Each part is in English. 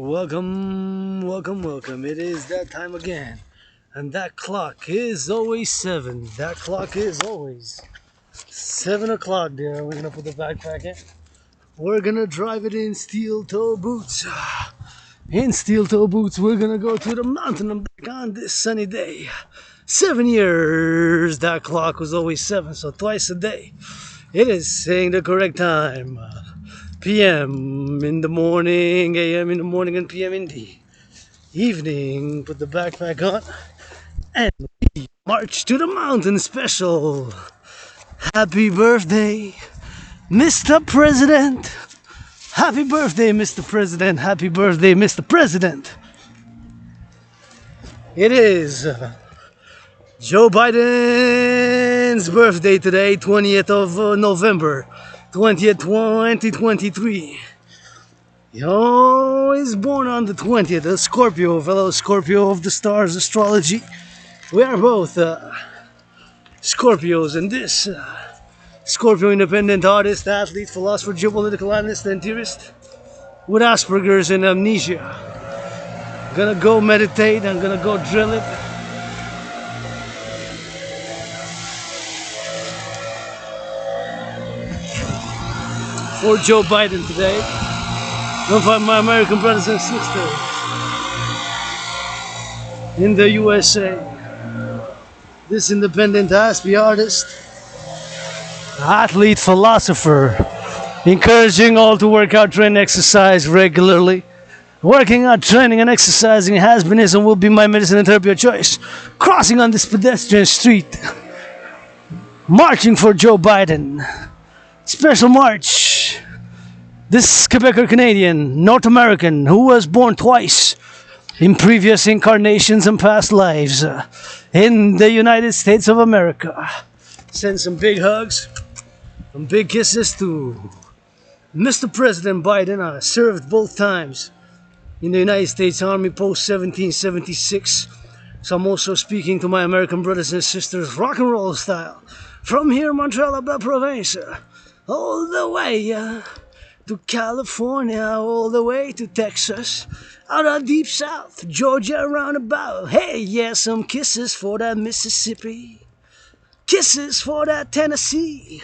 Welcome, welcome, welcome. It is that time again. And that clock is always 7. That clock is always 7 o'clock there. We're gonna put the backpack in. We're gonna drive it in steel toe boots. In steel toe boots, we're gonna go to the mountain and back on this sunny day. 7 years. That clock was always 7, so twice a day. It is saying the correct time. PM in the morning, AM in the morning, and PM in the evening. Put the backpack on and we march to the mountain special. Happy birthday, Mr. President. Happy birthday, Mr. President. Happy birthday, Mr. President. It is Joe Biden's birthday today, 20th of November. 20th, 2023. He is born on the 20th, a Scorpio, fellow Scorpio of the stars astrology. We are both Scorpios, and this Scorpio independent artist, athlete, philosopher, geopolitical analyst, and theorist with Asperger's and amnesia. Gonna go meditate, I'm gonna go drill it. For Joe Biden today, and for my American brothers and sisters in the USA. This independent aspie artist, athlete, philosopher, encouraging all to work out, train, exercise regularly. Working out, training, and exercising has been, is, and will be my medicine and therapy of choice. Crossing on this pedestrian street, marching for Joe Biden. Special march. This Quebecer Canadian, North American, who was born twice in previous incarnations and past lives in the United States of America. Send some big hugs and big kisses to Mr. President Biden. I served both times in the United States Army post 1776. So I'm also speaking to my American brothers and sisters rock and roll style. From here, Montreal, Belle Province, all the way to California, all the way to Texas, out of deep south, Georgia roundabout. Hey, yeah, some kisses for that Mississippi, kisses for that Tennessee,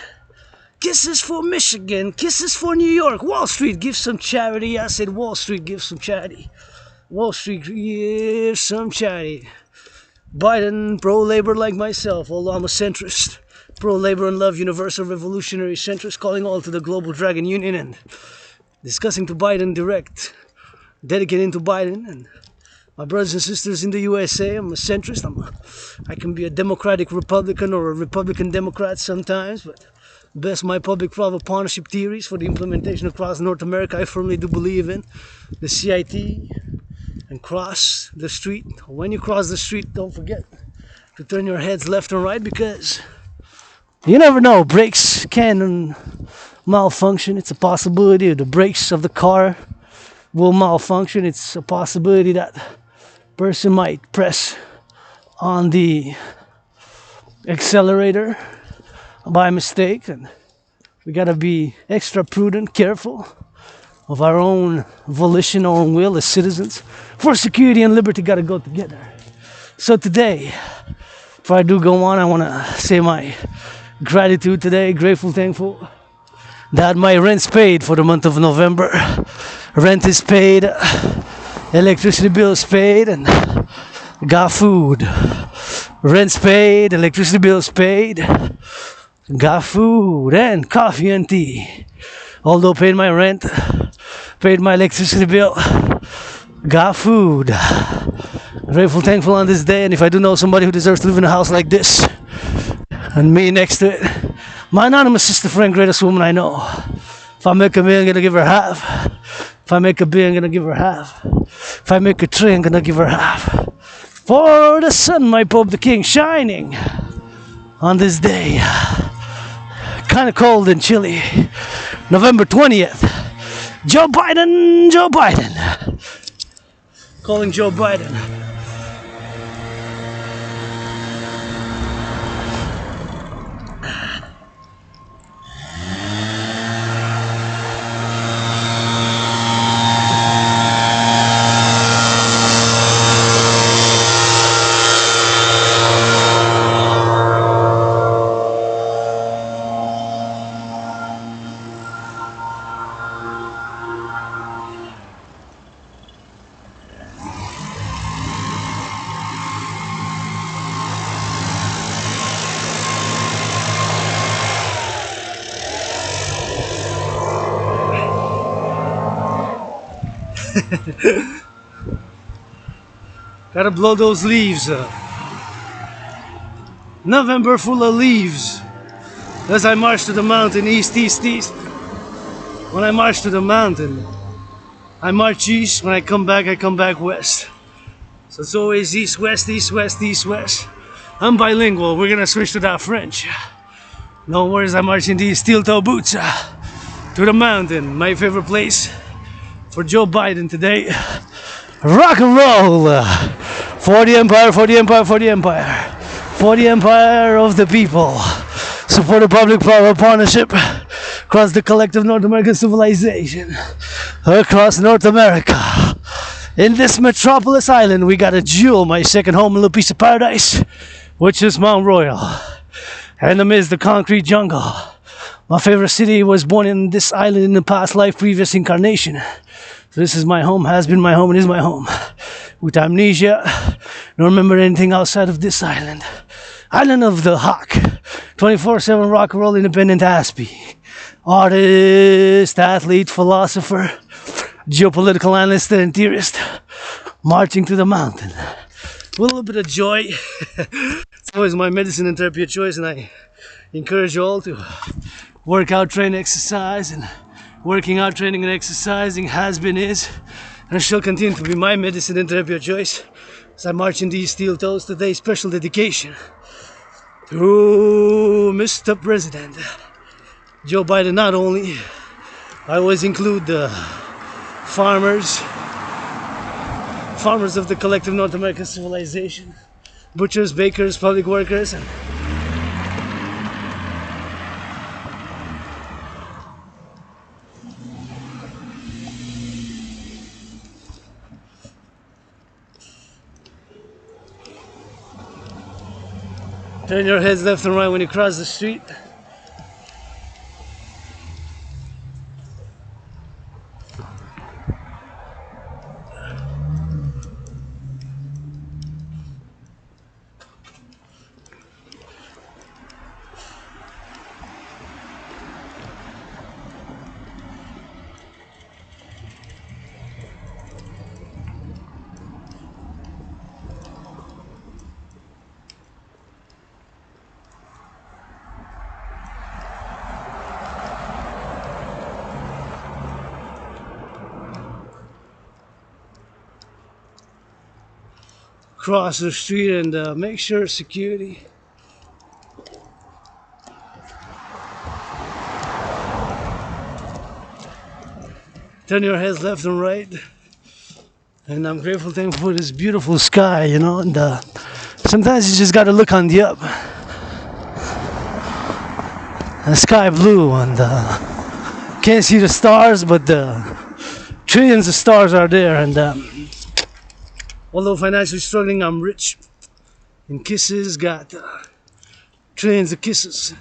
kisses for Michigan, kisses for New York. Wall Street, give some charity. I said Wall Street, give some charity. Wall Street, give some charity. Biden, pro-labor like myself, although I'm a centrist. Pro-labor and love, universal revolutionary centrist, calling all to the global dragon union and discussing to Biden direct, dedicating to Biden and my brothers and sisters in the USA. I'm a centrist. I can be a democratic Republican or a Republican Democrat sometimes, but best my public-private partnership theories for the implementation across North America I firmly do believe in. The CIT and cross the street. When you cross the street, don't forget to turn your heads left and right, because you never know, brakes can malfunction. It's a possibility the brakes of the car will malfunction. It's a possibility that person might press on the accelerator by mistake, and we gotta be extra prudent, careful of our own volition, our own will as citizens. For security and liberty gotta go together. So today, before I do go on, I wanna say my gratitude today, grateful, thankful that my rent's paid for the month of November. Rent is paid, electricity bill is paid, and got food. Rent's paid, electricity bill is paid, got food and coffee and tea. Although paid my rent, paid my electricity bill, got food. Grateful, thankful on this day, and if I do know somebody who deserves to live in a house like this, and me next to it, my anonymous sister friend, greatest woman I know. If I make a million, I'm gonna give her half. If I make a billion, I'm gonna give her half. If I make a trillion, I'm gonna give her half. For the sun, my Pope the King, shining on this day. Kind of cold and chilly. November 20th. Joe Biden, Joe Biden. Calling Joe Biden. Gotta blow those leaves. November full of leaves. As I march to the mountain, east, east, east. When I march to the mountain, I march east. When I come back west. So it's always east, west, east, west, east, west. I'm bilingual. We're gonna switch to that French. No worries, I'm marching these steel-toe boots to the mountain. My favorite place for Joe Biden today. Rock and roll for the empire, for the empire, for the empire. For the empire of the people. Support a public-private partnership across the collective North American civilization. Across North America. In this metropolis island, we got a jewel, my second home, a little piece of paradise, which is Mount Royal. And amidst the concrete jungle. My favorite city was born in this island in the past life, previous incarnation. So this is my home, has been my home, and is my home. With amnesia, don't remember anything outside of this island. Island of the Hawk. 24/7 rock and roll independent Aspie. Artist, athlete, philosopher, geopolitical analyst and theorist. Marching to the mountain. With a little bit of joy. It's always my medicine and therapy of choice, and I encourage you all to work out, train, exercise, and working out, training, and exercising has been, is, and shall continue to be my medicine and therapy of choice as I march in these steel toes today. Special dedication to Mr. President Joe Biden. Not only, I always include the farmers of the collective North American civilization, butchers, bakers, public workers, and turn your heads left and right when you cross the street. Cross the street and make sure security. Turn your heads left and right. And I'm grateful, thankful for this beautiful sky, you know, and sometimes you just gotta look on the up. The sky blue, and can't see the stars, but trillions of stars are there, and although financially struggling, I'm rich in kisses, got trillions of kisses,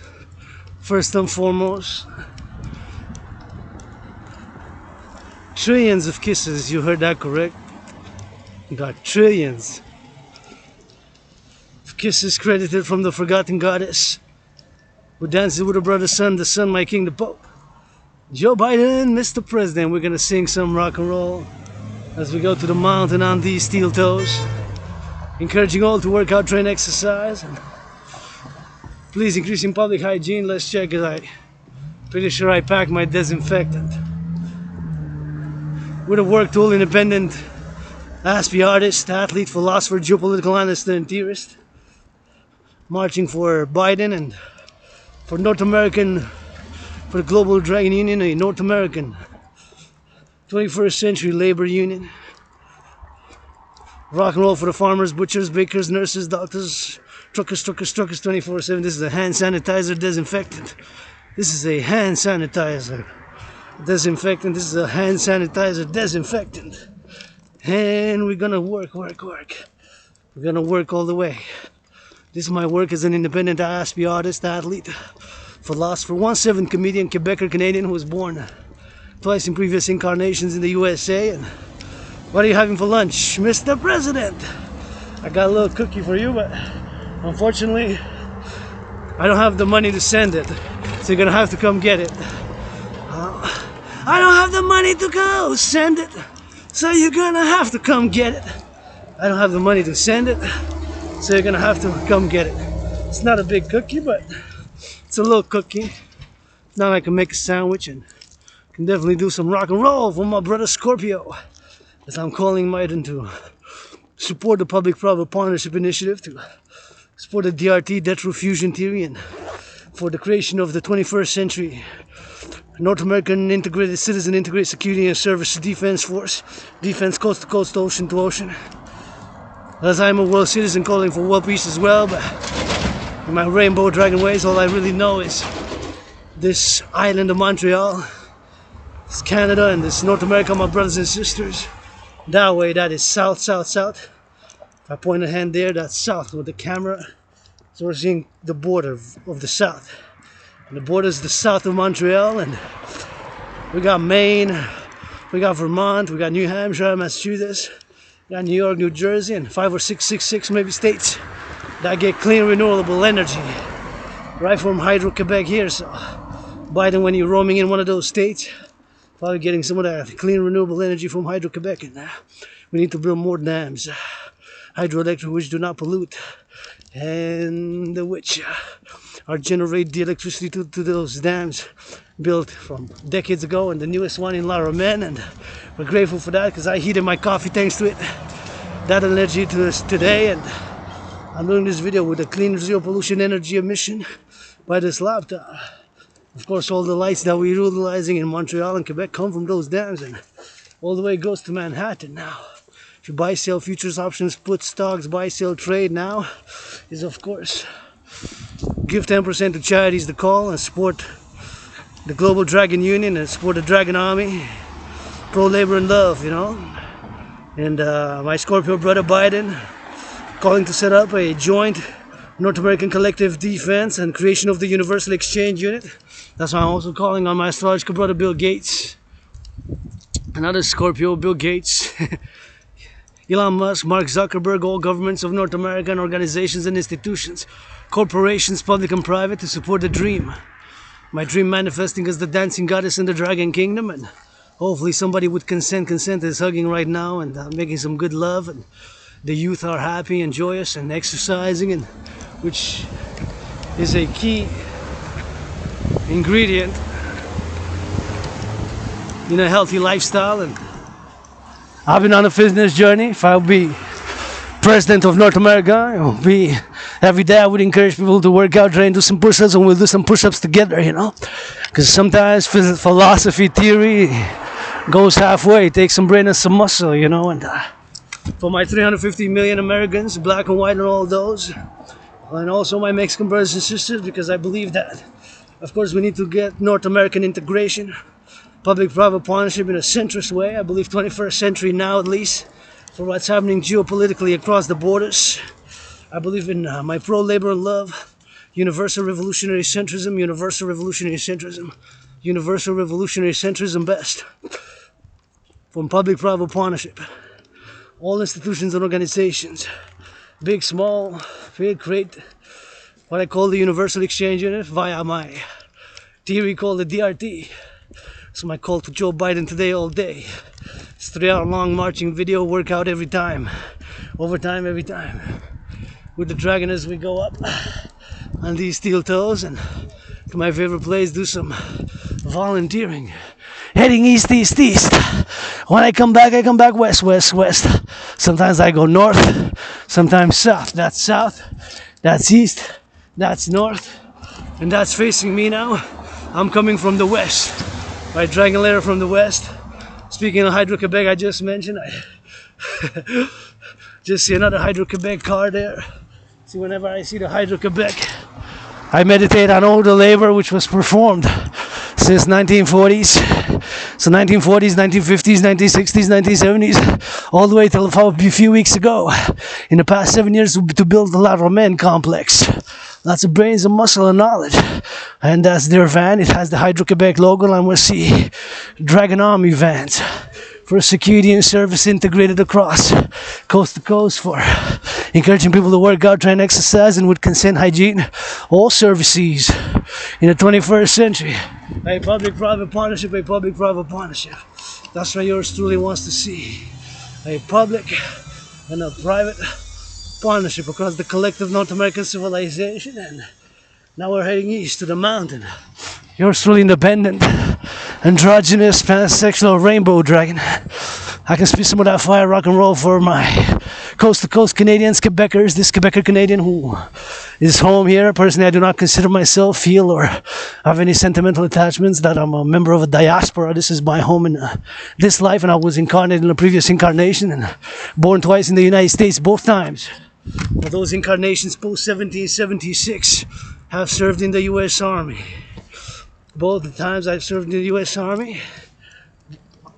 first and foremost. Trillions of kisses, you heard that correct? You got trillions of kisses credited from the forgotten goddess who dances with her brother sun, the sun, my king, the pope. Joe Biden, Mr. President, we're gonna sing some rock and roll as we go to the mountain on these steel toes, encouraging all to work out, train, exercise, and please increasing public hygiene. Let's check it. I'm pretty sure I packed my disinfectant with a work tool, independent Aspie artist, athlete, philosopher, geopolitical analyst, and theorist, marching for Biden and for North American, for the Global Dragon Union, a North American 21st century labor union. Rock and roll for the farmers, butchers, bakers, nurses, doctors, truckers 24/7. This is a hand sanitizer disinfectant. This is a hand sanitizer disinfectant. This is a hand sanitizer disinfectant. And we're gonna work. We're gonna work all the way. This is my work as an independent Aspie artist, athlete, philosopher, 1/7 comedian, Quebecer, Canadian, who was born twice in previous incarnations in the USA. And what are you having for lunch, Mr. President? I got a little cookie for you, but unfortunately I don't have the money to send it, so you're gonna have to come get it. I don't have the money to go send it, So you're gonna have to come get it. I don't have the money to send it, so you're gonna have to come get it. It's not a big cookie, but it's a little cookie. Now I can make a sandwich and can definitely do some rock and roll for my brother Scorpio, as I'm calling Maiden to support the public-private partnership initiative, to support the DRT, debt fusion theory, and for the creation of the 21st century North American integrated citizen integrated security and service defense force, defense coast to coast, ocean to ocean. As I'm a world citizen calling for world peace as well, but in my rainbow dragon ways, all I really know is this island of Montreal, this Canada, and this North America, my brothers and sisters. That way, that is south, south, south. If I point a hand there, that's south with the camera. So we're seeing the border of the south. And the border is the south of Montreal, and we got Maine, we got Vermont, we got New Hampshire, Massachusetts, we got New York, New Jersey, and 5 or 6 maybe states that get clean renewable energy right from Hydro-Quebec here. So Biden, when you're roaming in one of those states, probably getting some of that clean renewable energy from Hydro-Quebec, and we need to build more dams, hydroelectric, which do not pollute, and which are generate the electricity to those dams built from decades ago, and the newest one in La Romaine, and we're grateful for that because I heated my coffee thanks to it. That energy to us today, and I'm doing this video with a clean zero pollution energy emission by this laptop. Of course, all the lights that we're utilizing in Montreal and Quebec come from those dams, and all the way it goes to Manhattan now. If you buy, sell futures, options, put, stocks, buy, sell, trade now is, of course, give 10% to charities, the call, and support the Global Dragon Union and support the Dragon Army, pro labor and love, you know. And my Scorpio brother Biden calling to set up a joint North American collective defense and creation of the Universal Exchange Unit. That's why I'm also calling on my astrological brother Bill Gates, another Scorpio, Bill Gates, Elon Musk, Mark Zuckerberg, all governments of North America and organizations and institutions, corporations, public and private, to support the dream. My dream manifesting as the dancing goddess in the Dragon Kingdom, and hopefully somebody with consent is hugging right now and making some good love, and the youth are happy and joyous and exercising, and which is a key ingredient in a healthy lifestyle. And I've been on a fitness journey. If I'll be president of North America, it will be every day I would encourage people to work out, try and do some push-ups, and we'll do some push-ups together, you know, because sometimes philosophy, theory goes halfway. It takes some brain and some muscle, you know. And for my 350 million Americans, black and white and all those, and also my Mexican brothers and sisters, because I believe that, of course, we need to get North American integration, public-private partnership in a centrist way. I believe 21st century now, at least, for what's happening geopolitically across the borders. I believe in my pro-labor and love, universal revolutionary centrism, universal revolutionary centrism, universal revolutionary centrism best, from public-private partnership. All institutions and organizations, big, small, create what I call the Universal Exchange Unit via my theory called the DRT. So my call to Joe Biden today all day. It's 3-hour long marching video, workout every time, overtime every time. With the dragon as we go up on these steel toes, and to my favorite place, do some volunteering. Heading east, east, east. When I come back west, west, west. Sometimes I go north, sometimes south. That's east, that's north, and that's facing me now. I'm coming from the west. My dragon layer from the west. Speaking of Hydro-Quebec, I just mentioned, I just see another Hydro-Quebec car there. See, whenever I see the Hydro-Quebec, I meditate on all the labor which was performed since 1940s. So 1940s, 1950s, 1960s, 1970s, all the way till a few weeks ago. In the past 7 years, to build the La Romaine complex. Lots of brains and muscle and knowledge. And that's their van. It has the Hydro-Quebec logo, and we'll see Dragon Army vans for security and service integrated across coast to coast, for encouraging people to work out, try and exercise, and with consent, hygiene, all services in the 21st century. A public-private partnership, a public-private partnership. That's what yours truly wants to see. A public and a private partnership across the collective North American civilization, and now we're heading east to the mountain. Yours truly independent, androgynous, pansexual rainbow dragon. I can spit some of that fire rock and roll for my coast to coast Canadians, Quebecers, this Quebecer Canadian who is home here. Personally, I do not consider myself, feel, or have any sentimental attachments that I'm a member of a diaspora. This is my home in this life, and I was incarnated in a previous incarnation and born twice in the United States, both times. But those incarnations post 1776 have served in the U.S. Army. Both the times I've served in the U.S. Army,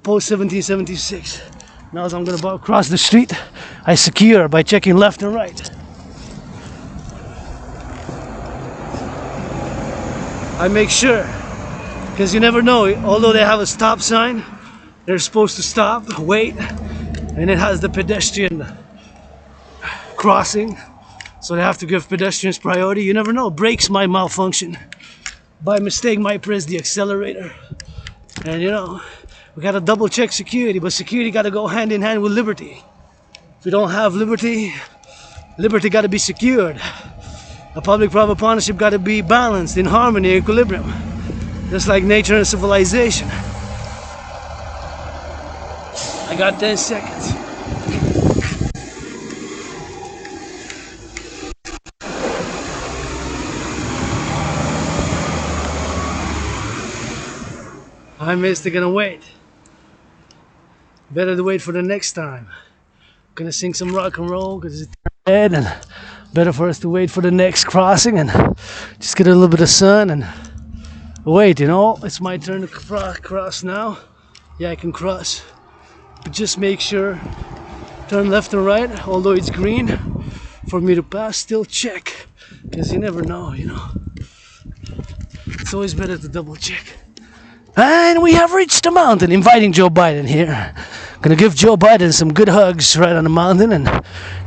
post 1776. Now as I'm going to cross the street, I secure by checking left and right. I make sure, because you never know, although they have a stop sign, they're supposed to stop, wait, and it has the pedestrian crossing, so they have to give pedestrians priority. You never know, brakes might malfunction. By mistake might press the accelerator, and you know, we gotta double check security, but security gotta go hand in hand with liberty. If we don't have liberty, liberty gotta be secured. A public-private partnership gotta be balanced, in harmony, equilibrium, just like nature and civilization. I got 10 seconds. I missed, they're gonna wait. Better to wait for the next time. Gonna sing some rock and roll because it's dead, and better for us to wait for the next crossing and just get a little bit of sun and wait, you know. It's my turn to cross now. Yeah, I can cross. But just make sure, turn left and right, although it's green, for me to pass, still check. Because you never know, you know. It's always better to double check. And we have reached the mountain, inviting Joe Biden here. Gonna give Joe Biden some good hugs right on the mountain. And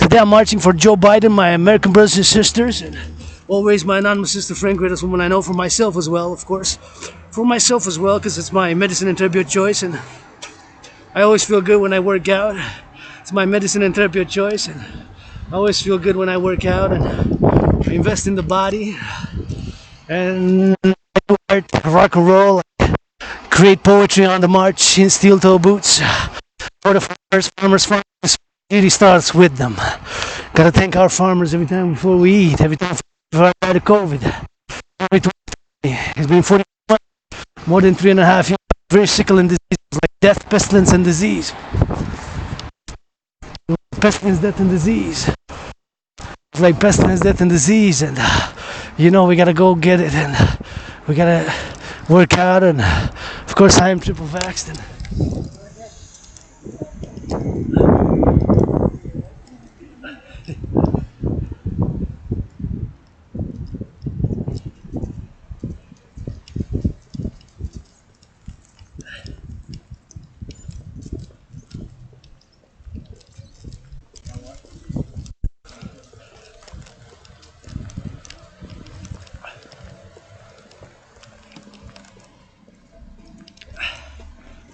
today I'm marching for Joe Biden, my American brothers and sisters, and always my anonymous sister friend, greatest woman I know, for myself as well, of course. For myself as well, because it's my medicine and therapy of choice, and I always feel good when I work out. It's my medicine and therapy of choice, and I always feel good when I work out and invest in the body and art, rock and roll. Create poetry on the march in steel toe boots for the farmers. It starts with them. Gotta thank our farmers every time before we eat, every time before I die to COVID. It's been 40 months, more than 3.5 years, very sickle and disease, like death, pestilence, and disease. Pestilence, death, and disease. It's like pestilence, death, and disease, and you know we gotta go get it, and we gotta work out, and of course I am triple vaxxed.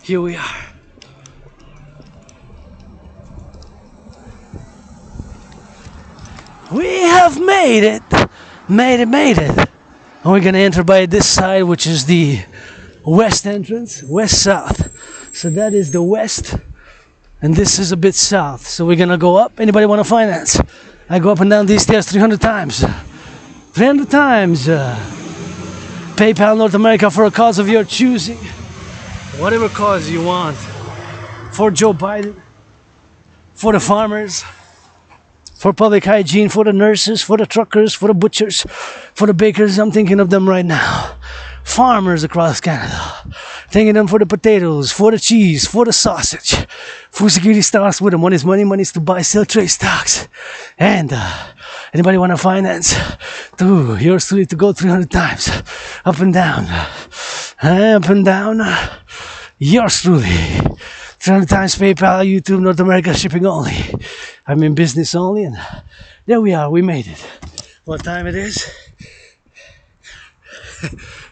Here we are. We have made it. Made it. And we're gonna enter by this side, which is the west entrance, west-south. So that is the west, and this is a bit south. So we're gonna go up. Anybody wanna finance? I go up and down these stairs 300 times. 300 times. PayPal North America for a cause of your choosing. Whatever cause you want, for Joe Biden, for the farmers, for public hygiene, for the nurses, for the truckers, for the butchers, for the bakers. I'm thinking of them right now. Farmers across Canada, thanking them for the potatoes, for the cheese, for the sausage. Food security starts with them. Money's money, money's to buy, sell, trade stocks. And anybody want to finance? Yours truly to go 300 times, up and down, up and down. Yours truly, 300 times PayPal, YouTube, North America, shipping only. I'm in business only, and there we are, we made it. What time it is?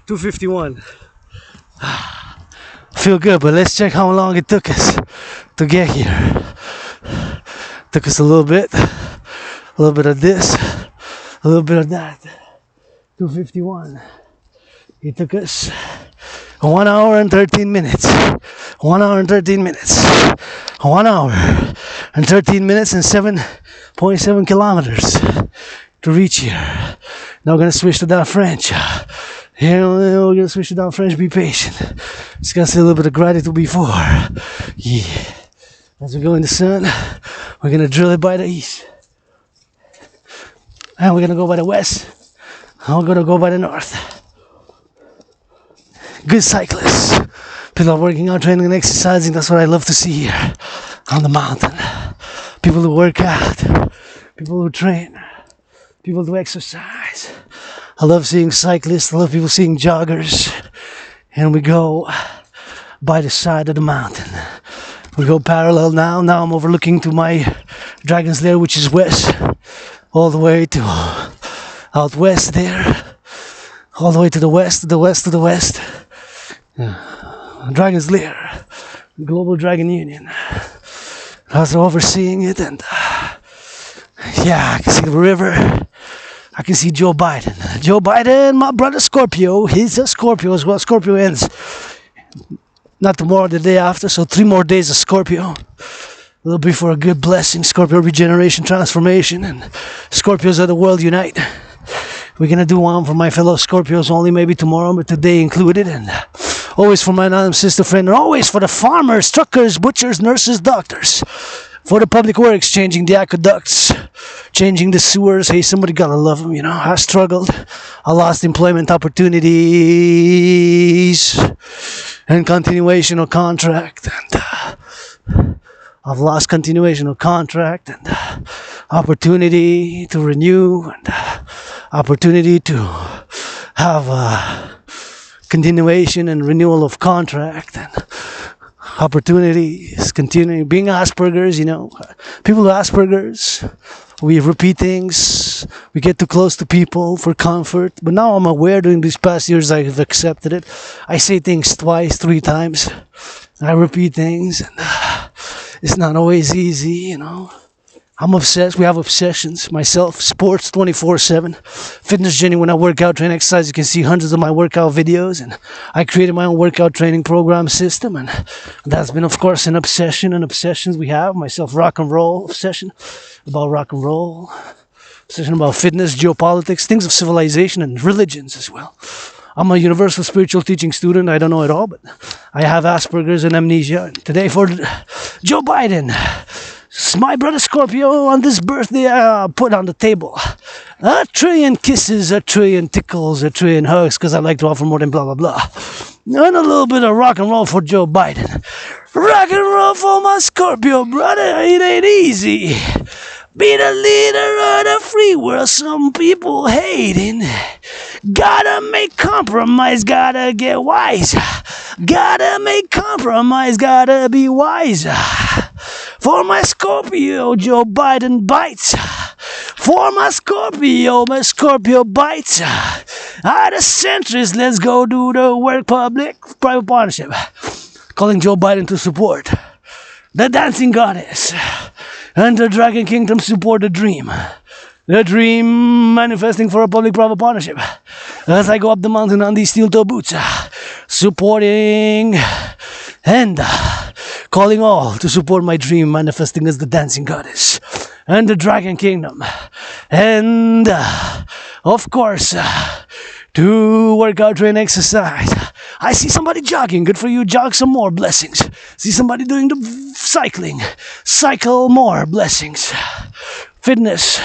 2:51. feel good, but let's check how long it took us to get here. Took us a little bit of this, a little bit of that. 2:51. It took us 1 hour and 13 minutes. 1 hour and 13 minutes. 1 hour and 13 minutes and 7.7 kilometers to reach here. Now we're gonna switch to that French. Here we're gonna switch to that French. Be patient. Just gotta say a little bit of gratitude before. Yeah. As we go in the sun, we're gonna drill it by the east. And we're gonna go by the west. And we're gonna go by the north. Good cyclists. People are working out, training and exercising. That's what I love to see here on the mountain. People who work out. People who train. People who exercise. I love seeing cyclists. I love people seeing joggers. And we go by the side of the mountain. We go parallel now. Now I'm overlooking to my Dragon's Lair, which is west. All the way to out west there. All the way to the west, to the west, to the west. Dragon's Lair. Global Dragon Union. I was overseeing it, and yeah, I can see the river. I can see Joe Biden. Joe Biden, my brother Scorpio. He's a Scorpio as well. Scorpio ends not tomorrow, the day after, so 3 more days of Scorpio. A little bit for a good blessing. Scorpio regeneration, transformation, and Scorpios of the world unite. We're gonna do one for my fellow Scorpios only, maybe tomorrow, but today included, and always for my anonymous sister friend, and always for the farmers, truckers, butchers, nurses, doctors, for the public works, changing the aqueducts, changing the sewers. Hey, somebody gotta love them, you know. I struggled. I lost employment opportunities and continuation of contract, and I've lost continuation of contract and opportunity to renew and opportunity to have continuation and renewal of contract and opportunities continuing. Being Asperger's, you know, people with Asperger's, we repeat things, we get too close to people for comfort, but now I'm aware during these past years I've accepted it. I say things twice, 3 times, I repeat things, and it's not always easy, you know. I'm obsessed. We have obsessions. Myself, sports 24/7. Fitness journey. When I work out, train, exercise, you can see hundreds of my workout videos. And I created my own workout training program system. And that's been, of course, an obsession and obsessions we have. Myself, Rock&Roll, obsession about Rock&Roll. Obsession about fitness, geopolitics, things of civilization and religions as well. I'm a universal spiritual teaching student. I don't know it all, but I have Asperger's and amnesia. And today for Joe Biden. My brother Scorpio, on this birthday, I put on the table 1 trillion kisses, 1 trillion tickles, 1 trillion hugs, because I like to offer more than blah, blah, blah. And a little bit of rock and roll for Joe Biden. Rock and roll for my Scorpio, brother. It ain't easy. Be the leader of the free world. Some people hating. Gotta make compromise, gotta get wise. Gotta make compromise, gotta be wise. For my Scorpio, Joe Biden bites. For my Scorpio bites. The centrist, let's go do the work, public-private partnership. Calling Joe Biden to support the dancing goddess and the Dragon Kingdom support the dream. The dream manifesting for a public-private partnership. As I go up the mountain on these steel-toe boots, supporting and calling all to support my dream manifesting as the dancing goddess and the Dragon Kingdom. And, of course, to work out, train, exercise. I see somebody jogging. Good for you. Jog some more. Blessings. See somebody doing the cycling. Cycle more. Blessings. Fitness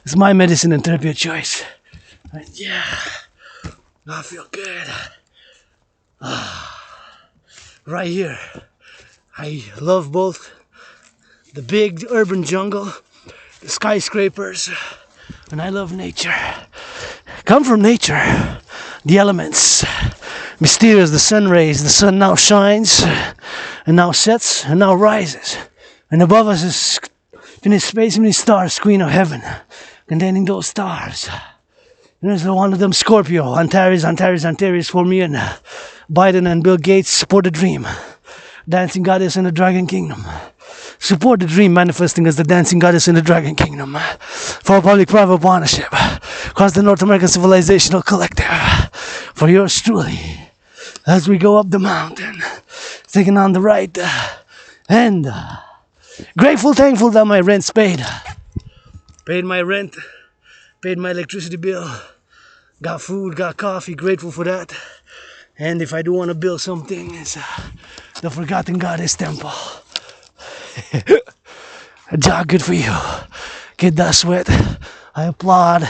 is my medicine and therapy of choice. And yeah, I feel good. Right here. I love both the big urban jungle, the skyscrapers, and I love nature. Come from nature, the elements, mysterious, the sun rays. The sun now shines, and now sets, and now rises. And above us is infinite space, infinite stars, queen of heaven, containing those stars. And there's one of them, Scorpio, Antares for me, and Biden and Bill Gates support the dream. Dancing goddess in the dragon kingdom. Support the dream manifesting as the dancing goddess in the dragon kingdom. For a public-private partnership across the North American Civilizational Collective. For yours truly, as we go up the mountain, taking on the right and grateful, thankful that my rent's paid. Paid my rent, paid my electricity bill, got food, got coffee, grateful for that. And if I do want to build something, it's the Forgotten Goddess Temple. A job good for you. Get that sweat. I applaud,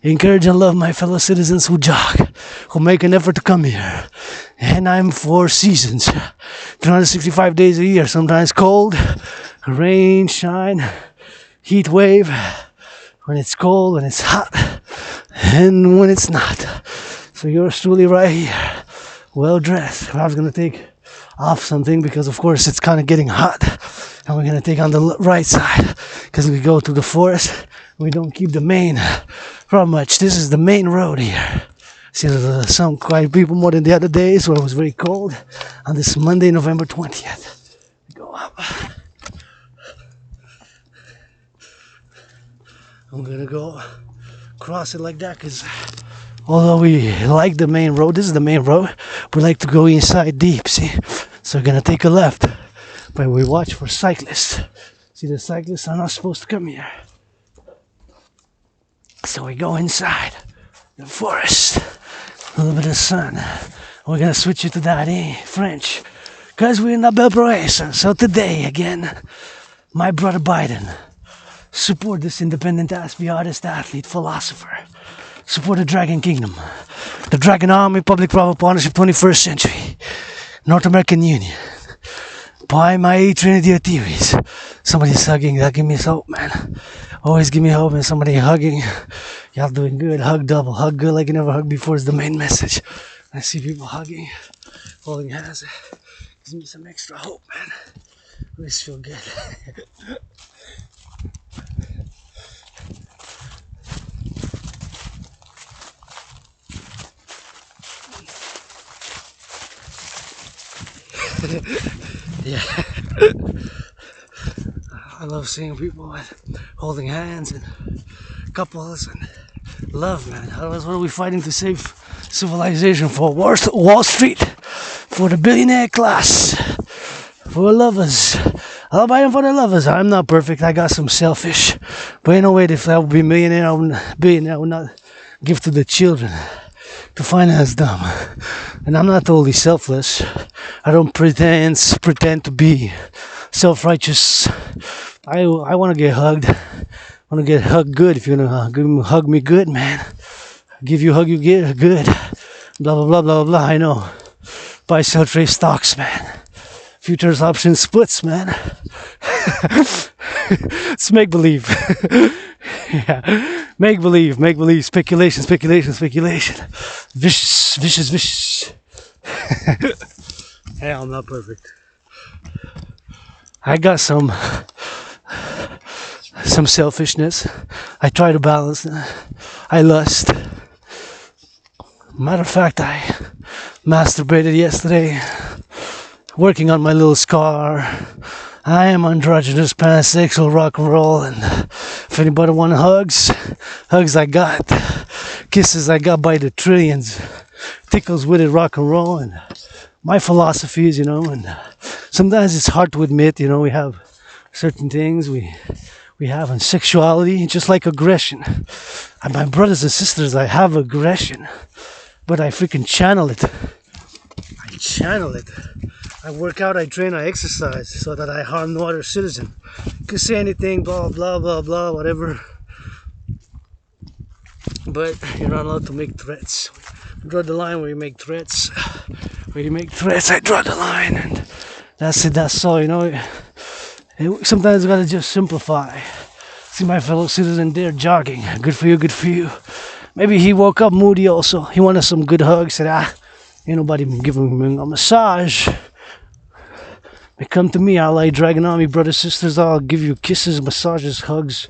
encourage and love my fellow citizens who jog, who make an effort to come here. And I'm 4 seasons, 365 days a year, sometimes cold, rain, shine, heat wave, when it's cold, when it's hot, and when it's not. So yours truly right here, well dressed. I was going to take off something because of course it's kind of getting hot, and we're going to take on the right side because we go to the forest. We don't keep the main from much. This is the main road here. See, there's some quiet people more than the other days where it was very cold. On this Monday, November 20th, we go up. I'm gonna go cross it like that because although we like the main road, this is the main road, we like to go inside deep, see? So we're gonna take a left, but we watch for cyclists. See, the cyclists are not supposed to come here. So we go inside the forest, a little bit of sun. We're gonna switch it to that French, because we're in la belle province. So today, again, my brother Biden, support this independent aspie artist, athlete, philosopher. Support the Dragon Kingdom, the Dragon Army, Public-Private Partnership, 21st Century, North American Union. Buy my Trinity of theories. Somebody's hugging, that give me hope, man. Always give me hope, and somebody hugging. Y'all doing good. Hug double. Hug good like you never hugged before is the main message. I see people hugging, holding hands. Gives me some extra hope, man. Always feel good. Yeah. I love seeing people holding hands and couples and love, man. Otherwise, what are we fighting to save civilization for? Wall Street, for the billionaire class, for lovers. I'll buy them for the lovers. I'm not perfect. I got some selfish. But you know what? If I would be billionaire, I would not give to the children to finance them. And I'm not totally selfless. I don't pretend to be self-righteous. I want to get hugged. I want to get hugged good. If you're gonna hug me good, man, give you a hug, you get good. Blah blah blah blah blah. I know. Buy, sell, trade stocks, man. Futures, options, splits, man. It's make believe. Yeah, make believe. Speculation. Vicious. Hey, I'm not perfect. I got some selfishness. I try to balance. I lust. Matter of fact, I masturbated yesterday, working on my little scar. I am androgynous, pansexual, rock and roll, and if anybody want hugs I got. Kisses I got by the trillions. Tickles with it, rock and roll, and my philosophies, and sometimes it's hard to admit, we have certain things we have on sexuality, just like aggression. And my brothers and sisters, I have aggression, but I freaking channel it. I work out, I train, I exercise so that I harm no other citizen. You can say anything, blah, blah, blah, blah, whatever. But you're not allowed to make threats. I draw the line where you make threats. Where you make threats, I draw the line. And that's it, that's all, Sometimes you gotta just simplify. See my fellow citizen there jogging. Good for you. Maybe he woke up moody also. He wanted some good hugs. Said, ain't nobody giving him a massage. They come to me, I'll like Dragon Army, brothers, sisters, I'll give you kisses, massages, hugs.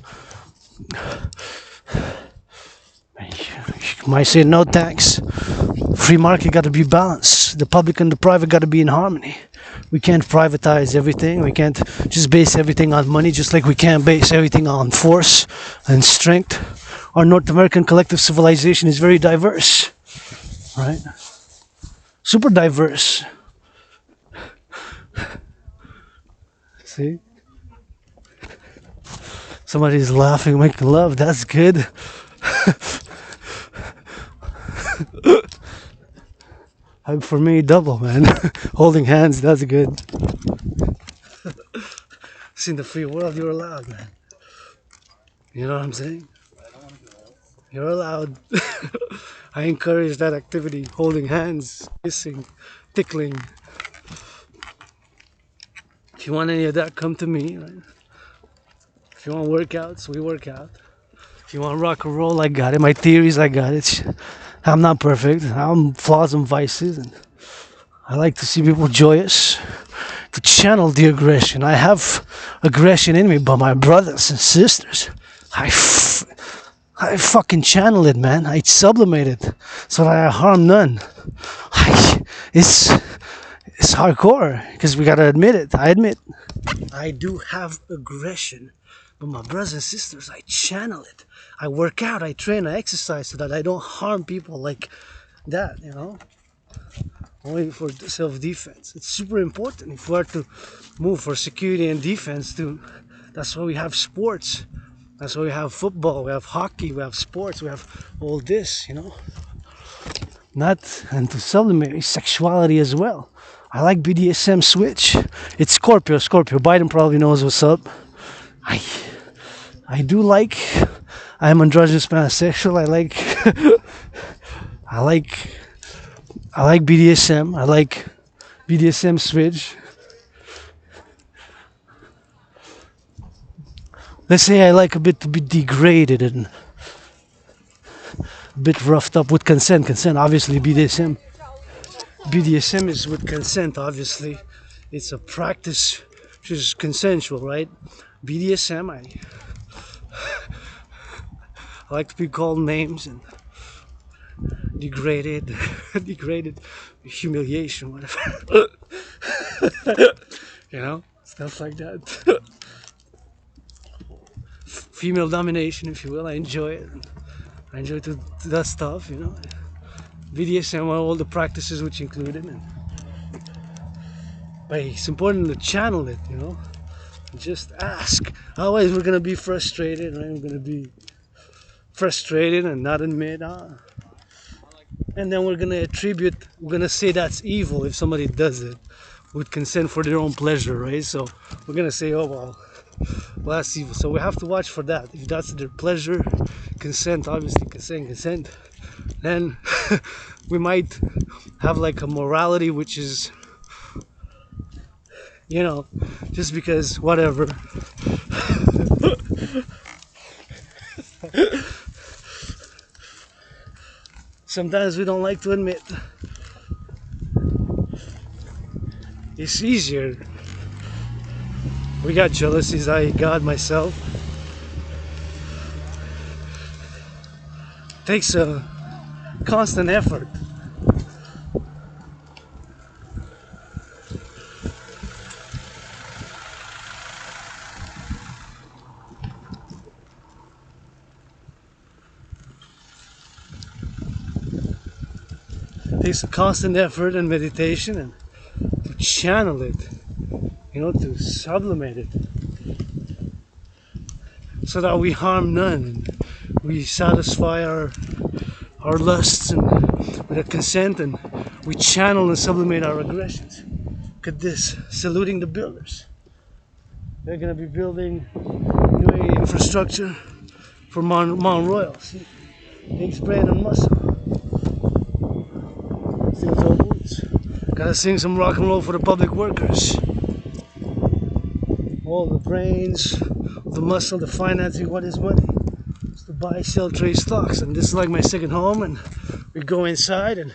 You might say no thanks. Free market got to be balanced. The public and the private got to be in harmony. We can't privatize everything. We can't just base everything on money, just like we can't base everything on force and strength. Our North American collective civilization is very diverse, right? Super diverse. See? Somebody's laughing, making love. That's good. Hug for me, double, man. Holding hands, that's good. See, in the free world, you're allowed, man. You know what I'm saying? You're allowed. I encourage that activity. Holding hands, kissing, tickling. If you want any of that, come to me. Right? If you want workouts, we work out. If you want rock and roll, I got it. My theories, I got it. I'm not perfect. I'm flaws and vices, and I like to see people joyous. To channel the aggression. I have aggression in me, but my brothers and sisters, I fucking channel it, man. I sublimate it so that I harm none. It's hardcore because we gotta admit it. I admit I do have aggression, but my brothers and sisters, I channel it. I work out, I train, I exercise so that I don't harm people like that, you know? Only for self-defense. It's super important if we are to move for security and defense too. That's why we have sports. That's why we have football, we have hockey, we have sports, we have all this, you know? Not, and to sublimate sexuality as well. I like BDSM switch. It's Scorpio. Biden probably knows what's up. I do like, I am androgynous pansexual. I like BDSM. I like BDSM switch. Let's say I like a bit to be degraded and a bit roughed up with consent. Consent, obviously, BDSM. BDSM is with consent, obviously. It's a practice which is consensual, right? BDSM, I like to be called names and degraded, humiliation, whatever. You know, stuff like that. Female domination, if you will. I enjoy it. I enjoy that stuff, you know. BDSM, all the practices which included, but it's important to channel it, you know. Just ask. Otherwise, we're gonna be frustrated, right? We're gonna be frustrated and not admit, and then we're gonna say that's evil if somebody does it with consent for their own pleasure, right? So we're gonna say, oh well, that's evil. So we have to watch for that. If that's their pleasure, consent, obviously consent, then we might have like a morality which is, you know, just because whatever. Sometimes we don't like to admit. It's easier. We got jealousies, I, God, myself. Takes a constant effort. Takes a constant effort and meditation and to channel it, you know, to sublimate it, so that we harm none. We satisfy our lusts and with a consent, and we channel and sublimate our aggressions. Look at this, saluting the builders. They're gonna be building new infrastructure for Mount Royal. See, big spread and muscle. Steel-toe boots. Gotta sing some rock and roll for the public workers. All the brains, the muscle, the financing. What is money? It's to buy, sell, trade stocks. And this is like my second home. And we go inside and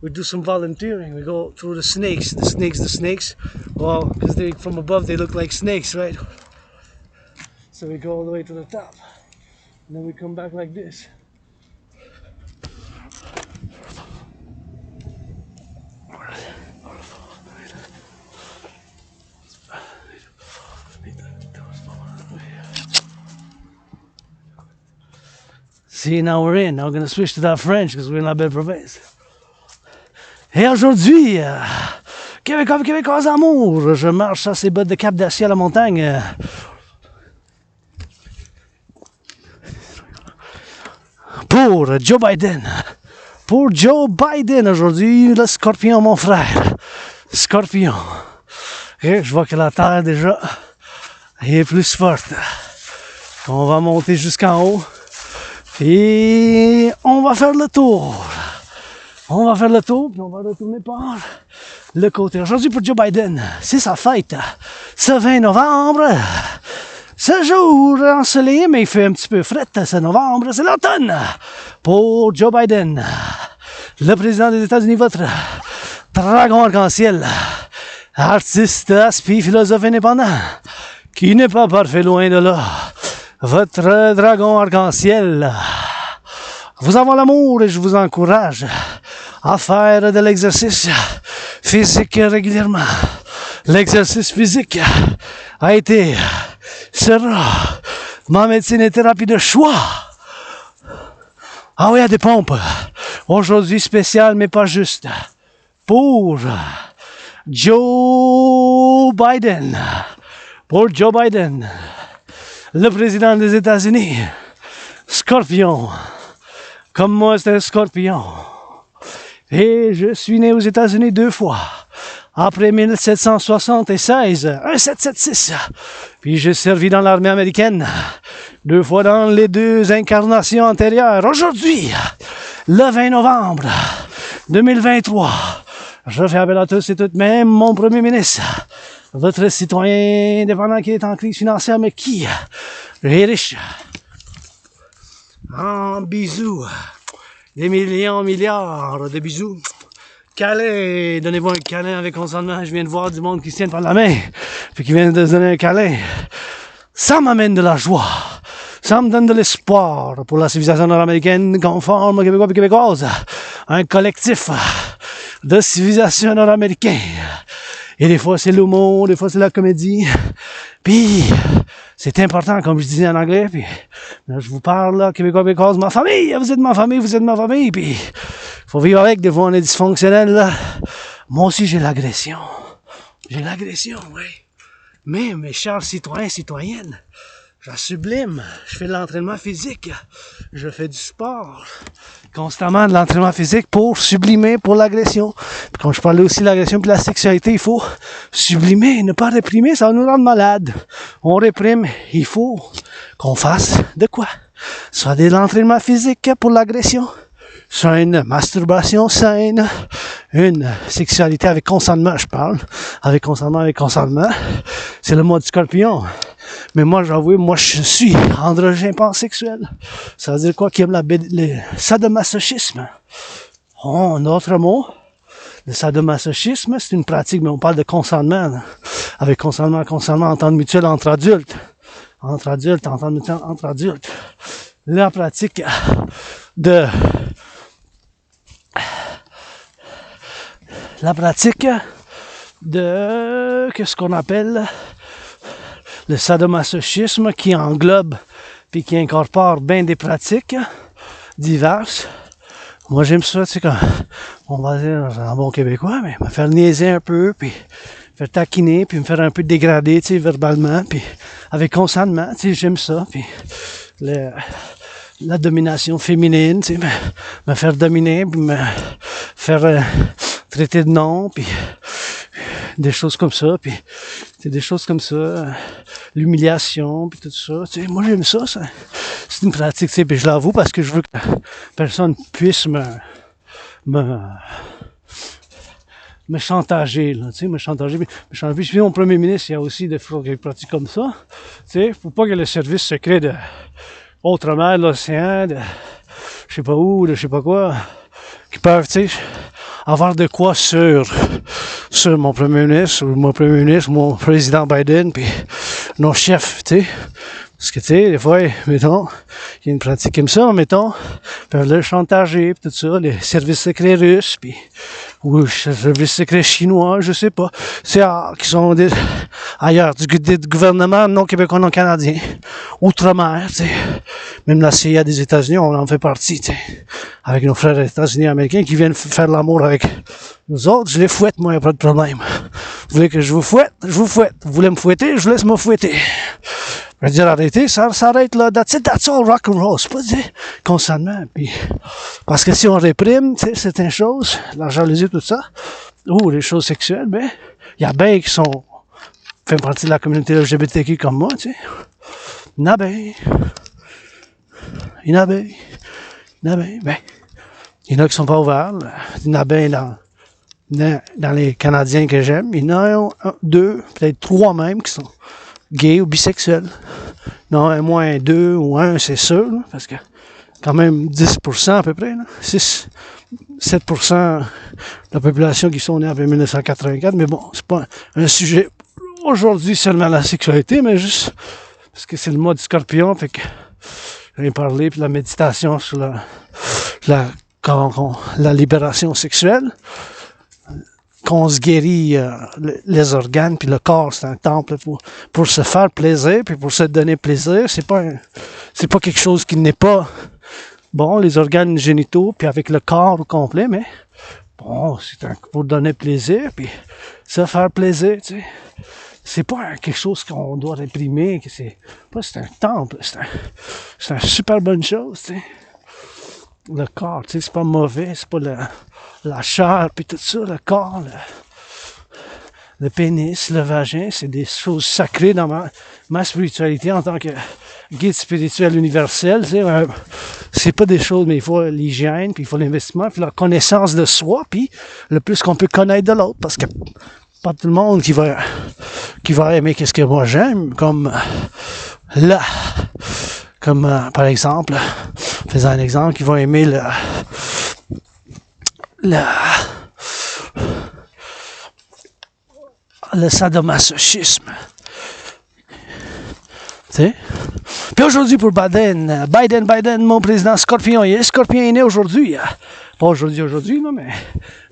we do some volunteering. We go through the snakes. The snakes. Well, because they from above they look like snakes, right? So we go all the way to the top. And then we come back like this. See, now we're in. Now we're going to switch to that French because we're in la belle province. Et aujourd'hui, Québécois et Québécoises amour, je marche à ces bottes de cap d'acier à la montagne. Pour Joe Biden. Pour Joe Biden aujourd'hui, le scorpion, mon frère. Scorpion. Et je vois que la terre déjà est plus forte. On va monter jusqu'en haut. Et on va faire le tour. On va faire le tour, puis on va retourner par le côté. Aujourd'hui pour Joe Biden, c'est sa fête. Ce 20 novembre. Ce jour ensoleillé, mais il fait un petit peu fret, ce novembre, c'est l'automne. Pour Joe Biden, le président des États-Unis, votre dragon arc-en-ciel, artiste, aspi, philosophe indépendant, qui n'est pas parfait, loin de là. Votre dragon arc-en-ciel. Vous avez l'amour et je vous encourage à faire de l'exercice physique régulièrement. L'exercice physique a été, sera ma médecine et thérapie de choix. Ah oui, à des pompes. Aujourd'hui spécial, mais pas juste. Pour Joe Biden. Pour Joe Biden. Le président des États-Unis. Scorpion. Comme moi, c'est un scorpion. Et je suis né aux États-Unis 2 fois. Après 1776, un 776. Puis j'ai servi dans l'armée américaine. 2 fois dans les 2 incarnations antérieures. Aujourd'hui, le 20 novembre 2023, je fais appel à tous et toutes, même mon premier ministre, votre citoyen indépendant qui est en crise financière, mais qui est riche. En bisous. Des millions, milliards de bisous. Câlin, donnez-vous un câlin avec consentement. Je viens de voir du monde qui se tient par la main, puis qui vient de se donner un câlin. Ça m'amène de la joie. Ça me donne de l'espoir pour la civilisation nord-américaine conforme aux Québécois et Québécoises. Un collectif de civilisation nord-américain. Et des fois c'est l'humour, des fois c'est la comédie. Puis c'est important, comme je disais en anglais. Puis là, je vous parle, là, Québécois, Québécoises, ma famille. Vous êtes ma famille, vous êtes ma famille. Puis faut vivre avec. Des fois on est dysfonctionnel. Là. Moi aussi j'ai l'agression. J'ai l'agression, oui. Mais mes chers citoyens, citoyennes, je la sublime. Je fais de l'entraînement physique. Je fais du sport. Constamment de l'entraînement physique pour sublimer pour l'agression. Puis quand je parlais aussi de l'agression et de la sexualité, il faut sublimer, ne pas réprimer, ça va nous rendre malades. On réprime, il faut qu'on fasse de quoi? Soit de l'entraînement physique pour l'agression, soit une masturbation saine, une sexualité avec consentement, je parle, avec consentement. C'est le mois du scorpion. Mais moi, j'avoue, moi, je suis androgène pansexuel. Ça veut dire quoi? Qui aime le sadomasochisme. Oh, un autre mot. Le sadomasochisme, c'est une pratique, mais on parle de consentement. Là. Avec consentement, entente mutuelle entre adultes. Entente mutuelle entre adultes. La pratique de... qu'est-ce qu'on appelle... le sadomasochisme qui englobe puis qui incorpore bien des pratiques diverses. Moi, j'aime ça, tu sais, quand on va dire en bon québécois, mais me faire niaiser un peu, puis me faire taquiner, puis me faire un peu dégrader, tu sais, verbalement, puis avec consentement, tu sais, j'aime ça, puis la domination féminine, tu sais, me faire dominer, puis me faire traiter de nom, puis des choses comme ça, puis c'est des choses comme ça, l'humiliation, puis tout ça, tu sais, moi j'aime ça, c'est une pratique, tu sais, puis je l'avoue parce que je veux que personne puisse me chantager, là, tu sais, me chantager, puis mon premier ministre, il y a aussi des pratiques comme ça, tu sais, faut pas que le service secret de Outre-mer, l'océan, de je sais pas où, de je sais pas quoi, qui peuvent, tu sais, avoir de quoi sur mon premier ministre, mon président Biden, puis nos chefs, tu sais. Parce que, tu sais, des fois, mettons, il y a une pratique comme ça, mettons, ils peuvent le chantager, puis tout ça, les services secrets russes, puis ou le service secret chinois, je sais pas. C'est qui sont ailleurs, du gouvernement non québécois, non canadien, outre-mer, tu sais. Même la CIA des États-Unis, on en fait partie, tu sais. Avec nos frères états-unis américains qui viennent faire l'amour avec nous autres, je les fouette, moi, y a pas de problème. Vous voulez que je vous fouette? Je vous fouette. Vous voulez me fouetter? Je vous laisse me fouetter. Je veux dire, arrêtez, ça s'arrête là. That's it, that's all, rock and roll. C'est pas dit constamment. Puis, parce que si on réprime, tu sais, certaines choses, la jalousie, tout ça, ou les choses sexuelles, ben, il y a bien qui font partie de la communauté LGBTQ comme moi, tu sais. Il y en a bien. Ben, il y en a qui sont pas ouverts. Il y en a bien dans les Canadiens que j'aime. Il y en a deux, peut-être trois même, qui sont gays ou bisexuels. Non, un moins deux ou un, c'est sûr, là, parce que quand même 10% à peu près, là, 7% de la population qui sont nés après 1984, mais bon, c'est pas un sujet aujourd'hui seulement la sexualité, mais juste parce que c'est le mois du scorpion, fait que j'ai parlé, puis la méditation sur la libération sexuelle, qu'on se guérit les organes, puis le corps, c'est un temple pour se faire plaisir, puis pour se donner plaisir. C'est pas quelque chose qui n'est pas bon, les organes génitaux, puis avec le corps au complet, mais bon, c'est pour donner plaisir, puis se faire plaisir, tu sais. C'est pas quelque chose qu'on doit réprimer, que c'est un temple, c'est une super bonne chose, tu sais. Le corps, tu sais, c'est pas mauvais, c'est pas la chair, puis tout ça, le corps, le pénis, le vagin, c'est des choses sacrées dans ma spiritualité en tant que guide spirituel universel, tu sais. C'est pas des choses, mais il faut l'hygiène, puis il faut l'investissement, puis la connaissance de soi, puis le plus qu'on peut connaître de l'autre, parce que pas tout le monde qui va aimer qu'est-ce que moi j'aime, comme par exemple, faisant un exemple, qui va aimer le sadomasochisme. Tu sais? Puis aujourd'hui pour Biden, mon président Scorpion, Scorpion est né aujourd'hui. Pas aujourd'hui, non, mais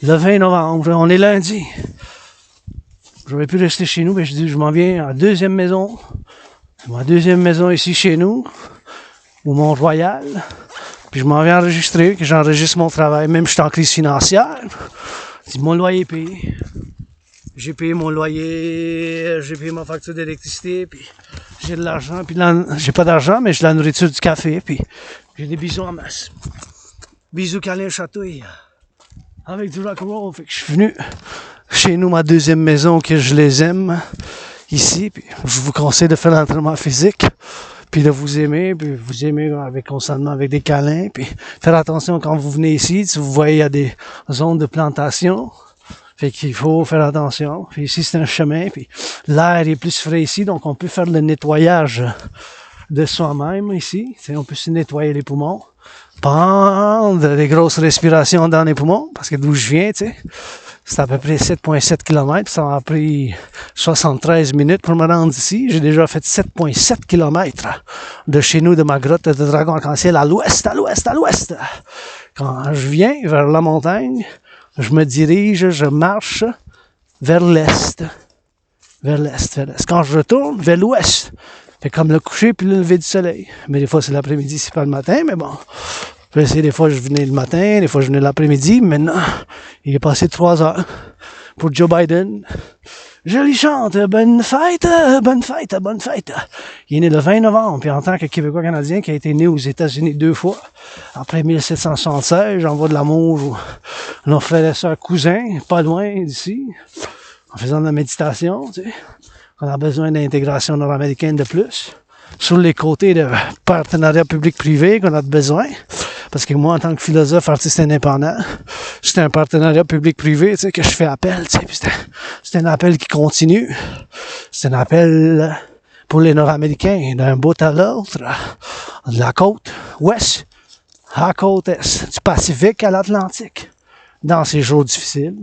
le 20 novembre, on est lundi. J'aurais pu rester chez nous, mais je dis, je m'en viens à deuxième maison. Ma deuxième maison ici chez nous, au Mont-Royal. Puis je m'en viens enregistrer, que j'enregistre mon travail. Même je suis en crise financière. Mon loyer est payé. J'ai payé mon loyer, j'ai payé ma facture d'électricité, puis j'ai de l'argent, puis j'ai pas d'argent, mais j'ai de la nourriture, du café, puis j'ai des bisous en masse. Bisous câlins chatouille. Avec du rock-and-roll, fait que je suis venu chez nous, ma deuxième maison, que je les aime, ici, puis je vous conseille de faire l'entraînement physique, puis de vous aimer constamment avec des câlins, puis faire attention quand vous venez ici, si vous voyez il y a des zones de plantation, fait qu'il faut faire attention. Puis ici c'est un chemin, puis l'air est plus frais ici, donc on peut faire le nettoyage de soi-même ici, on peut se nettoyer les poumons, prendre des grosses respirations dans les poumons, parce que d'où je viens, tu sais, c'est à peu près 7,7 km. Ça m'a pris 73 minutes pour me rendre ici. J'ai déjà fait 7,7 km de chez nous, de ma grotte de Dragon Arc-en-Ciel à l'ouest. Quand je viens vers la montagne, je me dirige, je marche vers l'est. Quand je retourne, vers l'ouest. C'est comme le coucher puis le lever du soleil. Mais des fois, c'est l'après-midi, c'est pas le matin, mais bon. Je vais essayer, des fois, je venais le matin, des fois, je venais l'après-midi. Maintenant, il est passé 3 heures pour Joe Biden. Je lui chante « Bonne fête! Il est né le 20 novembre, puis en tant que Québécois-Canadien qui a été né aux États-Unis 2 fois, après 1776, j'envoie de l'amour à nos frères et sœurs cousins, pas loin d'ici, en faisant de la méditation, tu sais. On a besoin d'intégration nord-américaine de plus. Sur les côtés de partenariat public-privé qu'on a besoin. Parce que moi, en tant que philosophe, artiste indépendant, c'est un partenariat public-privé, tu sais, que je fais appel, tu sais, puis c'est un appel qui continue. C'est un appel pour les Nord-Américains, d'un bout à l'autre, de la côte ouest à la côte est, du Pacifique à l'Atlantique, dans ces jours difficiles.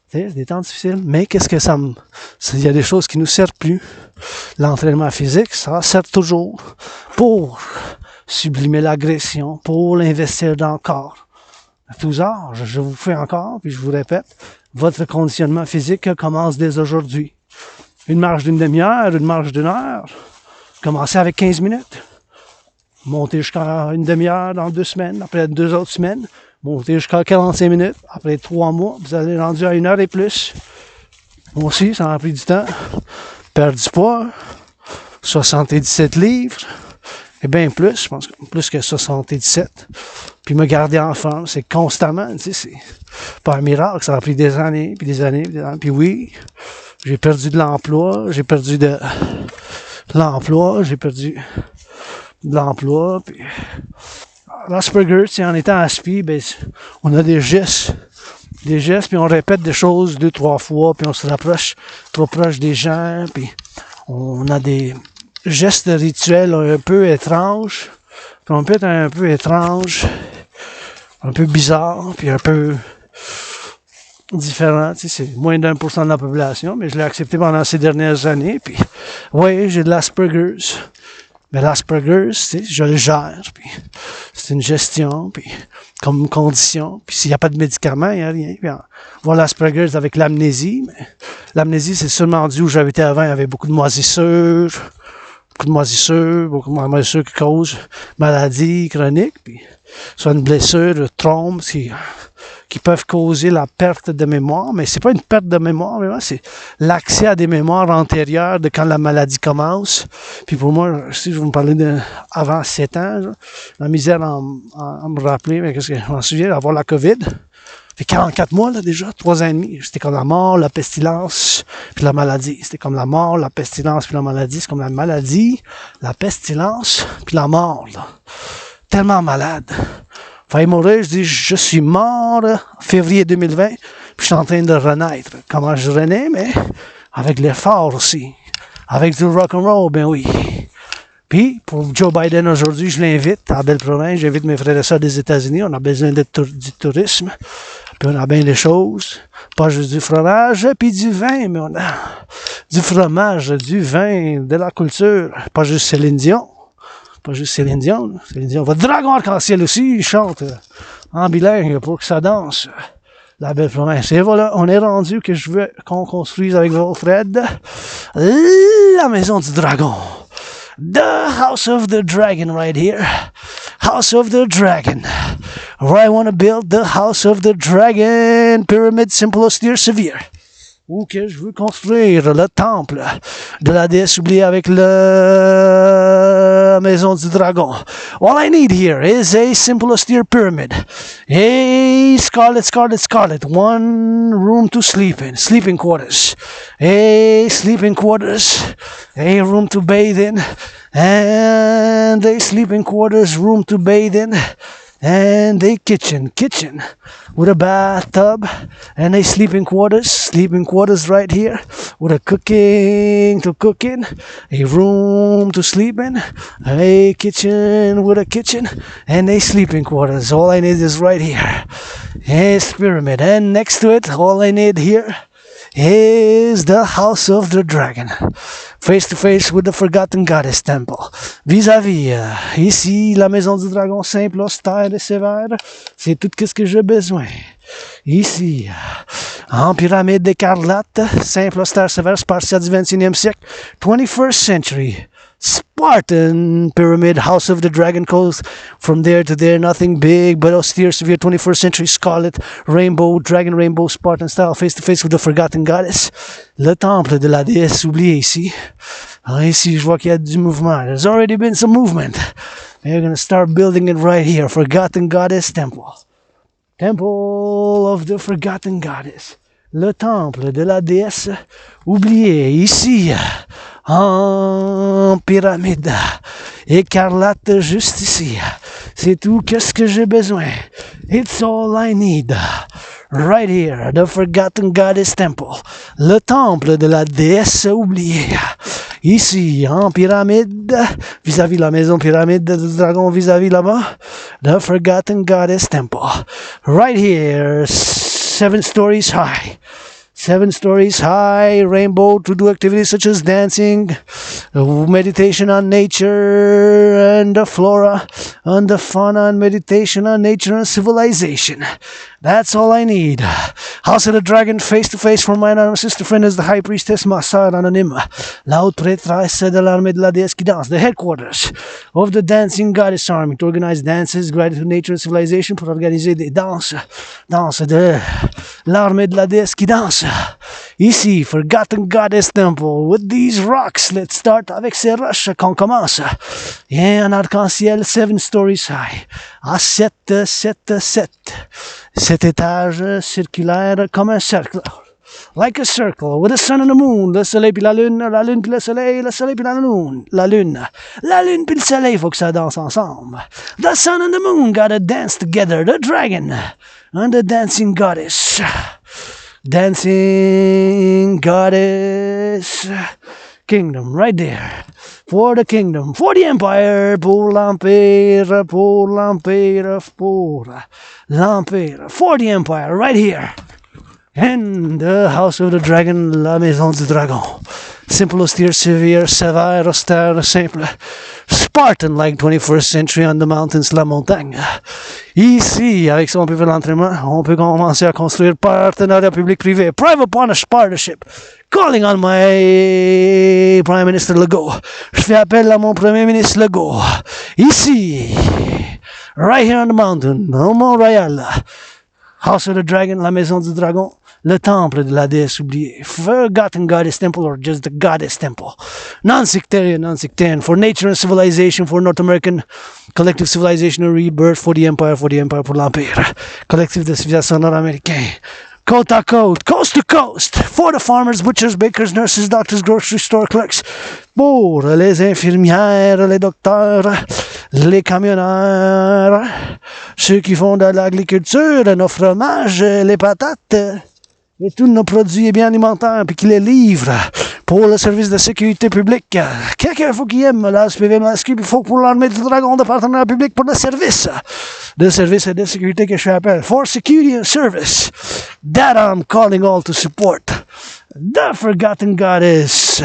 Tu sais, c'est des temps difficiles, mais qu'est-ce que il y a des choses qui nous servent plus. L'entraînement physique, ça sert toujours pour sublimer l'agression, pour l'investir dans le corps, à tous âges. Je vous fais encore, puis je vous répète, votre conditionnement physique commence dès aujourd'hui. Une marche d'une demi-heure, une marche d'une heure. Commencez avec 15 minutes. Montez jusqu'à une demi-heure dans 2 semaines, après 2 autres semaines. Montez jusqu'à 45 minutes. Après 3 mois, vous allez rendu à 1 heure et plus. Moi aussi, ça m'a pris du temps. Perdre du poids, 77 livres, et bien plus, je pense plus que 77. Puis me garder en forme, c'est constamment, tu sais, c'est pas un miracle, ça a pris des années, puis des années, puis des années. Puis oui, j'ai perdu de l'emploi, j'ai perdu de l'emploi, puis l'Asperger, tu sais, en étant aspi, ben, on a des gestes, puis on répète des choses 2-3 fois, puis on se rapproche trop proche des gens, puis on a des gestes rituels un peu étranges, puis on peut être un peu étrange, un peu bizarre, puis un peu différent, tu sais, c'est moins d'1% de la population, mais je l'ai accepté pendant ces dernières années, puis oui, j'ai de l'Asperger's. Mais l'Asperger's, tu sais, je le gère, puis c'est une gestion, puis comme condition, puis s'il n'y a pas de médicaments, il n'y a rien. Puis on voit l'Asperger's avec l'amnésie, mais l'amnésie, c'est seulement dû où j'habitais avant, il y avait beaucoup de moisissures qui causent maladies chroniques, puis soit une blessure, trompe, qui peuvent causer la perte de mémoire, mais c'est pas une perte de mémoire, c'est l'accès à des mémoires antérieures de quand la maladie commence. Puis pour moi, si je vous me parlais avant 7 ans, la misère à me rappeler, mais qu'est-ce que je m'en souviens, d'avoir la COVID. Fait 44 mois, là, déjà, 3 ans et demi. C'était comme la mort, la pestilence, puis la maladie. C'était comme la mort, la pestilence, puis la maladie. C'est comme la maladie, la pestilence, puis la mort, là. Tellement malade. Failli mourir, je dis, je suis mort février 2020, puis je suis en train de renaître. Comment je renais, mais avec l'effort aussi. Avec du rock&roll, ben oui. Puis, pour Joe Biden aujourd'hui, je l'invite à belle province, j'invite mes frères et sœurs des États-Unis, on a besoin du tourisme, puis on a bien des choses, pas juste du fromage, puis du vin, mais on a du fromage, du vin, de la culture, pas juste Céline Dion. Céline Dion, votre dragon arc-en-ciel aussi, il chante en bilingue pour que ça danse. La belle province. Et voilà, on est rendu que je veux qu'on construise avec Wilfred la maison du dragon. The House of the Dragon right here. House of the Dragon. Where I want to build the House of the Dragon. Pyramid, simple, austere, severe. Ou que je veux construire le temple de la déesse oubliée avec la maison du dragon. All I need here is a simple austere pyramid. A scarlet. 1 room to sleep in. Sleeping quarters. A sleeping quarters. A room to bathe in. And a sleeping quarters, room to bathe in. And a kitchen with a bathtub and a sleeping quarters right here with a cooking to cook in, a room to sleep in, a kitchen with a kitchen and a sleeping quarters. All I need is right here. It's pyramid, and next to it, all I need here is the House of the Dragon, face to face with the Forgotten Goddess Temple. Vis-à-vis, ici, la maison du dragon simple, austère et sévère, c'est tout ce que j'ai besoin. Ici, en pyramide d'écarlate, simple, austère, sévère, spartiate du 21e siècle, 21st century. Spartan pyramid, House of the Dragon goes from there to there, nothing big but austere, severe, 21st century, scarlet, rainbow, dragon, rainbow, Spartan style, face to face with the Forgotten Goddess. Le temple de la déesse oubliée ici. Alors ici, je vois qu'il y a du mouvement. There's already been some movement. And you're going to start building it right here. Forgotten Goddess Temple. Temple of the Forgotten Goddess. Le temple de la déesse oubliée ici, en pyramide, écarlate juste ici. C'est tout qu'est-ce que j'ai besoin. It's all I need. Right here, the Forgotten Goddess Temple. Le temple de la déesse oubliée. Ici, en pyramide, vis-à-vis la maison pyramide du dragon, vis-à-vis là-bas, the Forgotten Goddess Temple. Right here, 7 stories high. 7 stories high, rainbow, to do activities such as dancing, meditation on nature and the flora, and the fauna, and meditation on nature and civilization. That's all I need. House of the Dragon, face to face, for my anonymous sister friend is the High Priestess, ma soeur anonyme, la haute prêtresse de l'armée de la déesse qui danse, the headquarters of the Dancing Goddess Army, to organize dances, gratitude, nature and civilization, pour organiser des danses de l'armée de la déesse qui danse. Ici, Forgotten Goddess Temple, with these rocks. Let's start avec ces roches qu'on commence. Et un arc-en-ciel 7 stories high. À 7 étages circulaires comme un cercle. Like a circle, with the sun and the moon, le soleil puis la lune puis le soleil puis la lune, la lune puis le soleil, faut que ça danse ensemble. The sun and the moon gotta dance together, the dragon and the dancing goddess. Dancing goddess kingdom, right there. For the kingdom, for the empire, pour l'empire, for the empire, right here. And the house of the dragon, la maison du dragon. Simple, austere, sévère, austère, simple. Spartan, like 21st century on the mountains, la montagne. Ici, avec ça, on peut faire l'entraînement. On peut commencer à construire partenariat public-privé. Private partnership. Calling on my Prime Minister Legault. Je fais appel à mon Premier ministre Legault. Ici, right here on the mountain, au Mont-Royal. House of the Dragon, la maison du dragon. Le temple de la déesse oubliée. Forgotten Goddess Temple, or just the Goddess Temple. Non-sectarian, for nature and civilization, for North American collective civilization and rebirth, for the empire, pour l'empire. Collectif de civilisation nord-américain. Côte à côte, coast to coast, for the farmers, butchers, bakers, nurses, doctors, grocery store clerks, pour les infirmières, les docteurs, les camionneurs, ceux qui font de l'agriculture, nos fromages, les patates, et tous nos produits bien alimentaires, puis qui les livrent pour le service de sécurité publique. Quelqu'un faut qui aime la SPV masquée, puis il faut pour l'armée du dragon de partenariat public pour le service et de sécurité que je fais appel. For security and service, that I'm calling all to support. The Forgotten Goddess,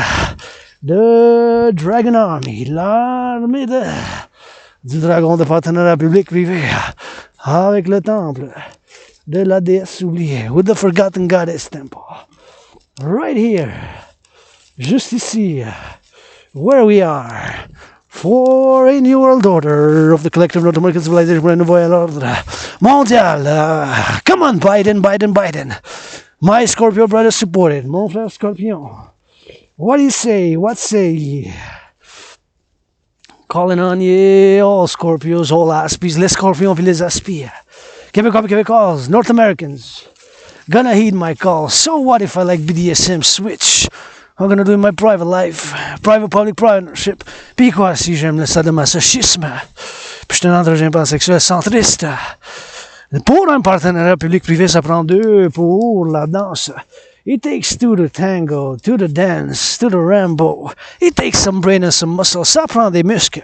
the Dragon Army, l'armée du dragon de partenariat public-privé, avec le temple de la déesse oubliée, with the Forgotten Goddess Temple. Right here, just ici, where we are, for a new world order of the collective North American civilization, Renouveau à l'ordre mondial. Come on, Biden. My Scorpio brother supported. Mon frère Scorpion. What do you say? What say ye? Calling on ye, all Scorpios, all Aspies, les Scorpions puis les Aspies. Québécois, North Americans, gonna heed my call. So what if I like BDSM switch? I'm gonna do in my private life, private-public partnership. Puis quoi si j'aime le sadomasochisme? Puis je suis un androgène pansexuel centriste. Pour un partenariat public-privé, ça prend 2 pour la danse. It takes 2 to tango, 2 to dance, 2 to rambo. It takes some brain and some muscle. Ça prend des muscles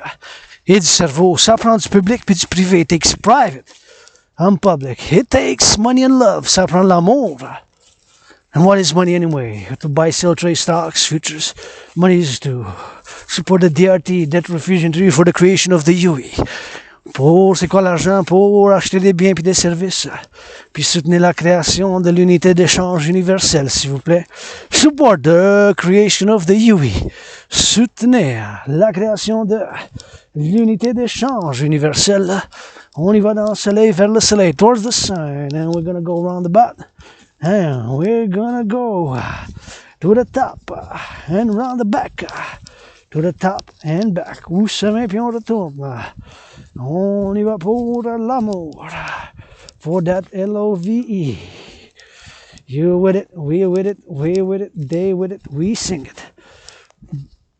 et du cerveau. Ça prend du public puis du privé. It takes private and public. It takes money and love. Ça prend l'amour. And what is money anyway? To buy, sell, trade stocks, futures. Money is to support the DRT, Debt Refusion Tree, for the creation of the UE. C'est quoi l'argent? Pour acheter des biens puis des services. Puis soutenir la création de l'unité d'échange universelle, s'il vous plaît. Support the creation of the UE. Soutenir la création de l'unité d'échange universelle. On y va dans le soleil, vers le soleil, towards the sun. And we're gonna go around the bat. And we're gonna go to the top and round the back. To the top and back. Où se met puis on retourne. On y va pour l'amour. For that Love. You with it, we with it, we with it, they with it, we sing it.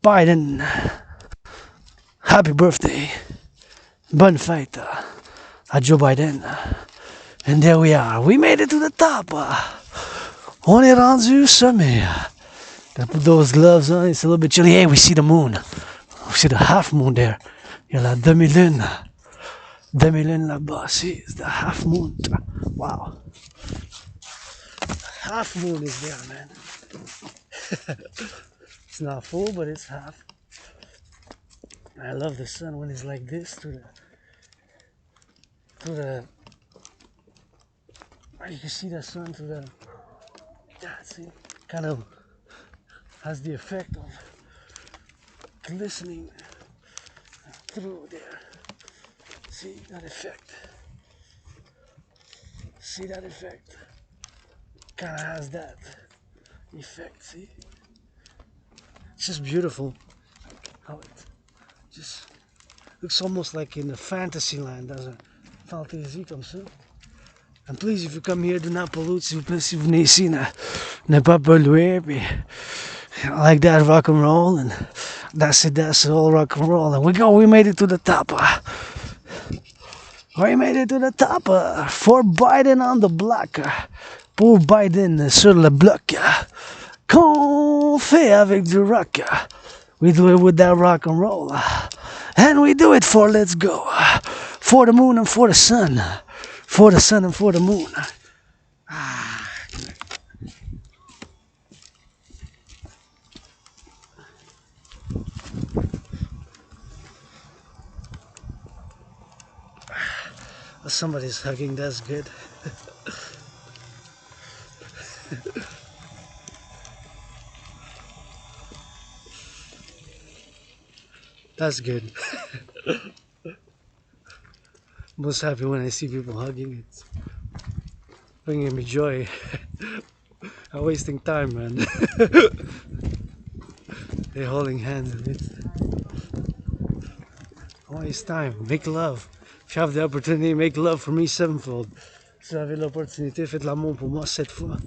Biden, happy birthday. Bonne fête à Joe Biden. And there we are. We made it to the top. On est rendu au sommet. Gotta put those gloves on. It's a little bit chilly. Hey, we see the moon. We see the half moon there. Il y a la demi-lune. Demi-lune là-bas. See, it's the half moon. Wow. half moon is there, man. It's not full, but it's half. I love the sun when it's like this through the you can see the sun through the, yeah, see, kind of has the effect of glistening through there. See that effect? See that effect? Kind of has that effect, see? It's just beautiful how it just looks almost like in a fantasy land, doesn't it? Fantaisie comme ça. And please, if you come here, do not pollute. S'il vous plaît, si vous venez ici, ne pas polluer. Puis, I like that rock and roll, and that's all rock and roll. And we made it to the top. We made it to the top. For Biden on the block. Pour Biden sur le bloc. Qu'on fait avec du rock. We do it with that rock and roll. And we do it for let's go. For the moon and for the sun. For the sun and for the moon. Somebody's hugging, that's good. That's good. Most happy when I see people hugging. It's bringing me joy. I'm wasting time, man. They're holding hands. Don't waste time. Make love. If you have the opportunity, make love for me sevenfold. Si vous avez l'opportunité, faites l'amour pour moi 7 fois.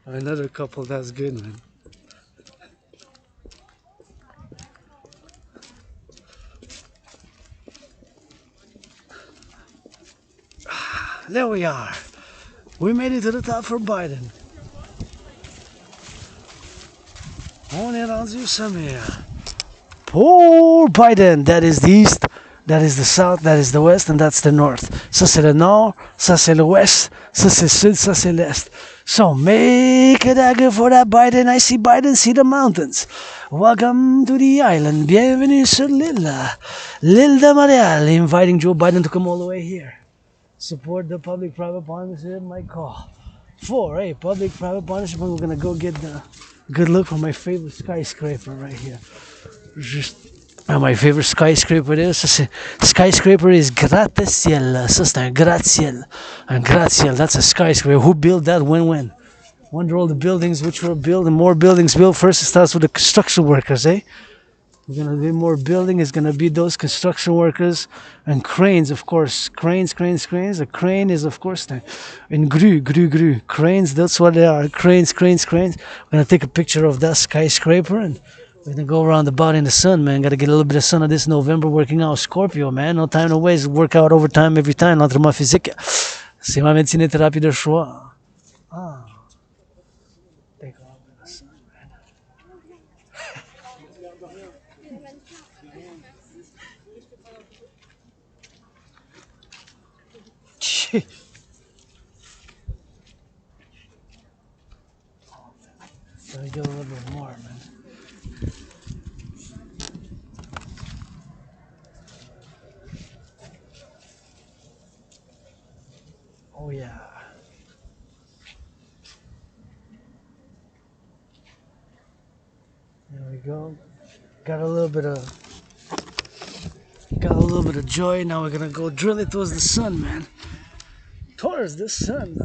Another couple, that's good, man. There we are. We made it to the top for Biden. On est rendu sommet. Pour Biden, that is the east, that is the south, that is the west, and that's the north. Ça c'est le nord, ça c'est l'ouest, ça c'est le sud, ça c'est l'est. So make a dagger for that Biden. I see Biden, see the mountains. Welcome to the island. Bienvenue sur l'île. L'île de Montréal. Inviting Joe Biden to come all the way here. Support the public-private partnership, my call. For a public-private partnership, we're gonna go get the good look for my favorite skyscraper right here. Just my favorite skyscraper is skyscraper is gratte-ciel. Ça c'est un gratte-ciel. Un gratte-ciel, that's a skyscraper. Who built that? When? Wonder all the buildings which were built and more buildings built. First it starts with the construction workers, eh? We're gonna do more building. It's gonna be those construction workers and cranes, of course. Cranes. A crane is, of course, in grue. Cranes, that's what they are. Cranes. We're gonna take a picture of that skyscraper and we're gonna go around about in the sun, man. Gotta get a little bit of sun of this November working out Scorpio, man. No time to waste. Work out overtime every time. L'entraînement physique. C'est ma médecine et thérapie de choix. Take a little bit of sun, man. Let me get a little bit more, man. Oh yeah. There we go. Got a little bit of joy. Now we're gonna go drill it towards the sun, man. Towards the sun.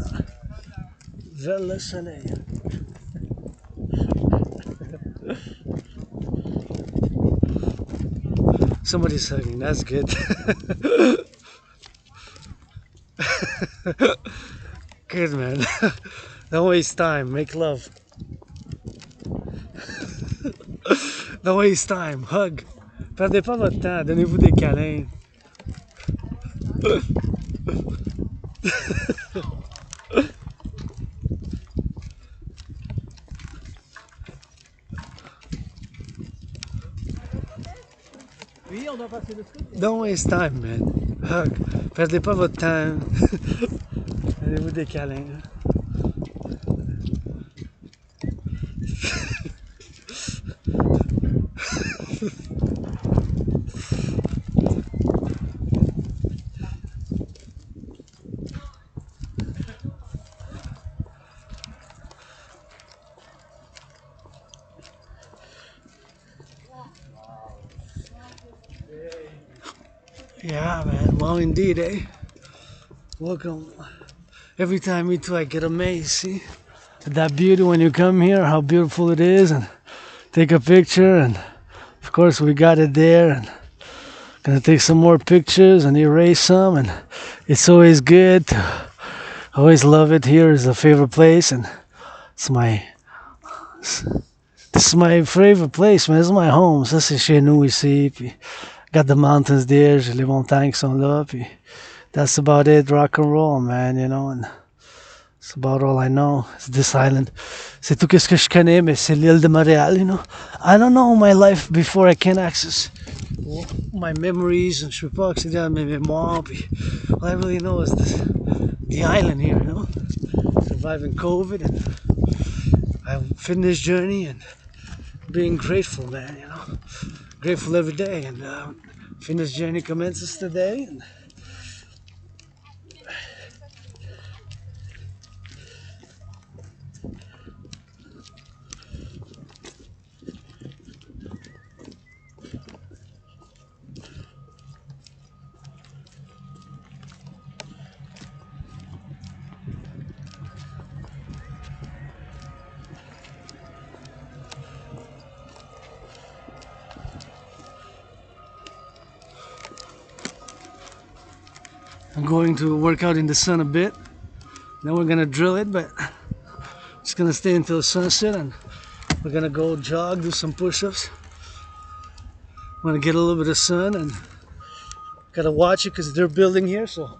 Vers le soleil. Somebody's hugging, that's good. Good, man. Don't waste time, make love. Don't waste time, hug. Perdez pas votre temps, donnez-vous des câlins. Oui, on doit passer le truc. Don't waste time, man. Hug. Perdez pas votre temps. Donnez-vous des câlins. Yeah, man. Well, indeed, eh? Welcome. Every time we do, I get amazed. See that beauty when you come here, how beautiful it is, and take a picture. And of course, we got it there, and gonna take some more pictures and erase some. And it's always good. Always love it. Here is a favorite place, and it's my. This is my favorite place, man. This is my home. Ça, c'est chez nous ici. Puis, got the mountains there. J'ai les montagnes qui sont là. Puis, that's about it. Rock and roll, man, you know. And it's about all I know. It's this island. C'est tout ce que je connais, mais c'est l'île de Montréal, you know. I don't know my life before I can access my memories. Je peux pas accéder à mes mémoires. Puis, all I really know is the island here, you know. Surviving COVID, and I finished journey and being grateful, man, you know. Grateful every day, and finished journey commences today. And I'm going to work out in the sun a bit. Then we're gonna drill it, but it's gonna stay until sunset, and we're gonna go jog, do some push-ups. I'm gonna get a little bit of sun, and gotta watch it because they're building here. So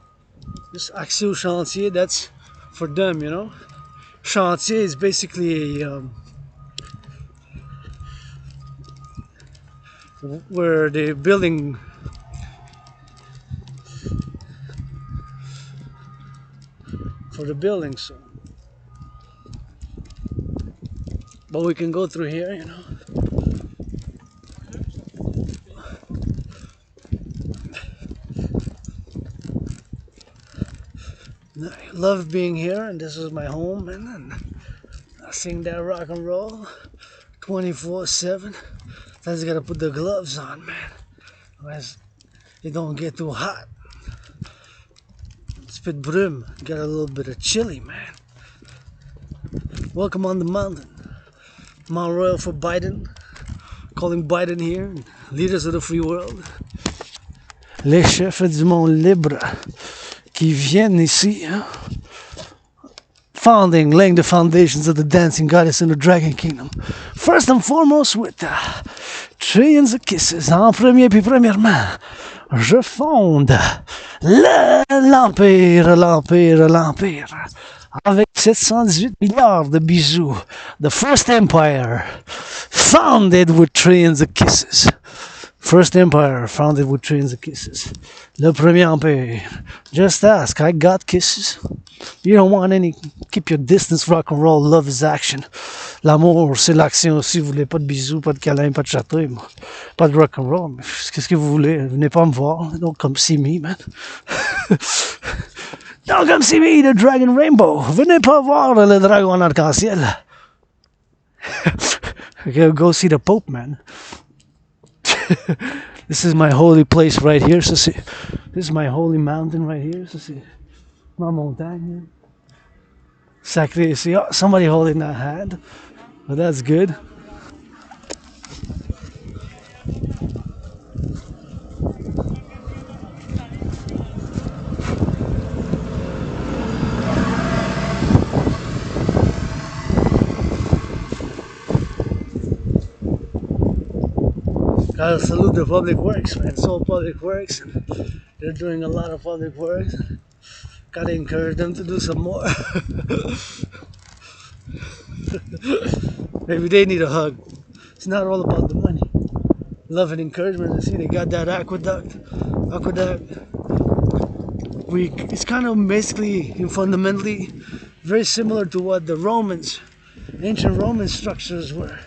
this accès au chantier, that's for them, you know. Chantier is basically where they're building. For the building, so but we can go through here, you know. I love being here, and this is my home, man, and I sing that rock and roll 24/7. I just gotta put the gloves on, man, otherwise it don't get too hot. Spit brume, got a little bit of chili, man. Welcome on the mountain. Mount Royal for Biden. Calling Biden here. Leaders of the free world. Les chefs du monde libre qui viennent ici. Hein? Founding, laying the foundations of the dancing goddess in the dragon kingdom. First and foremost with trillions of kisses. En premier puis premièrement, je fonde l'Empire, avec 718 milliards de bisous. The first empire, founded with trillions of kisses. First empire, founded with trillions of kisses. Le premier empire. Just ask, I got kisses. You don't want any, keep your distance, rock and roll, love is action. L'amour, c'est l'action aussi. Vous voulez pas de bisous, pas de câlins, pas de chatouilles, pas de rock and roll. Qu'est-ce que vous voulez? Venez pas me voir. Don't come see me, man. Don't come see me, the dragon rainbow. Venez pas voir le dragon en arc-en-ciel. Go see the Pope, man. This is my holy place right here. So see, this is my holy mountain right here. So see, my montagne. Sacré. See, oh, somebody holding that hand. Well, that's good. Gotta salute the public works, man. It's all public works. They're doing a lot of public works. Gotta encourage them to do some more. Maybe they need a hug. It's not all about the money. Love and encouragement. You see, they got that aqueduct. it's kind of basically and fundamentally very similar to what the Romans, ancient Roman structures were.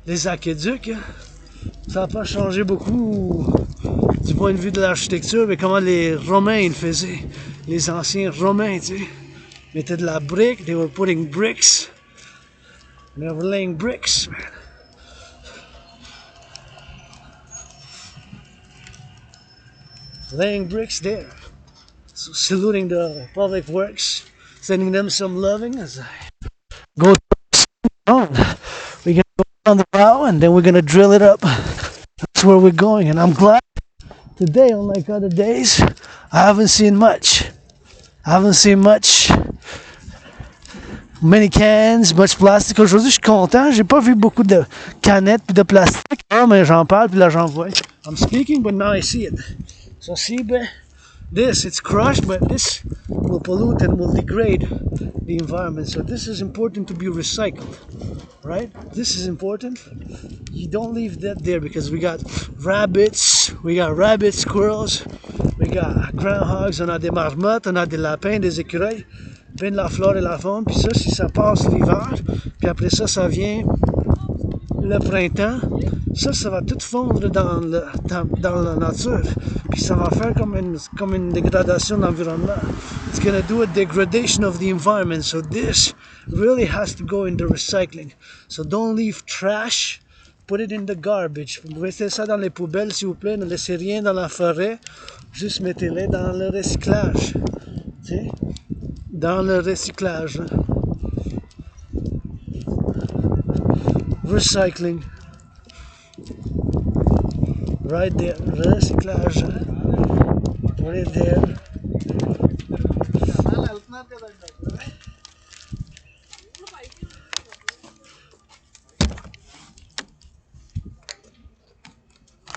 Les aqueducs, hein? Ça n'a pas changé beaucoup du point de vue de l'architecture, mais comment les Romains ils faisaient, les anciens Romains, tu sais, mettaient de la brique, they were putting bricks, they were laying bricks, man. Laying bricks there. So saluting the public works, sending them some loving as I go on. We're gonna go on the bow and then we're gonna drill it up. That's where we're going, and I'm glad today, unlike other days, I haven't seen much. Many cans, much plastic. Aujourd'hui, je suis content. J'ai pas vu beaucoup de canettes puis de plastique. Ah, mais j'en parle puis là j'en vois. I'm speaking, but now I see it. So see, this, it's crushed, but this will pollute and will degrade the environment. So this is important to be recycled, right? This is important. You don't leave that there because we got rabbits, squirrels, we got groundhogs, on a des marmottes, on a des lapins, des écureuils, plein de la flore et la faune. Puis ça, si ça passe l'hiver, puis après ça, ça vient le printemps, ça va tout fondre dans la nature, puis ça va faire comme une dégradation de l'environnement. It's gonna do a degradation of the environment, so this really has to go into recycling. So don't leave trash, put it in the garbage. Vous mettez ça dans les poubelles s'il vous plaît, ne laissez rien dans la forêt, juste mettez-les dans le recyclage. Tu sais? Dans le recyclage. Recycling. Right there. Recyclage. Right there.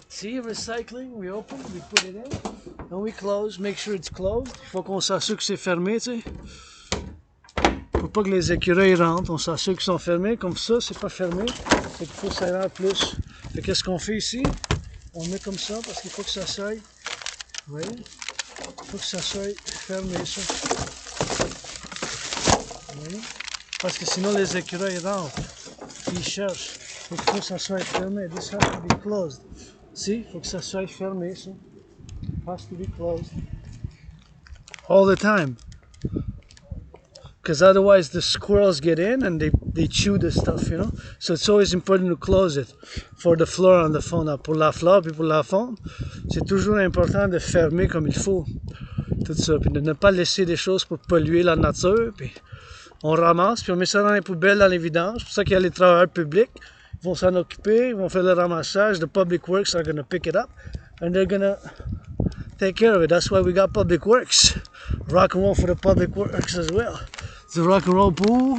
See, recycling, we open, we put it in, and we close, make sure it's closed. Il faut qu'on s'assure que c'est fermé, tu sais. Faut pas que les écureuils rentrent, on s'assure qu'ils sont fermés, comme ça, c'est pas fermé. Fait qu'il faut serrer plus. Fait qu'est-ce qu'on fait ici? On met comme ça, parce qu'il faut que ça soit, vous voyez? Il faut que ça soit fermé, ça. Vous voyez? Parce que sinon les écureuils rentrent, ils cherchent. Fait qu'il faut que ça soit fermé. This has to be closed. See? Il faut que ça soit fermé, ça. Has to be closed. All the time. Because otherwise the squirrels get in and they chew the stuff, you know. So it's always important to close it for the flora and the fauna. Pour la flore et pour la faune, c'est toujours important de fermer comme il faut tout ça, puis de ne pas laisser des choses pour polluer la nature. Puis on ramasse, puis on met ça dans les poubelles, dans les vidanges. C'est pour ça qu'il y a les travailleurs publics, ils vont s'en occuper, ils vont faire le ramassage. The public works are going to pick it up and they're going to take care of it. That's why we got public works. Rock&Roll for the public works as well. The Rock&Roll pour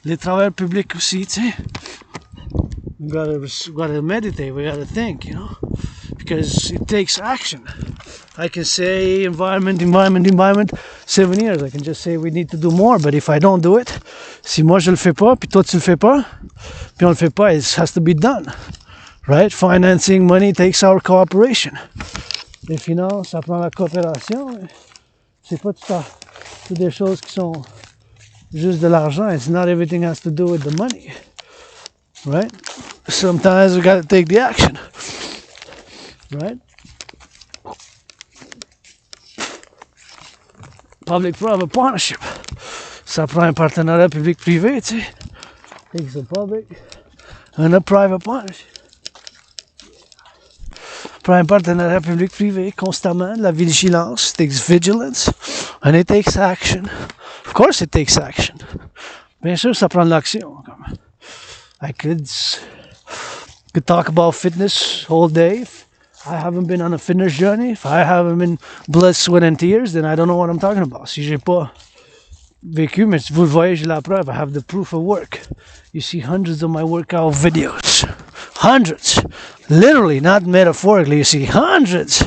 les travailleurs publics aussi, tu sais. We gotta meditate, we gotta think, you know, because it takes action. I can say environment, 7 years. I can just say we need to do more, but if I don't do it, si moi je le fais pas, puis toi tu le fais pas, puis on le fait pas, it has to be done, right? Financing money takes our cooperation. Les finances, ça prend la coopération. C'est pas tout des choses qui sont juste de l'argent. It's not everything has to do with the money, right? Sometimes we gotta take the action, right? Public-private partnership. Ça prend un partenariat public-privé, tu sais. Takes a public and a private partnership. Prend un partenariat public-privé constamment, la vigilance, it takes vigilance, and it takes action. Of course it takes action. Bien sûr, ça prend de l'action. I could talk about fitness all day. If I haven't been on a fitness journey, if I haven't been blood, sweat and tears, then I don't know what I'm talking about. Si j'ai pas vécu, mais vous le voyez, j'ai la preuve. I have the proof of work. You see hundreds of my workout videos. Hundreds. Literally, not metaphorically. You see hundreds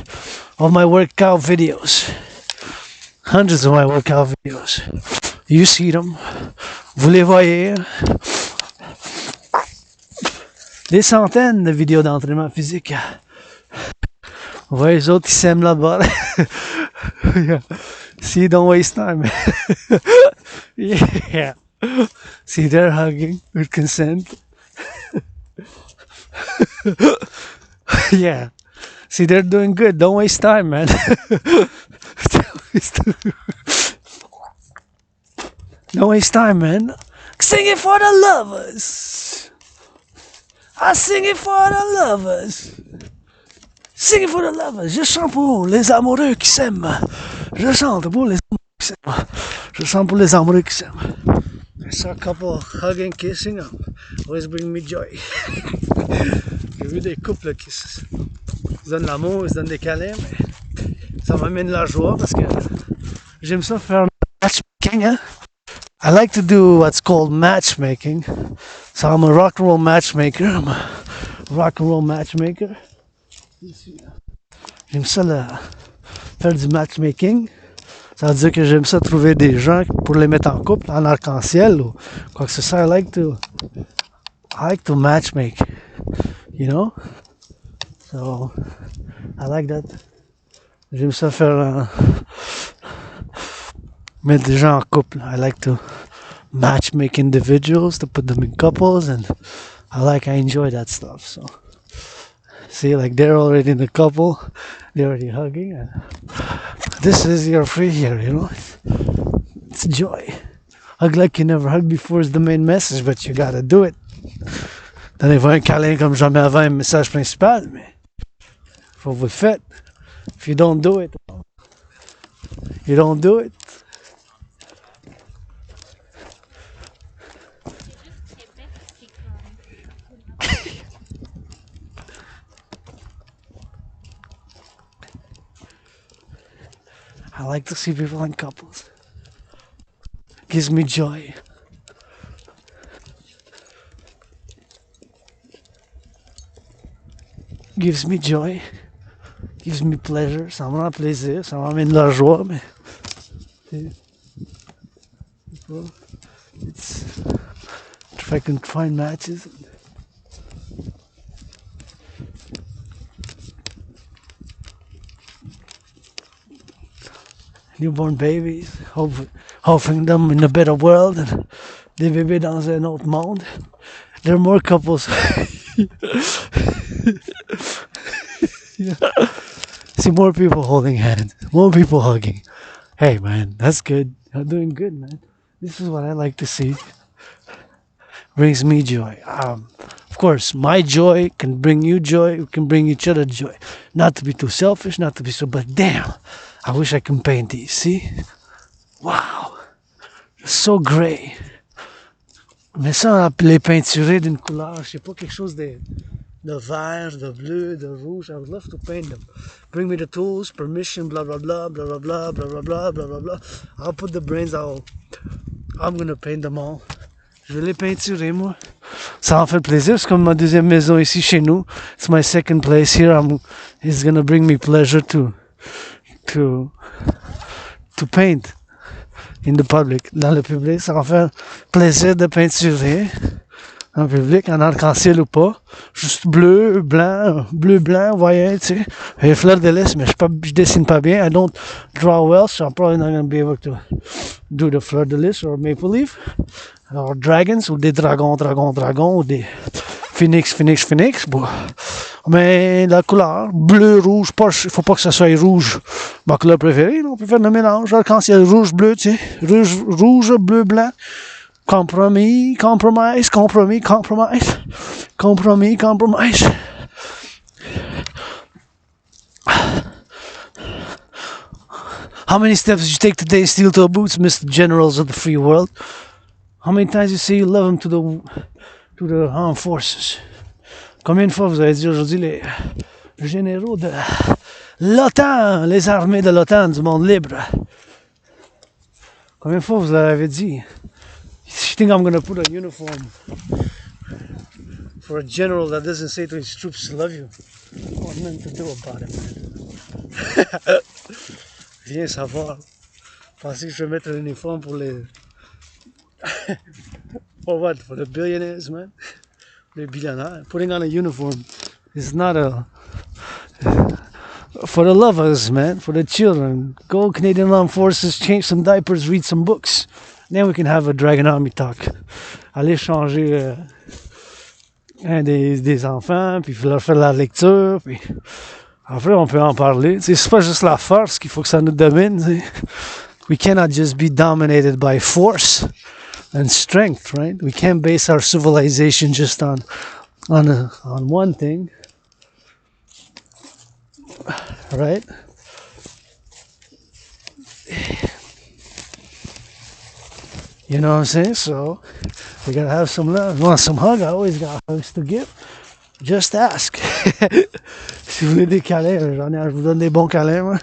of my workout videos. Hundreds of my workout videos. You see them. Vous les voyez. Des centaines de vidéos d'entraînement physique. Vous voyez les autres qui s'aiment là-bas. Yeah. See, don't waste time. Yeah. See, they're hugging with consent. Yeah. See, they're doing good. Don't waste time, man. Don't waste time, man. Sing it for the lovers. I sing it for the lovers. Sing it for the lovers. Je chante pour les amoureux qui s'aiment. Je chante pour les amoureux qui s'aiment. Je chante pour les amoureux qui s'aiment. I saw a couple hugging, kissing. Always bring me joy. J'ai vu des couples qui se donnent l'amour, ils se donnent des câlins, mais ça m'amène la joie parce que j'aime ça faire matchmaking. Hein? I like to do what's called matchmaking. So I'm a rock-and-roll matchmaker. I'm a rock-and-roll matchmaker. J'aime ça faire du matchmaking. Ça veut dire que j'aime ça trouver des gens pour les mettre en couple, en arc-en-ciel ou quoi que ce soit. I like to matchmake, you know? So, I like that. J'aime ça faire mettre des gens en couple. I like to matchmake individuals, to put them in couples, and I enjoy that stuff. So, see, like they're already in the couple, they're already hugging. And this is your free here, you know. It's joy. Hug like you never hugged before is the main message, but you gotta do it. Donnez-vous un câlin comme jamais avant, un message principal, mais faut vous le faites. If you don't do it, you don't do it. I like to see people in couples. Gives me joy. Gives me joy. Gives me pleasure. Ça me rend plaisir. Ça m'amène de la joie, mais it's, if I can find matches. Newborn babies, hoping them in a better world, and des bébés dans un autre monde. There are more couples. Yeah. See more people holding hands, more people hugging. Hey man, that's good. You're doing good, man. This is what I like to see. Brings me joy. Of course, my joy can bring you joy. We can bring each other joy. Not to be too selfish, not to be so, but damn, I wish I could paint these. See? Wow. So gray. Mais ça, les peinturer d'une couleur, je sais pas, quelque chose de vert, de bleu, de rouge. I would love to paint them. Bring me the tools, permission, blah, blah, blah, blah, blah, blah, blah, blah, blah, blah, blah. I'll put the brains, I'm gonna paint them all. Je vais les peinturer, moi. Ça en fait plaisir. C'est comme ma deuxième maison ici chez nous. It's my second place here. It's gonna bring me pleasure to paint in the public. Dans le public, ça va faire plaisir de peinturer en public, en arc-en-ciel ou pas. Juste bleu, blanc, voyez, tu sais. Et fleurs de lys, mais je dessine pas bien. I don't draw well, so I'm probably not going to be able to do the fleur de lys or maple leaf. Alors, dragons, ou des dragons, ou des phoenix. Bon. Mais la couleur, bleu, rouge, il faut pas que ça soit rouge. Ma couleur préférée, on peut faire le mélange. Arc-en-ciel, rouge, bleu, tu sais. Rouge, bleu, blanc. Compromise. How many steps did you take today, steel-toe boots, Mr. Generals of the free world? How many times you say you love them to the armed forces? Combien de fois vous avez dit aujourd'hui les généraux de l'OTAN, les armées de l'OTAN du monde libre? Combien de fois vous avez dit? You think I'm gonna put a uniform for a general that doesn't say to his troops, I love you? What am I meant to do about it, man? Viens savoir. Pensez que je vais mettre un uniforme pour les... For what? For the billionaires, man? Les billionnaires. Putting on a uniform is not For the lovers, man, for the children, go Canadian Armed Forces, change some diapers, read some books. Then we can have a Dragon Army talk. Aller changer des enfants, puis leur faire la lecture, puis après on peut en parler. C'est pas juste la force qu'il faut que ça nous domine. T'sais. We cannot just be dominated by force and strength, right? We can't base our civilization just on one thing, right? You know what I'm saying? So we gotta have some love. You want some hug? I always got hugs to give. Just ask. Si vous voulez des câlins, je vous donne des bons câlins. Moi.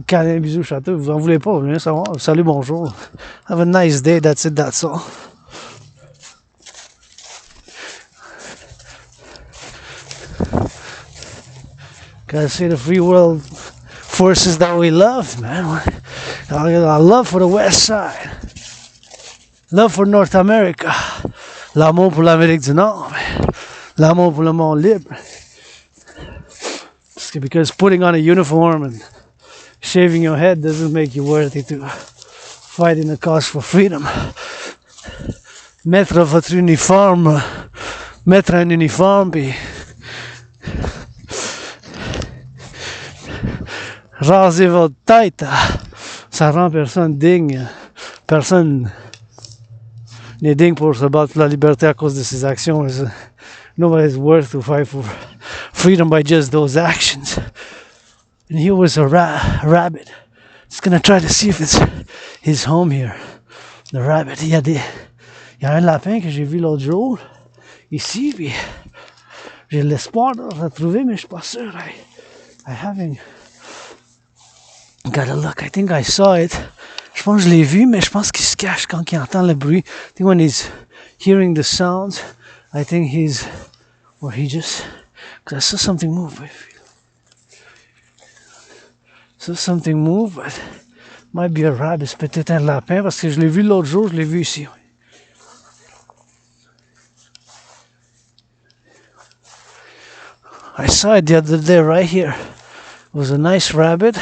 Câlin, bisous, château. Vous en voulez pas, vous venez savoir. Salut, bonjour. Have a nice day. That's it, that's all. Gotta say the free world forces that we love, man. Our love for the West Side. Love for North America. L'amour pour l'Amérique du Nord. L'amour pour le monde libre. Because putting on a uniform and shaving your head doesn't make you worthy to fight in the cause for freedom. Mettre votre uniforme, mettre un uniforme, puis raser votre tête, ça rend personne digne. Personne n'est digne pour se battre pour la liberté à cause de ses actions. Nobody's worth to fight for freedom by just those actions. And here was a rabbit. It's gonna try to see if it's his home here. The rabbit. Il y a un lapin que j'ai vu l'autre jour ici, puis j'ai l'espoir de le retrouver, mais je suis pas sûr. I haven't got a look. I think I saw it. Je pense que je l'ai vu, mais je pense qu'il se cache quand il entend le bruit. I think when he's hearing the sounds, I think he's, or he just, because I saw something move. Saw something move, but might be a rabbit. C'est peut-être un lapin parce que je l'ai vu l'autre jour, je l'ai vu ici. I saw it the other day right here. It was a nice rabbit.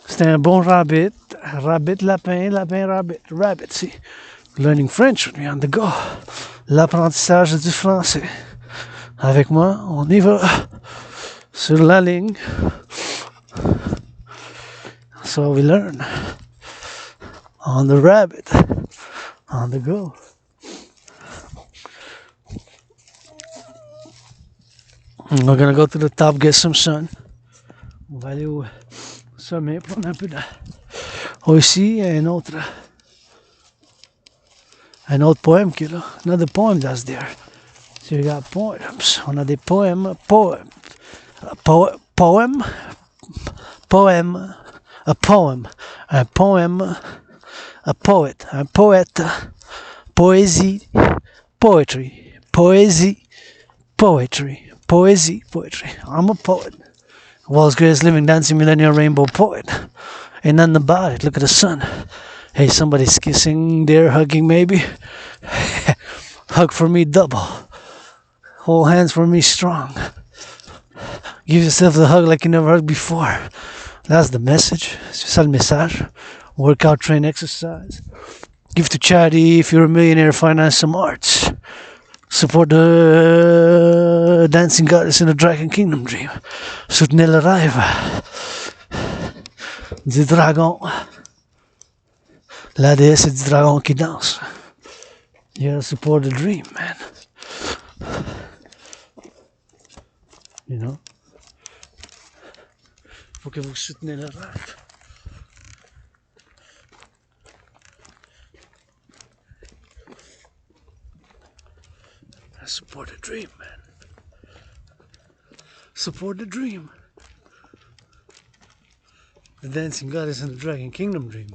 C'était un bon rabbit. Rabbit, lapin, lapin, rabbit. Rabbit, see. Learning French with me on the go. L'apprentissage du français. Avec moi, on y va. Sur la ligne. So we learn. On the rabbit. On the go. We're gonna go to the top, get some sun. On va aller au sommet, prendre un peu d'air. Aussi, un autre poème qui est là. Another poem that's there. So you got poems. On a des poèmes. Poem. A poem. Un poème. A poet. Un poète. Poésie. Poetry. Poésie. Poetry. Poésie. Poetry. I'm a poet. World's greatest living dancing millennial rainbow poet. Ain't nothing about it. Look at the sun. Hey, somebody's kissing there, hugging maybe. Hug for me double. Hold hands for me strong. Give yourself the hug like you never hugged before. That's the message. C'est ça le message. Workout, train, exercise. Give to charity if you're a millionaire, finance some arts. Support the dancing goddess in the Dragon Kingdom dream. Soutenez le rêve du dragon. La déesse du dragon qui danse. You gotta support the dream, man. You know? Faut que vous soutenez le rêve. Support the dream, man. Support the dream. The dancing goddess in the Dragon Kingdom dream.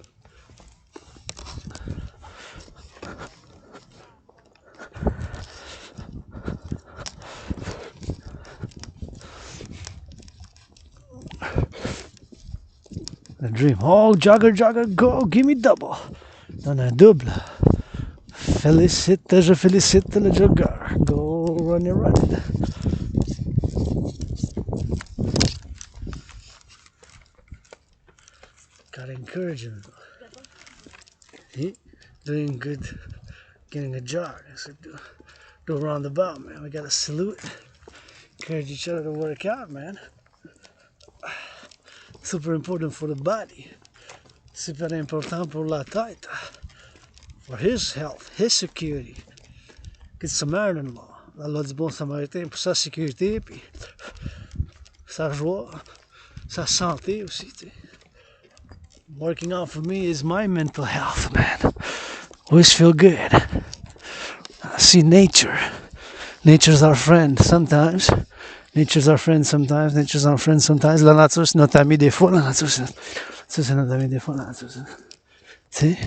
The dream. Oh, jogger, jogger, go, give me double. Donne un double. Je félicite le jogger. Go run it, run it. Gotta encourage him. See? Doing good, getting a jog. So do a roundabout, man. We gotta salute, encourage each other to work out, man. Super important for the body. Super important pour la tête. For his health, his security. Good Samaritan law. La loi du bon samaritain pour sa sécurité, puis sa joie, sa santé aussi, tu sais. Working out for me is my mental health, man. Always feel good. I see nature. Nature's our friend sometimes. Nature's our friend sometimes. Nature's our friend sometimes. La nature, c'est notre ami des fois. La nature, c'est notre ami des fois. La nature, tu sais.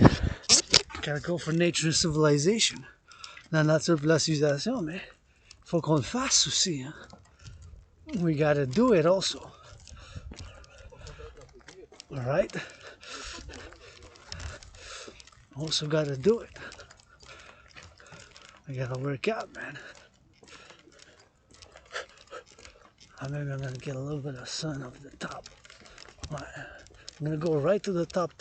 Gotta go for nature and civilization. La nature pour la civilisation, mais faut qu'on le fasse aussi. Hein? We gotta do it also. Alright? Also gotta do it. I gotta work out, man. Maybe I'm gonna get a little bit of sun up the top. I'm gonna go right to the top,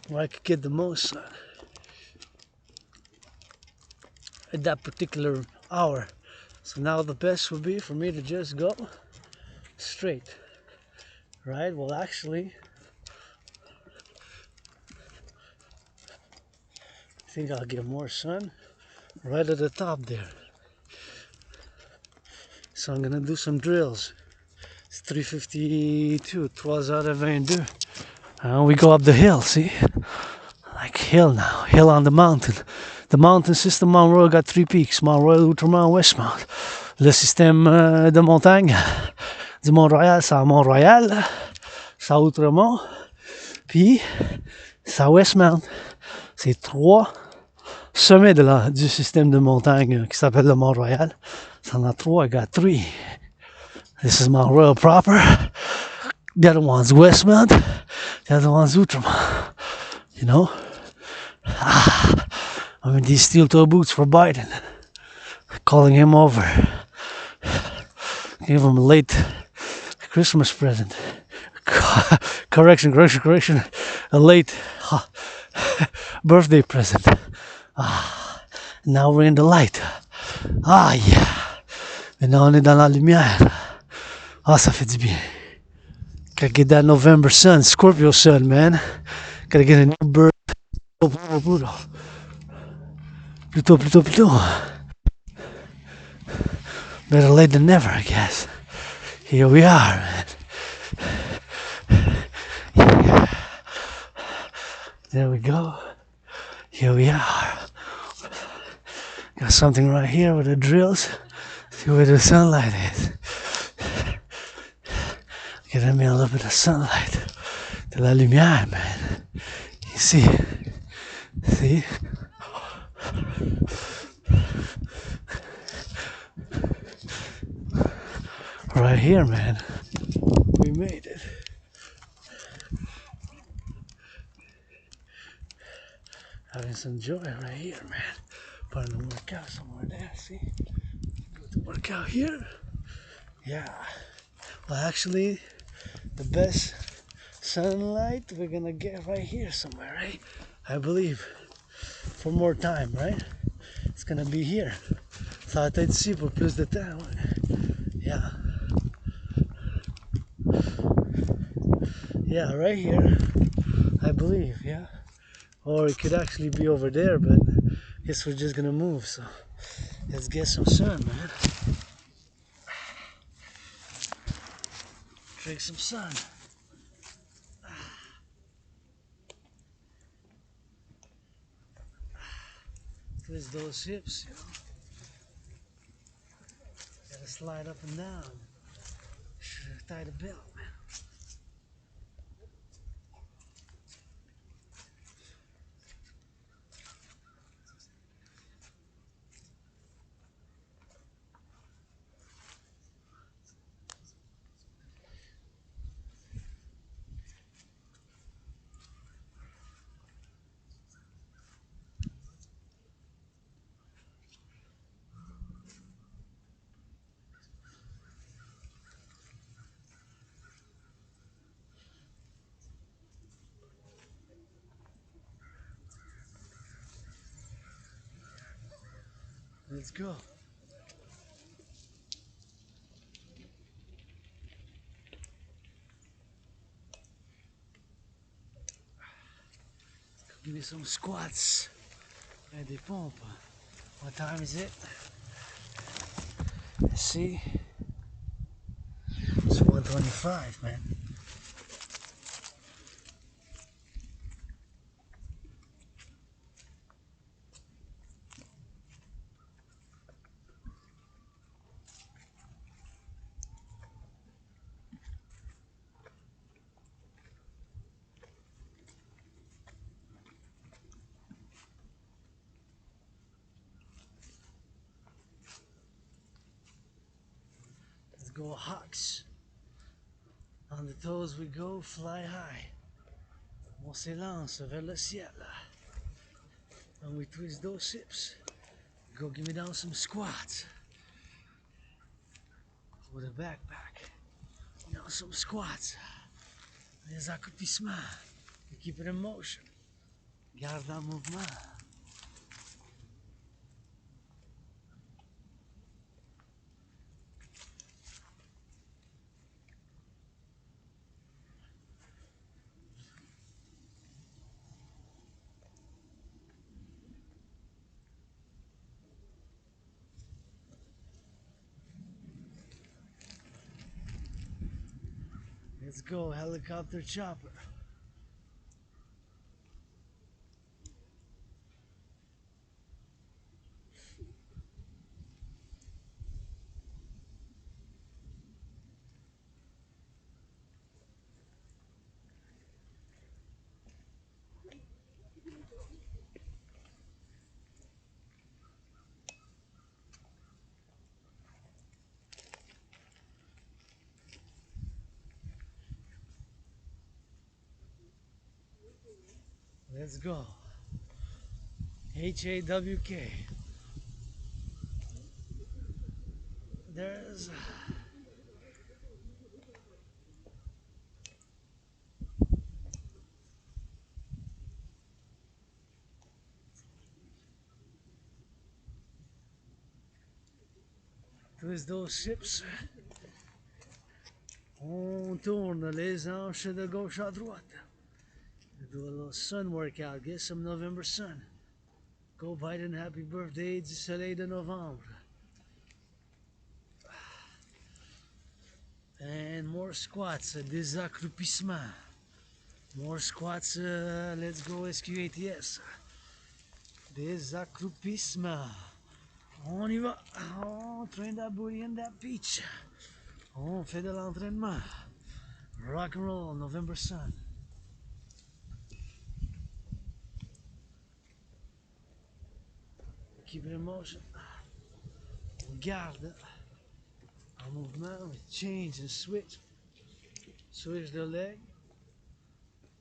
where I could get the most sun. At that particular hour. So now the best would be for me to just go straight. Right? Well, actually, I think I'll get more sun right at the top there. So I'm gonna do some drills. It's 3:52, 3h22. We go up the hill, see? Like hill now, hill on the mountain. The mountain system, Mount Royal got 3 peaks, Mount Royal, Outremont, Westmount. Le système de montagne du Mont-Royal, c'est à Mont-Royal, c'est à Outremont, puis c'est à Westmount. C'est 3 sommets du système de montagne qui s'appelle le Mont-Royal. So on a 3, I got 3. This is Mount Royal proper. The other one's Westmount. The other one's Outremont. You know? I mean, these steel-toe boots for Biden. Calling him over. Gave him a late Christmas present. Correction. A late birthday present. Now we're in the light. Yeah. Maintenant on est dans la lumière. Ça fait du bien. Gotta get that November sun, Scorpio sun, man. Gotta get a new bird. Pluto. Better late than never, I guess. Here we are, man. Yeah. There we go. Here we are. Got something right here with the drills. See where the sunlight is. Getting me a little bit of sunlight. De la lumière, man. You see? Right here, man. We made it. Having some joy right here, man. Putting to work out somewhere there, see? Go to work out here. Yeah. Well, actually, the best sunlight we're gonna get right here somewhere, right? I believe. For more time, right? It's gonna be here. Ça va être ici pour plus de temps. Yeah. Yeah, right here. I believe, yeah. Or it could actually be over there, but I guess we're just gonna move, so let's get some sun, man. Drink some sun. Twist those hips, you know. Gotta slide up and down. Should tie the belt, man. Let's go. Give me some squats and des pompes. What time is it? Let's see. It's 1:25, man. Let's go hawks. On the toes we go, fly high. On s'élance vers le ciel. And we twist those hips. Go give me down some squats. With a backpack. You know, some squats. Des accoupissements. You keep it in motion. Garde en mouvement. Let's go, helicopter chopper. Let's go. H-A-W-K. There's twist those ships. On tourne les hanches de gauche à droite. Do a little sun workout, get some November sun. Go Biden, happy birthday du soleil de novembre. And more squats, des accroupissements. More squats, let's go SQATS. Des accroupissements. On y va, on train that booty in that beach. On fait de l'entraînement. Rock and roll, November sun. Keep it in motion. On garde en mouvement, we change and switch. Switch the leg.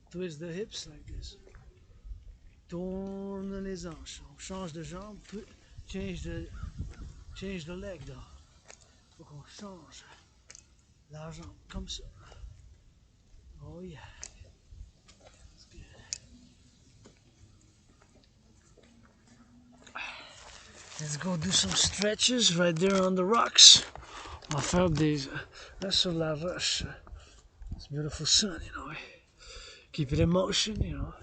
Twist the hips like this. Tourne les hanches. On change de jambe. Change the leg though. Faut qu'on change la jambe comme ça. Oh yeah. That's good. Let's go do some stretches right there on the rocks. On va faire des... Là sur la roche. It's beautiful sun, you know. Keep it in motion, you know.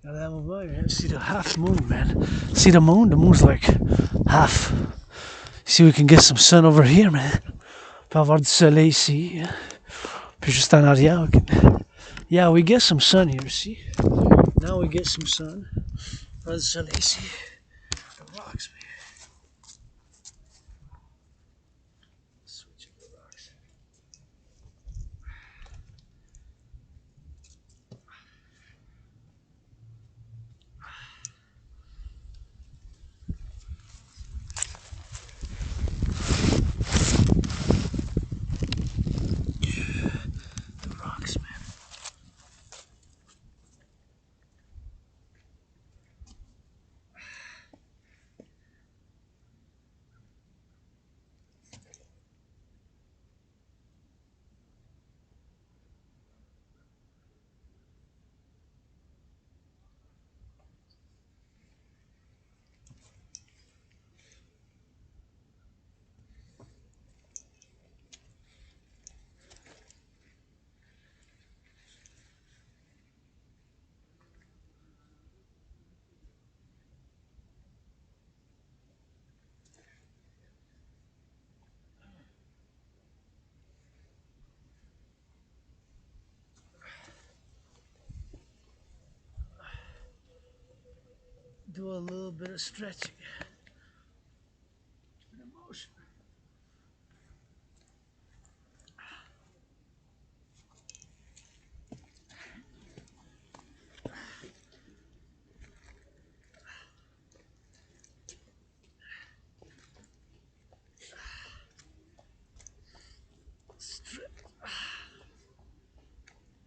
Gotta have a moment. You see the half moon, man. See the moon? The moon's like half. See, we can get some sun over here, man. On peut avoir du soleil ici. Puis juste en arrière, we can... Yeah, we get some sun here, see? Now we get some sun. Pas du soleil ici. The rocks, man. Switch up the rocks. do a little bit of stretching. Keep it in motion.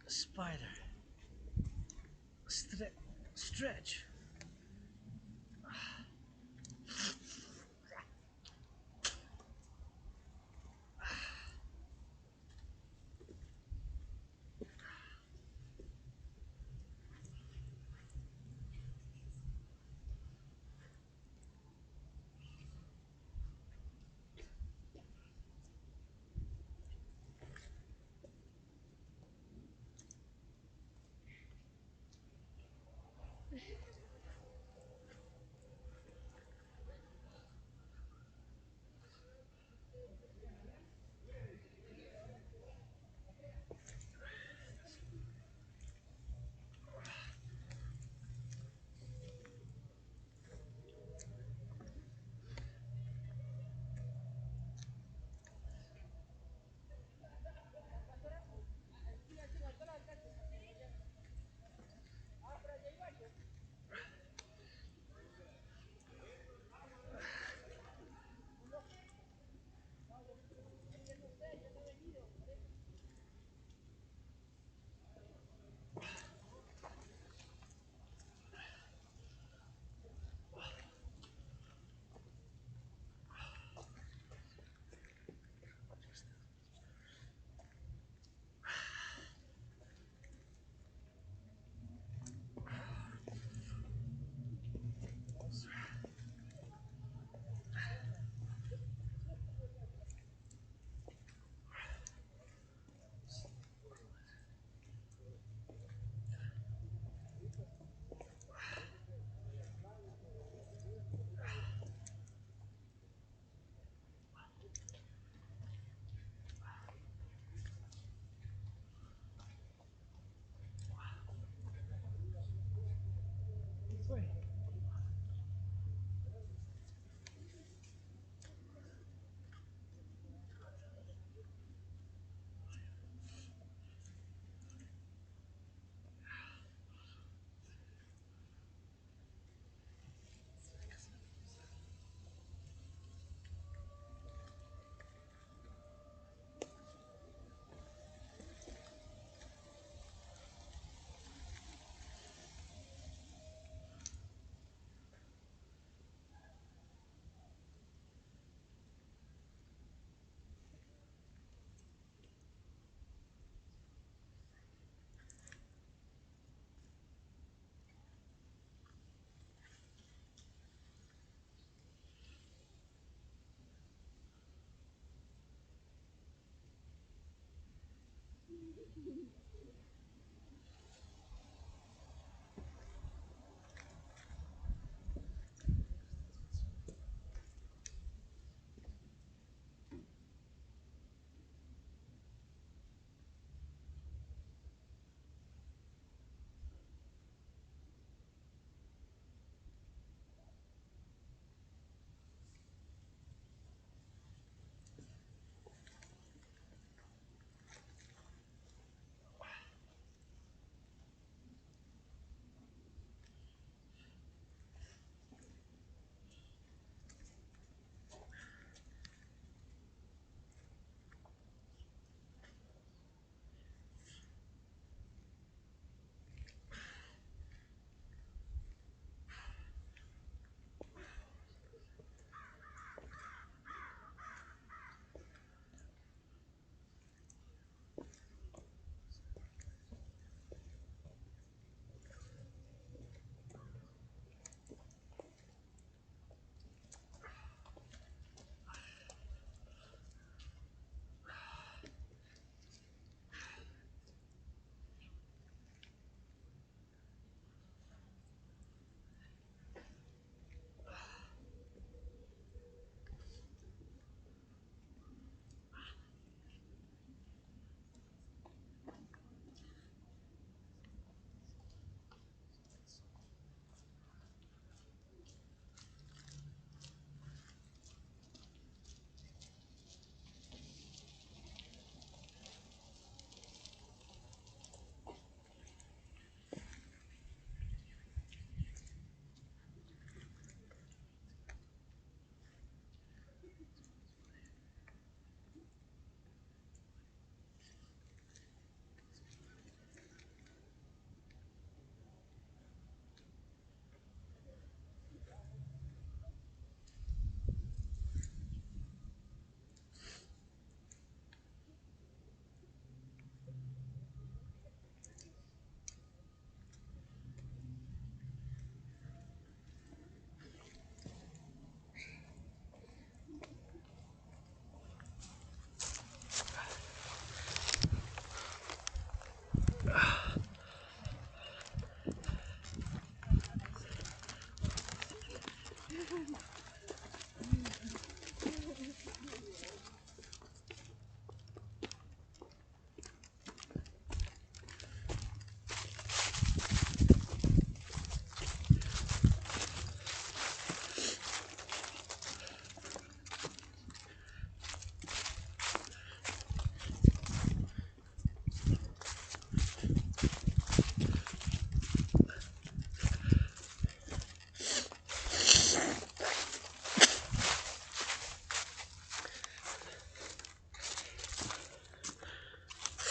Spider. Stretch.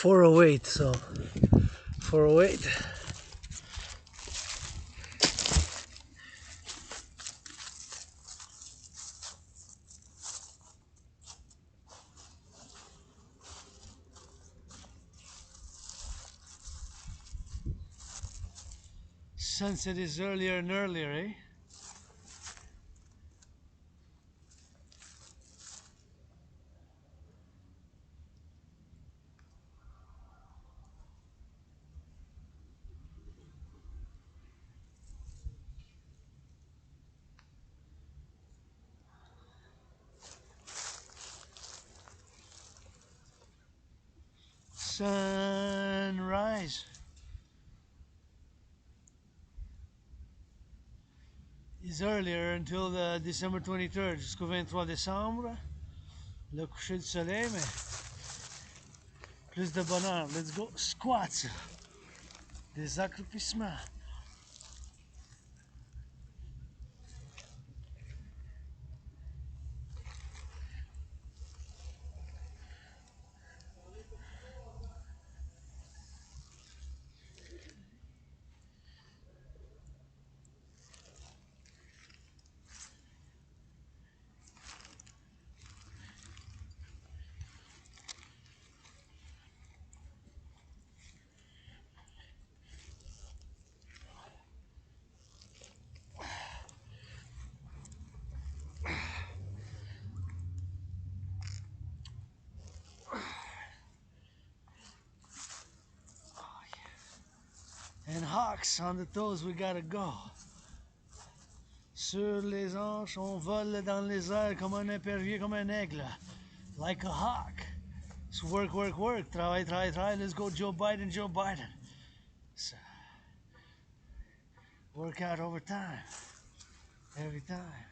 .408, so 408. Sunset is earlier and earlier, eh? Sunrise is earlier until the December 23rd, jusqu'au 23 décembre. Le coucher du soleil, mais plus de bonheur. Let's go. Squats. Des accroupissements. And hawks on the toes, we gotta go. Sur les hanches, on vole dans les airs comme un épervier, comme un aigle. Like a hawk. So work, work, work. Travail, travail, travail. Let's go Joe Biden, Joe Biden. So, work out over time. Every time.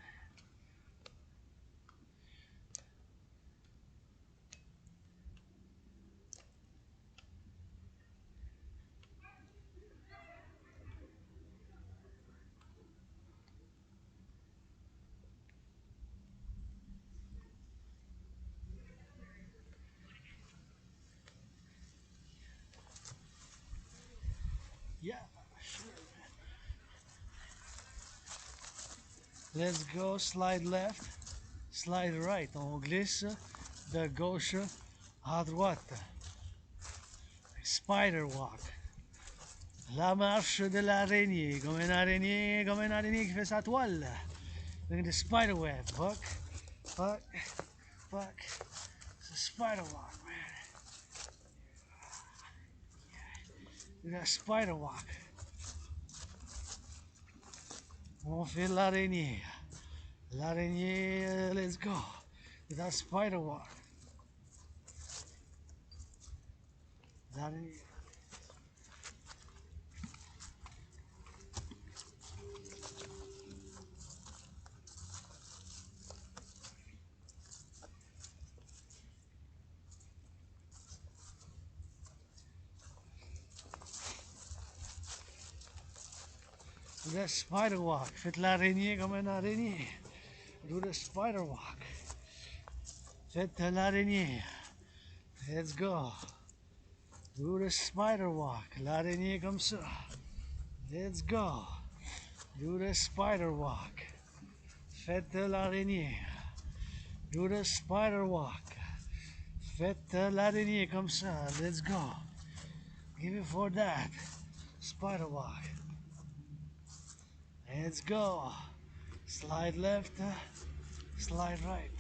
Yeah, sure. Let's go, slide left, slide right. On glisse de gauche à droite. Spider walk. La marche de l'araignée, comme une araignée qui fait sa toile. Look at the spider web. Fuck, fuck, fuck. It's a spider walk, man. Look at that spider walk. On fait l'araignée. L'araignée, let's go. With that spider walk. L'araignée. Do the spider walk. Faites l'araignée comme une araignée. Do the spider walk. Faites l'araignée. Let's go. Do the spider walk. L'araignée comme ça. Let's go. Do the spider walk. Faites l'araignée. Do the spider walk. Faites l'araignée comme ça. Let's go. Give it for that. Spider walk. Let's go. Slide left, slide right.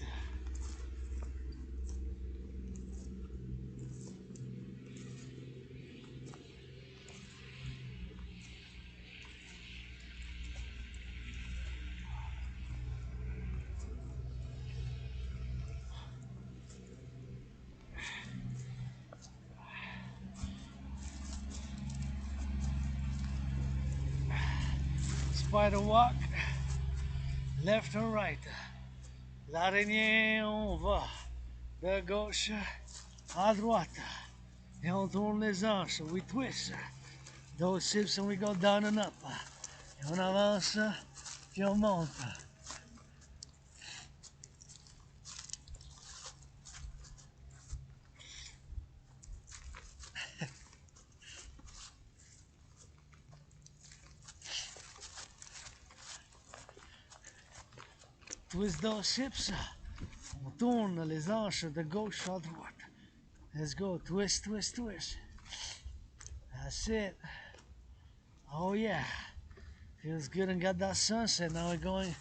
spider walk, left or right. L'araignée, on va de gauche à droite. Et on tourne les hanches, we twist. Those hips and we go down and up. Et on avance, puis on monte. Twist those hips. On tourne les hanches de gauche à droite. Let's go, twist, twist, twist. That's it. Oh yeah. Feels good and got that sunset. Now we're going,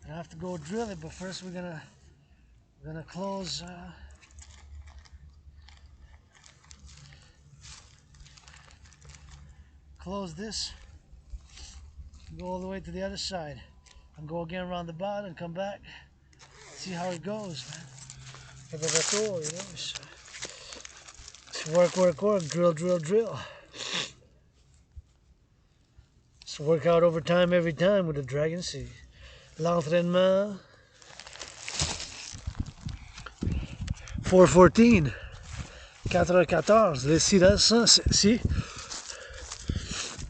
I have to go drill it, but first we're gonna close this, go all the way to the other side, and go again around the bottom and come back, see how it goes, man. Give it a tour, you know. It's work, work, work, drill, drill, drill. It's work out overtime every time with the Dragon Sea. L'entraînement 4:14, 4h14. Let's see that sunset. See?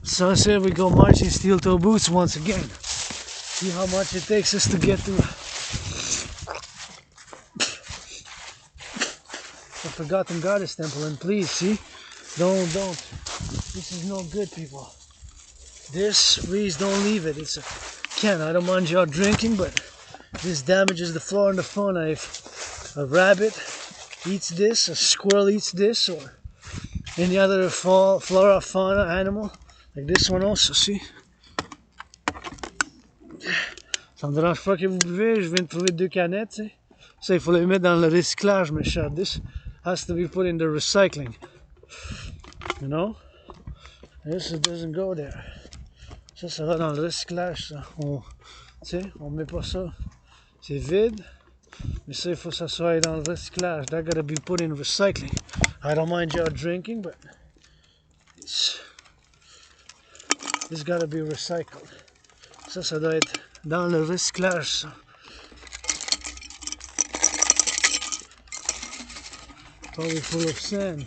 Sunset, we go marching steel toe boots once again. See how much it takes us to get to. The Forgotten Goddess Temple, and please, see? Don't. This is no good, people. This, please don't leave it. It's a can. I don't mind y'all drinking, but this damages the flora and the fauna. If a rabbit eats this, a squirrel eats this, or any other flora, fauna, animal, like this one also, see? Ça me dérange pas que vous buvez, je viens de trouver 2 canettes, tu sais. Ça, il faut les mettre dans le recyclage, mes chers. This has to be put in the recycling. You know? This doesn't go there. Ça va dans le recyclage, ça. Tu sais, on met pas ça. C'est vide. Mais ça, il faut que ça soit dans le recyclage. That gotta be put in recycling. I don't mind y'all drinking, but this gotta be recycled. Ça doit être dans le recyclage, ça. Probably full of sand.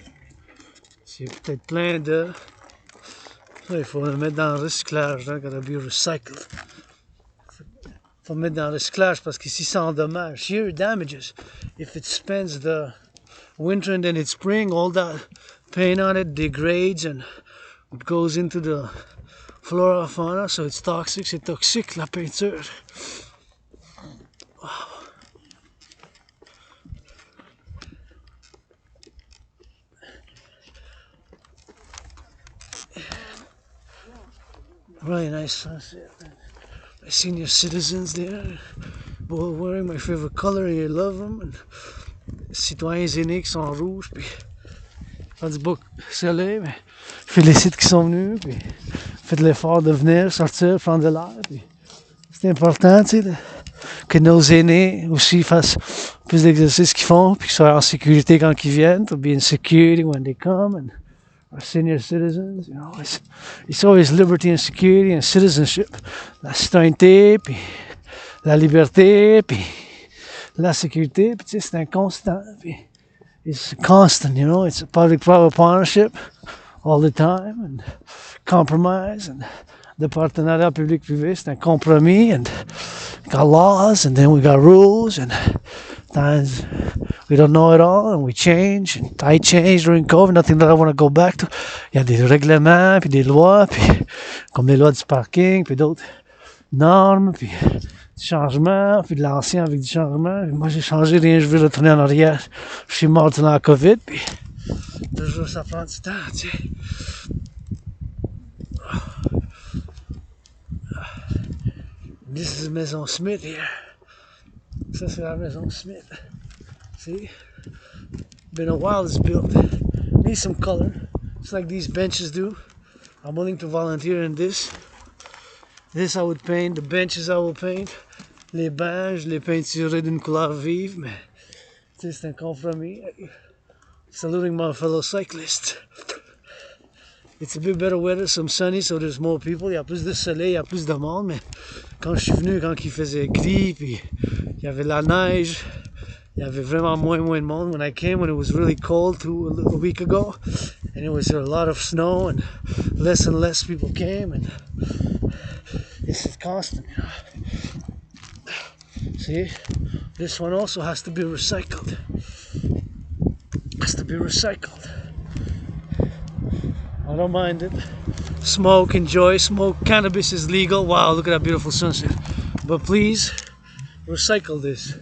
C'est peut-être plein de... Ça, il faut le mettre dans le recyclage. That gotta be recycled. Faut le mettre dans le recyclage parce qu'ici ça endommage. Here it damages. If it spends the winter and then it's spring, all that paint on it degrades and it goes into the flora fauna, so it's toxic. C'est toxique la peinture. Wow. Really nice sunset. My senior citizens there, both wearing my favorite color, and I love them. And citoyens aînés qui sont rouges, puis pas du beau soleil, mais félicite qui sont venus, puis faites l'effort de venir, sortir, prendre de l'air. Puis c'est important, tu sais, que nos aînés aussi fassent plus d'exercices qu'ils font, puis qu'ils soient en sécurité quand ils viennent, to be in security when they come. And our senior citizens, you know, it's always liberty and security and citizenship. La citoyenneté, puis la liberté, puis la sécurité, puis tu sais, c'est un constant, puis it's constant, you know, it's a public-private partnership all the time, and compromise, and the partenariat public-privé, c'est un compromis, and we got laws, and then we got rules, and times we don't know it all, and we change, and I changed during COVID, nothing that I want to go back to. Il y a des règlements, puis des lois, puis comme les lois du parking, puis d'autres normes, puis du changement, puis de l'ancien avec du changement. Puis moi j'ai changé, rien, je veux retourner en arrière. Je suis mort durant la COVID, puis toujours ça prend du temps, tu sais. This is Maison Smith here. Ça c'est la Maison Smith. See? Been a while it's built. Needs some color. Just like these benches do. I'm willing to volunteer in this. This I would paint. The benches I will paint. Les bancs, je les peinturerai d'une couleur vive, mais c'est un compromis. Saluting my fellow cyclists. It's a bit better weather, some sunny, so there's more people. Il y a plus de soleil, il y a plus de monde, mais quand je suis venu, quand il faisait gris, puis il y avait la neige, il y avait vraiment moins de monde. When I came, when it was really cold a week ago, and it was a lot of snow, and less people came, and this is constant, you know. See, this one also has to be recycled. Has to be recycled. I don't mind it. Smoke, enjoy, smoke. Cannabis is legal. Wow, look at that beautiful sunset. But please, recycle this.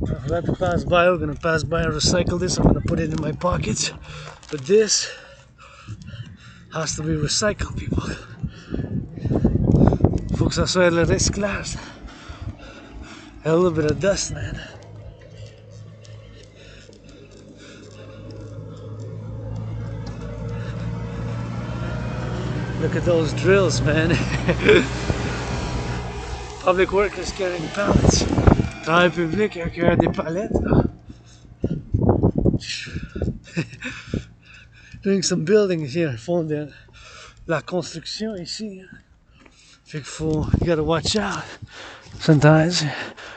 If I have to pass by, we're gonna pass by and recycle this. I'm gonna put it in my pockets. But this has to be recycled, people. Faut que ça soit le recyclage. A little bit of dust, man. Look at those drills, man. Public workers carrying pallets. Travail public accueille des palettes. Doing some buildings here. Ils font de la construction ici. Fait qu'il faut, you gotta watch out. Sometimes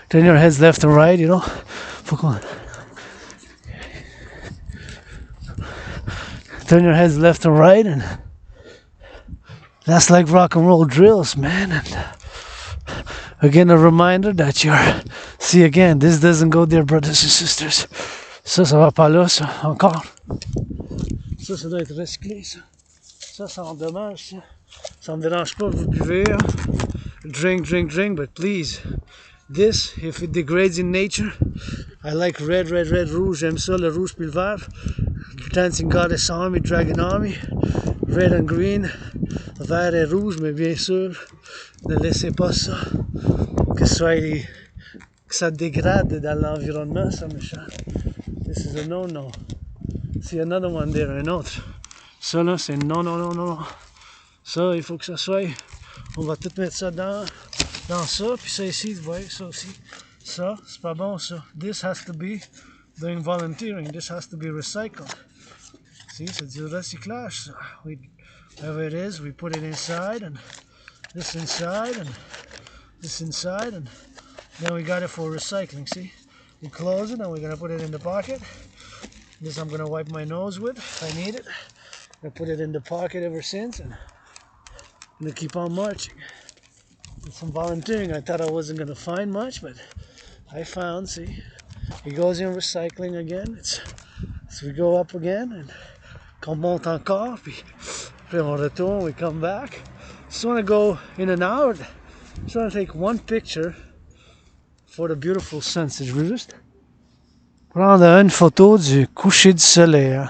turn your heads left and right, you know. Faut qu'on turn your heads left and right, and that's like rock and roll drills, man. And again, a reminder that see again, this doesn't go there, brothers and sisters. Ça va pas là, ça, encore. Ça doit être recyclé, ça. Ça endommage, ça. Ça me dérange pas, vous buvez. Drink, but please, this, if it degrades in nature, I like red, rouge, j'aime ça, le rouge puis le vert. Dancing Goddess Army, Dragon Army, red and green, vert et rouge, mais bien sûr, ne laissez pas ça, que ça dégrade dans l'environnement, ça me chante. This is a no. See another one there, un autre. Ça là, c'est non. Ça, il faut que ça soit, on va tout mettre ça dans ça, puis ça ici, vous voyez, ça aussi. Ça, c'est pas bon ça. This has to be doing volunteering, this has to be recycled. See, c'est du recyclage, ça. Whatever it is, we put it inside, and this inside, and this inside, and then we got it for recycling, see? We close it, and we're gonna put it in the pocket. This I'm gonna wipe my nose with, if I need it. I put it in the pocket ever since, and I'm gonna keep on marching. With some volunteering, I thought I wasn't gonna find much, but I found, see? It goes in recycling again, so we go up again, and qu'on monte encore, puis on retourne, we come back. Just want to go in and out. Just want to take one picture for the beautiful sunset. Je veux juste prendre une photo du coucher du soleil. Hein?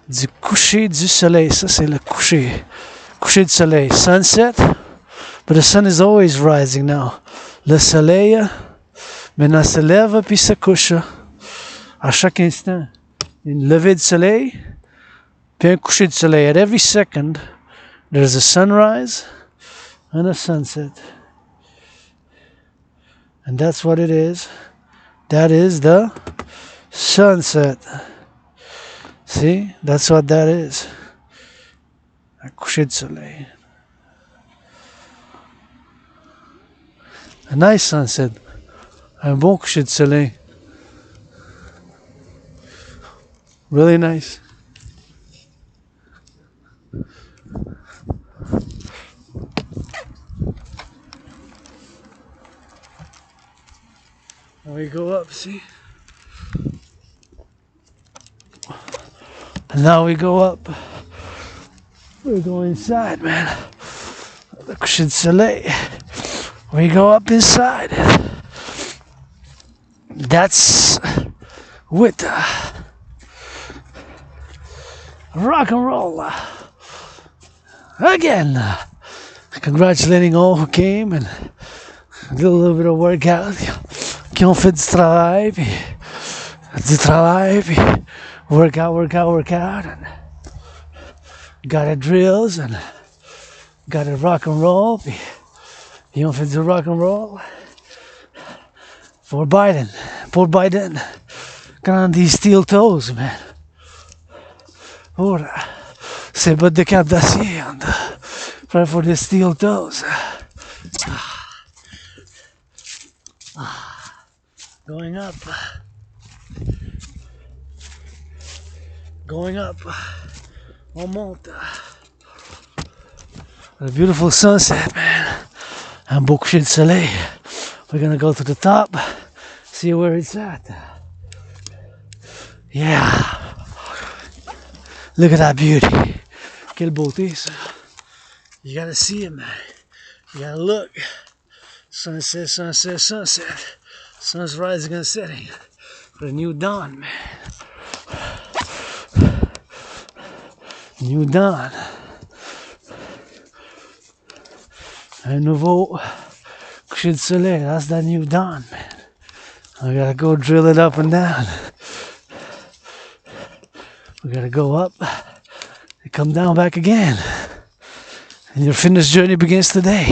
Du coucher du soleil. Ça, c'est le coucher. Coucher du soleil. Sunset. But the sun is always rising now. Le soleil, maintenant, se lève puis se couche. À chaque instant. Une levée du soleil. Puis un coucher du soleil. At every second, there's a sunrise and a sunset. And that's what it is. That is the sunset. See? That's what that is. Un coucher du soleil. A nice sunset. Un bon coucher du soleil. Really nice. And we go up, see? And now we go up. We go inside, man. The coucher du soleil. We go up inside. That's with rock and roll. Again, congratulating all who came and did a little bit of workout. Qui ont fait du travail, puis workout, and got a drills, and got a rock and roll, puis ils ont fait du rock and roll. Poor Biden, got on these steel toes, man. Ora, Ses bottes de cap d'acier on the prep for the steel toes. Going up. Going up. On monte. A beautiful sunset, man. Un beau coucher de soleil. We're gonna go to the top, see where it's at. Yeah. Look at that beauty. Quelle beauté, ça. You gotta see it, man. You gotta look. Sunset, sunset, sunset. Sun's rising and setting. For a new dawn, man. New dawn. Un nouveau coucher de soleil. That's that new dawn, man. I gotta go drill it up and down. We gotta go up and come down back again. And your fitness journey begins today.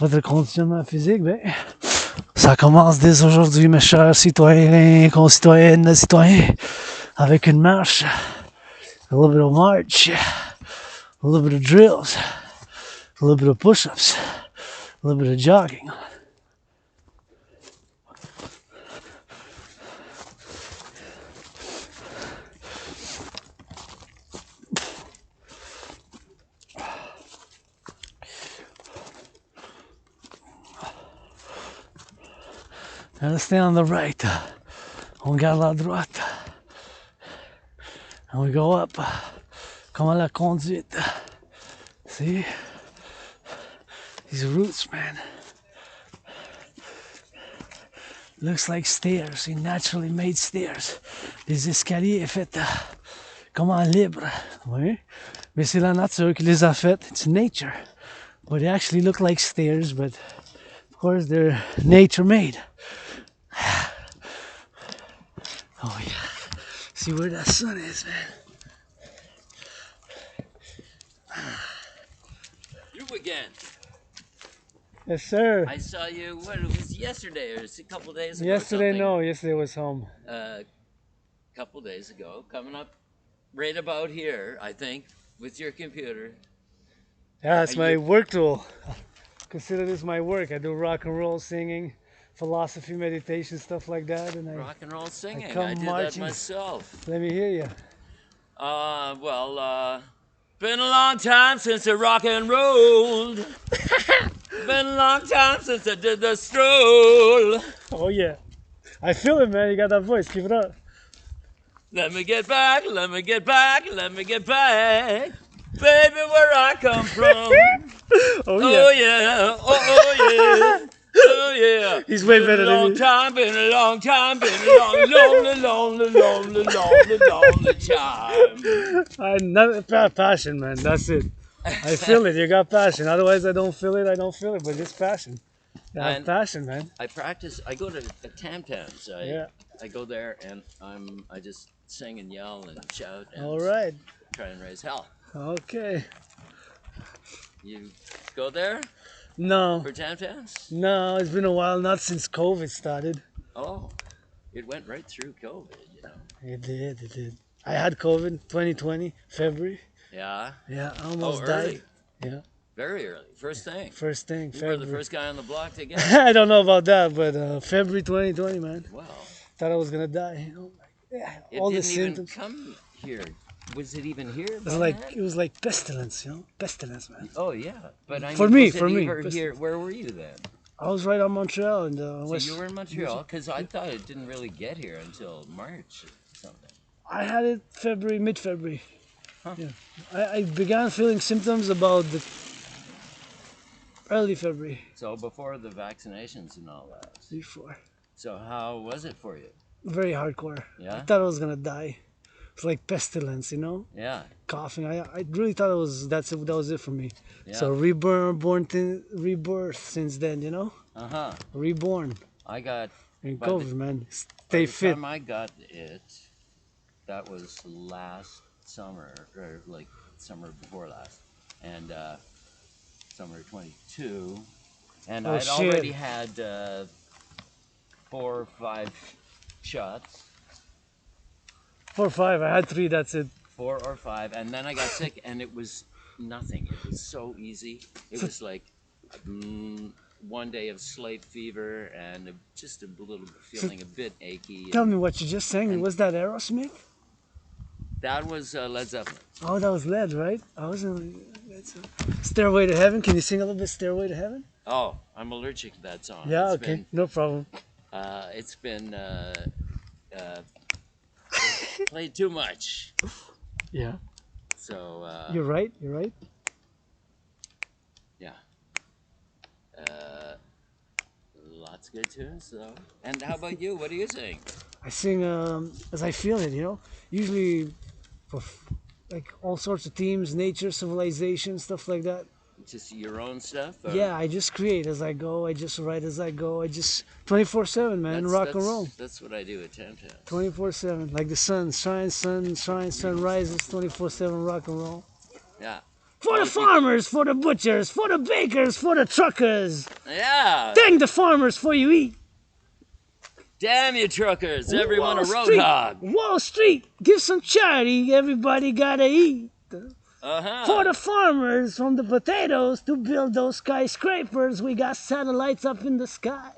Votre conditionnement physique, ben, ça commence dès aujourd'hui, mes chers citoyens, concitoyennes, citoyens, avec une marche, a little bit of march, a little bit of drills, a little bit of push-ups, a little bit of jogging. Now let's stay on the right. On garde la droite. And we go up. Comme à la conduite. See? These roots, man. Looks like stairs. See, naturally made stairs. Les escaliers faits comme en libre. Oui. Mais c'est la nature qui les a faits. It's nature. But they actually look like stairs, but of course they're nature made. Oh yeah. See where that sun is, man. You again. Yes, sir. I saw you, what, it was yesterday or a couple days ago? Yesterday, no. Yesterday was home. A couple days ago, coming up right about here, I think, with your computer. Yeah, it's my work tool. Consider this my work. I do rock and roll singing, philosophy, meditation, stuff like that. And Rock and roll singing. come I did marching. that myself. Let me hear you. Been a long time since I rock and rolled. Been a long time since I did the stroll. Oh yeah. I feel it, man. You got that voice. Keep it up. Let me get back, let me get back, let me get back. Baby, where I come from. Oh yeah. Oh yeah, oh yeah, oh yeah. He's way better than me. Been a long time, been a lonely time. I'm not passion, man. That's it. I feel it. You got passion. Otherwise, I don't feel it. I don't feel it. But it's passion. You have And passion, man. I practice. I go to Tam Tams. Yeah. I go there and I just sing and yell and shout and All right. try and raise hell. Okay. You go there No. for Tam Tams? No, it's been a while. Not since COVID started. Oh, it went right through COVID, you know. It did. It did. I had COVID 2020, February. Yeah. Yeah, I almost early. died. Yeah. Very early. First thing. First thing, You were February. the first guy on the block to get it. I don't know about that, but February 2020, man. Wow. Thought I was gonna die. You know, yeah, It all the didn't even symptoms. come here. Was it even here? It was like pestilence, you know, pestilence, man. Oh yeah, but I mean, For me, was it for me, ever here? Where were you then? I was right on Montreal and So West. you were in Montreal, because I thought it didn't really get here until March or something. I had it mid-February. Huh. Yeah, I began feeling symptoms about the early February. So before the vaccinations and all that. Before. So how was it for you? Very hardcore. Yeah? I thought I was gonna die. It's like pestilence, you know, Yeah. coughing. I really thought that was it for me. Yeah. So rebirth since then, you know, reborn. I got. And By the- COVID, man. By Stay the fit. time I got it, that was last summer, or like summer before last, and summer 22, and Oh, I'd shit. already had 4 or 5 shots. 4 or 5. I had 3. That's it. 4 or 5, and then I got sick, and it was nothing. It was so easy. It was like 1 day of slight fever and just a little feeling a bit achy. Tell me what you just sang. Was that Aerosmith? That was Led Zeppelin. Oh, that was Led, right? I was in Stairway to Heaven. Can you sing a little bit Stairway to Heaven? Oh, I'm allergic to that song. Yeah, okay, no problem. It's been played too much. Yeah. So You're right. yeah. Lots of good tunes though. And how about you? What do you sing? I sing as I feel it, usually for like all sorts of themes, nature, civilization, stuff like that. Just your own stuff? Or? Yeah, I just create as I go. I just write as I go. I just 24/7, man. Rock and roll. That's what I do at Tam-Tam. 24/7, like the sun shines, sun rises. 24/7 rock and roll. Yeah. For the farmers, for the butchers, for the bakers, for the truckers. Yeah. Thank the farmers for you eat. Damn you truckers! Everyone a road Street, hog. Wall Street, give some charity. Everybody gotta eat. For the farmers, from the potatoes to build those skyscrapers, we got satellites up in the sky.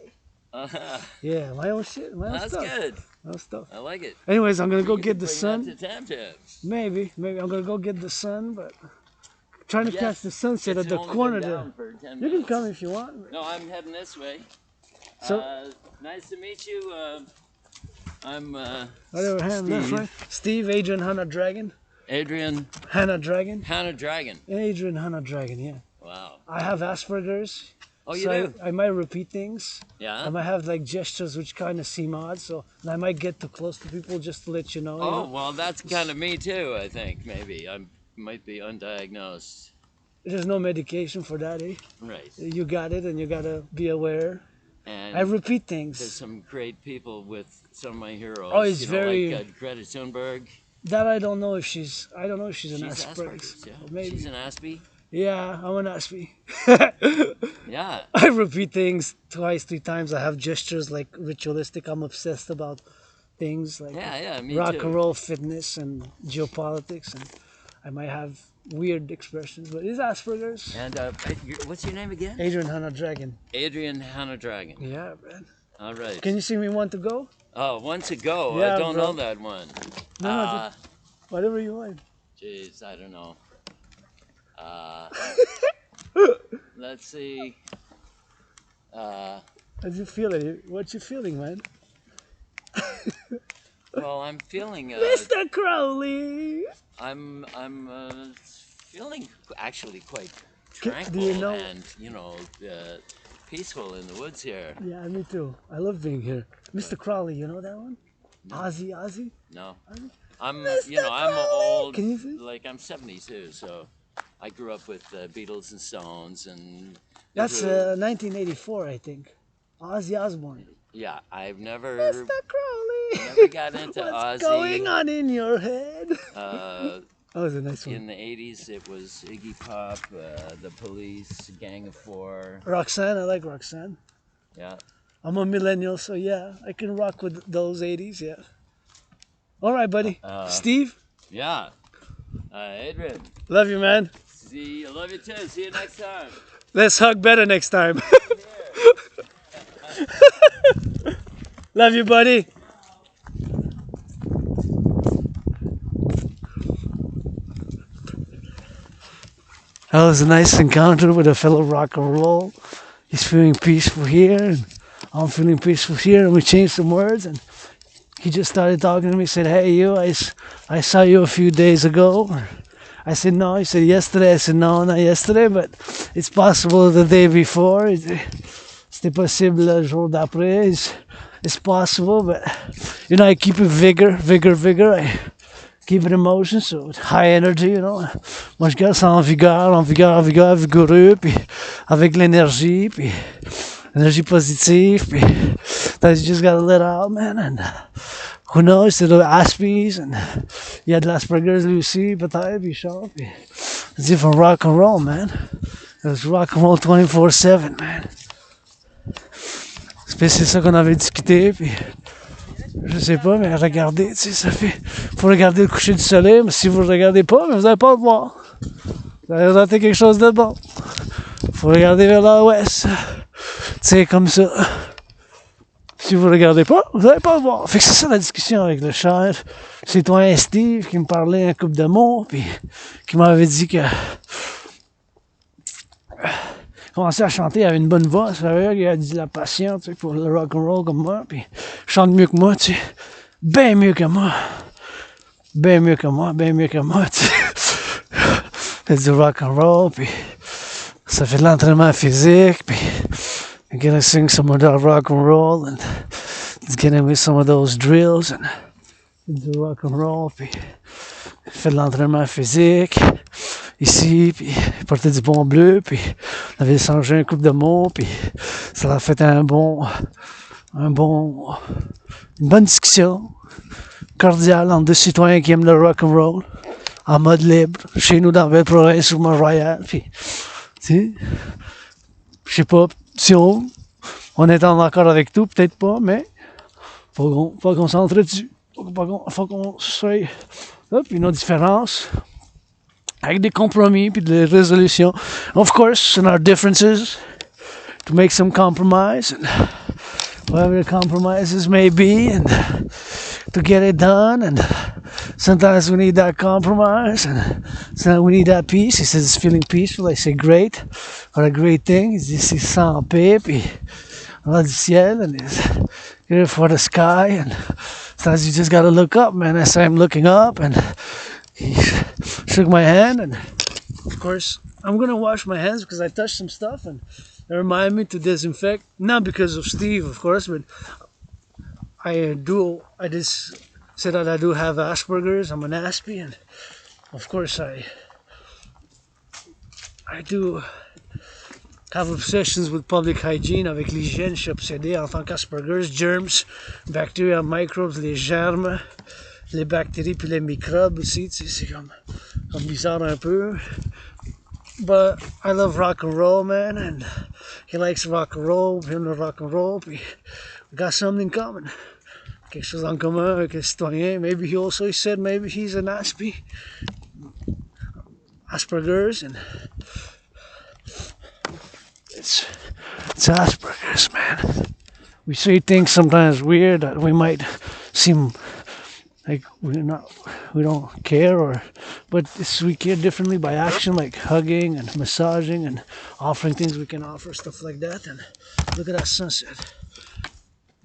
Yeah, my own shit, my own That's stuff. good. My own stuff. I like it. Anyways, I'm gonna go get the Bring sun. that to Tam-Tams. Maybe I'm gonna go get the sun, but trying to catch the sunset It's at the only corner been there. down for 10 You can minutes. come if you want. No, I'm heading this way. So, Nice to meet you. I'm whatever, Steve. right? Steve, Adrian, Hannah Dragon. Adrian Hannah Dragon. Hannah Dragon. Adrian, Hannah Dragon, yeah. Wow. I have Asperger's. Oh, you so do? I might repeat things. Yeah. I might have like gestures which kind of seem odd, so and I might get too close to people just to let you know. Oh, well, that's kind of me too, I think, maybe. I might be undiagnosed. There's no medication for that, eh? Right. You got it, and you gotta be aware. And I repeat there's things. some great people with some of my heroes. Oh, it's very- like Greta Thunberg. That I don't know if she's an She's Asperger's. yeah. Or maybe. She's an Aspie. Yeah, I'm an Aspie. Yeah. I repeat things twice, 3 times. I have gestures like ritualistic. I'm obsessed about things like Yeah, me rock too. and roll, fitness, and geopolitics, and I might have weird expressions, but it's Asperger's. And what's your name again? Adrian Hannah Dragon. Adrian Hannah Dragon. Yeah, man. All right. Can you see me want to go? Oh, one to go. Yeah, I don't bro. know that one. No, whatever you want. Jeez, I don't know. Let's see. How you feeling? What you feeling, man? Well, I'm feeling. Mr. Crowley. I'm feeling actually quite Do tranquil you know- and peaceful in the woods here. Yeah, me too. I love being here. Mr. Crowley, you know that one? Ozzy? No, I'm Mr. I'm Crowley! old. Can you see? Like I'm 72, so I grew up with Beatles and Stones and. The That's Who. 1984, I think. Ozzy Osbourne. Yeah, I've never Mr. Crowley. never got into What's Ozzy. going on in your head? Uh, That was a nice one. in the 80s, it was Iggy Pop, The Police, Gang of Four. Roxanne, I like Roxanne. Yeah. I'm a millennial, so yeah, I can rock with those 80s, yeah. All right, buddy. Steve, Yeah. Adrian, love you, man. I love you too. See you next time. Let's hug better next time. Love you, buddy. That was a nice encounter with a fellow rock and roll. He's feeling peaceful here, and I'm feeling peaceful here, and we changed some words, and he just started talking to me, said, hey, you, I saw you a few days ago. I said, no. He said, yesterday. I said, no, not yesterday, but it's possible the day before. C'était possible le jour d'après. It's possible, but, I keep it vigor. I keep it emotion, so it's high energy, Moi, je garde ça en vigueur, vigoureux, puis avec l'énergie, puis énergie positive, puis that you just gotta let out, man, and who knows, c'est de Aspies, and il y a de l'Asperger's lui aussi, peut-être, puis il chante, puis it's different rock and roll, man. It's rock and roll 24/7, man. C'est ça qu'on avait discuté, puis Je sais pas, mais regardez, tu sais, ça fait... Faut regarder le coucher du soleil, mais si vous ne regardez pas, mais vous n'allez pas le voir. Vous allez rater quelque chose de bon. Faut regarder vers l'ouest. Tu sais, comme ça. Si vous ne regardez pas, vous n'allez pas le voir. Fait que c'est ça la discussion avec le cher Citoyen Steve qui me parlait un couple de mots, puis qui m'avait dit que commençait à chanter, il avait une bonne voix, sérieux, il a dit la passion, tu sais, pour le rock'n'roll comme moi, puis il chante mieux que moi, tu sais, bien mieux que moi, bien mieux que moi, bien mieux que moi, tu sais. C'est du rock'n'roll, puis ça fait de l'entraînement physique, puis you're gonna sing some of that rock'n'roll, and it's gonna be some of those drills, and du rock'n'roll, puis fait de l'entraînement physique ici, puis portait du bon bleu, puis on avait échangé un couple de mots, puis ça a fait une bonne discussion cordiale entre deux citoyens qui aiment le rock'n'roll en mode libre, chez nous dans Belle-Province sur Mont-Royal, puis tu sais, je sais pas si on est en accord avec tout, peut-être pas, mais faut qu'on s'entretue, faut qu'on soit là, puis nos différences avec des compromis puis des résolutions. Of course, in our differences, to make some compromise, and whatever the compromises may be, and to get it done. And sometimes we need that compromise, and sometimes we need that peace. He says it's feeling peaceful. I say great, or a great thing. He sent en paix, puis on a du ciel, and it's good for the sky. And sometimes you just gotta look up, man. I say I'm looking up, and he shook my hand, and of course I'm gonna wash my hands because I touched some stuff, and it reminded me to disinfect. Not because of Steve, of course, but I just said that I do have Asperger's. I'm an Aspie, and of course I do have obsessions with public hygiene. Avec l'hygiène, je suis obsédé en tant qu'Asperger's, germs, bacteria, microbes, les germes, les bactéries puis les microbes aussi, tu sais, c'est comme bizarre un peu. But I love rock and roll, man, and he likes rock and roll, him le rock and roll, puis we got something in common. Quelque chose en commun avec le citoyen. Maybe he said maybe he's an Asperger's, and it's Asperger's, man. We say things sometimes weird that we might seem like we don't care, but we care differently by action, like hugging and massaging and offering things we can offer, stuff like that. And look at that sunset.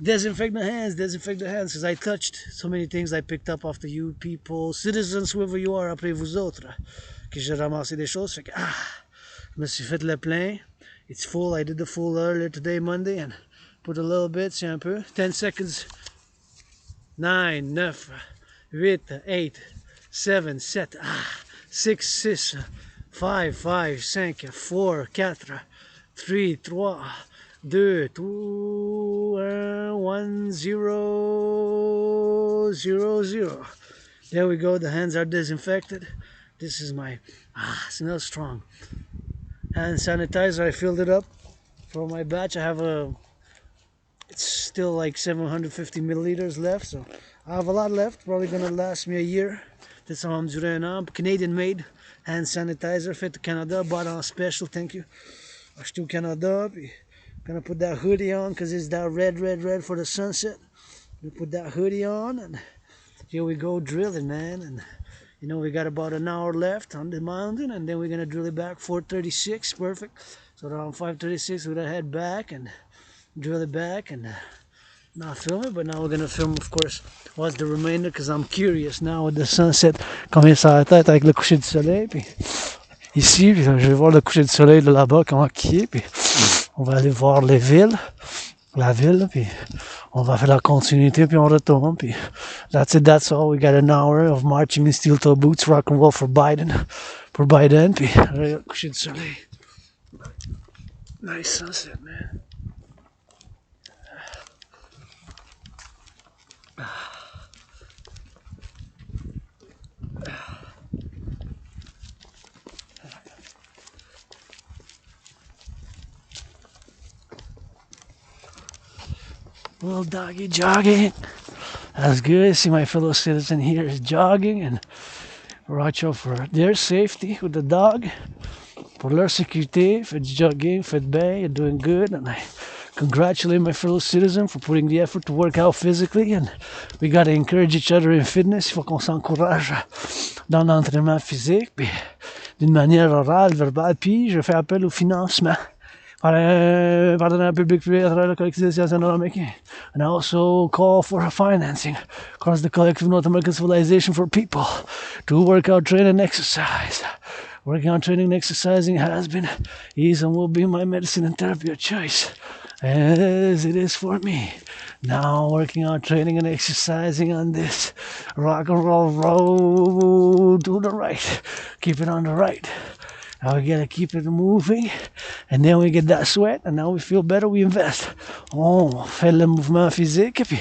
Disinfect the hands, because I touched so many things I picked up after you people, citizens, whoever you are, après vous autres, que j'ai ramassé des choses, fait que, je me suis fait le plein. It's full, I did the full earlier today, Monday, and put a little bit, c'est un peu, 10 seconds, 9, 9, 8, 8, 7, 7, 6, 6, 5, 5, 5, 4, 4, 3, 3, 2, 1, 0, 0, 0. There we go, the hands are disinfected. This is my, smells strong. Hand sanitizer, I filled it up for my batch. I have it's still like 750 milliliters left, so I have a lot left, probably gonna last me a year. Ça va me durer un an. Canadian made hand sanitizer, fait au Canada, bought on special, thank you. Acheté au Canada, puis gonna put that hoodie on because it's that red for the sunset. We put that hoodie on, and here we go drilling, man. And you know, we got about an hour left on the mountain, and then we're gonna drill it back 4:36, perfect. So around 5:36 we're gonna head back and drill it back and not film it, but now we're gonna film, of course, what's the remainder, because I'm curious now with the sunset, combien ça va être avec le coucher du soleil, puis ici, puis je vais voir le coucher du soleil de là-bas, comment qui est, puis on va aller voir la ville, puis on va faire la continuité, puis on retourne, puis that's all. We got an hour of marching in steel toe boots, rock and roll for Biden, puis le coucher du soleil. Nice sunset, man. Little doggy jogging. That's good. See my fellow citizen here is jogging and watch out for their safety with the dog. Pour leur sécurité, faites du jogging, faites bien, you're doing good, and I congratulate my fellow citizen for putting the effort to work out physically, and we gotta encourage each other in fitness. Il faut qu'on s'encourage dans l'entraînement physique, puis d'une manière orale, verbale, puis je fais appel au financement par un partenariat public-privé à travers le Collectif de Americain. And I also call for financing across the Collective North American Civilization for people to work out, train, and exercise. Working on training and exercising has been, is, and will be my medicine and therapy of choice, as it is for me. Now working on training and exercising on this rock and roll road to the right. Keep it on the right. Now we gotta keep it moving, and then we get that sweat, and now we feel better, we invest. On fait le mouvement physique, puis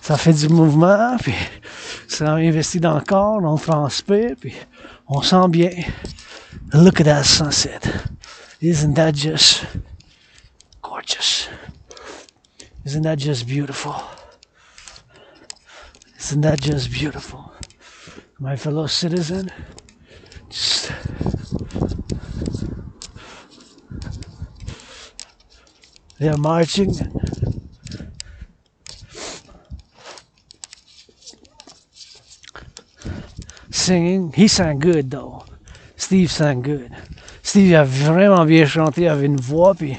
ça fait du mouvement, puis ça investit dans le corps, on transpire, puis on sent bien. Look at that sunset. Isn't that just gorgeous? Isn't that just beautiful? Isn't that just beautiful? My fellow citizen, just they're marching. Singing. He sang good though. Steve sang good. Steve a vraiment bien chanté, il avait une voix, puis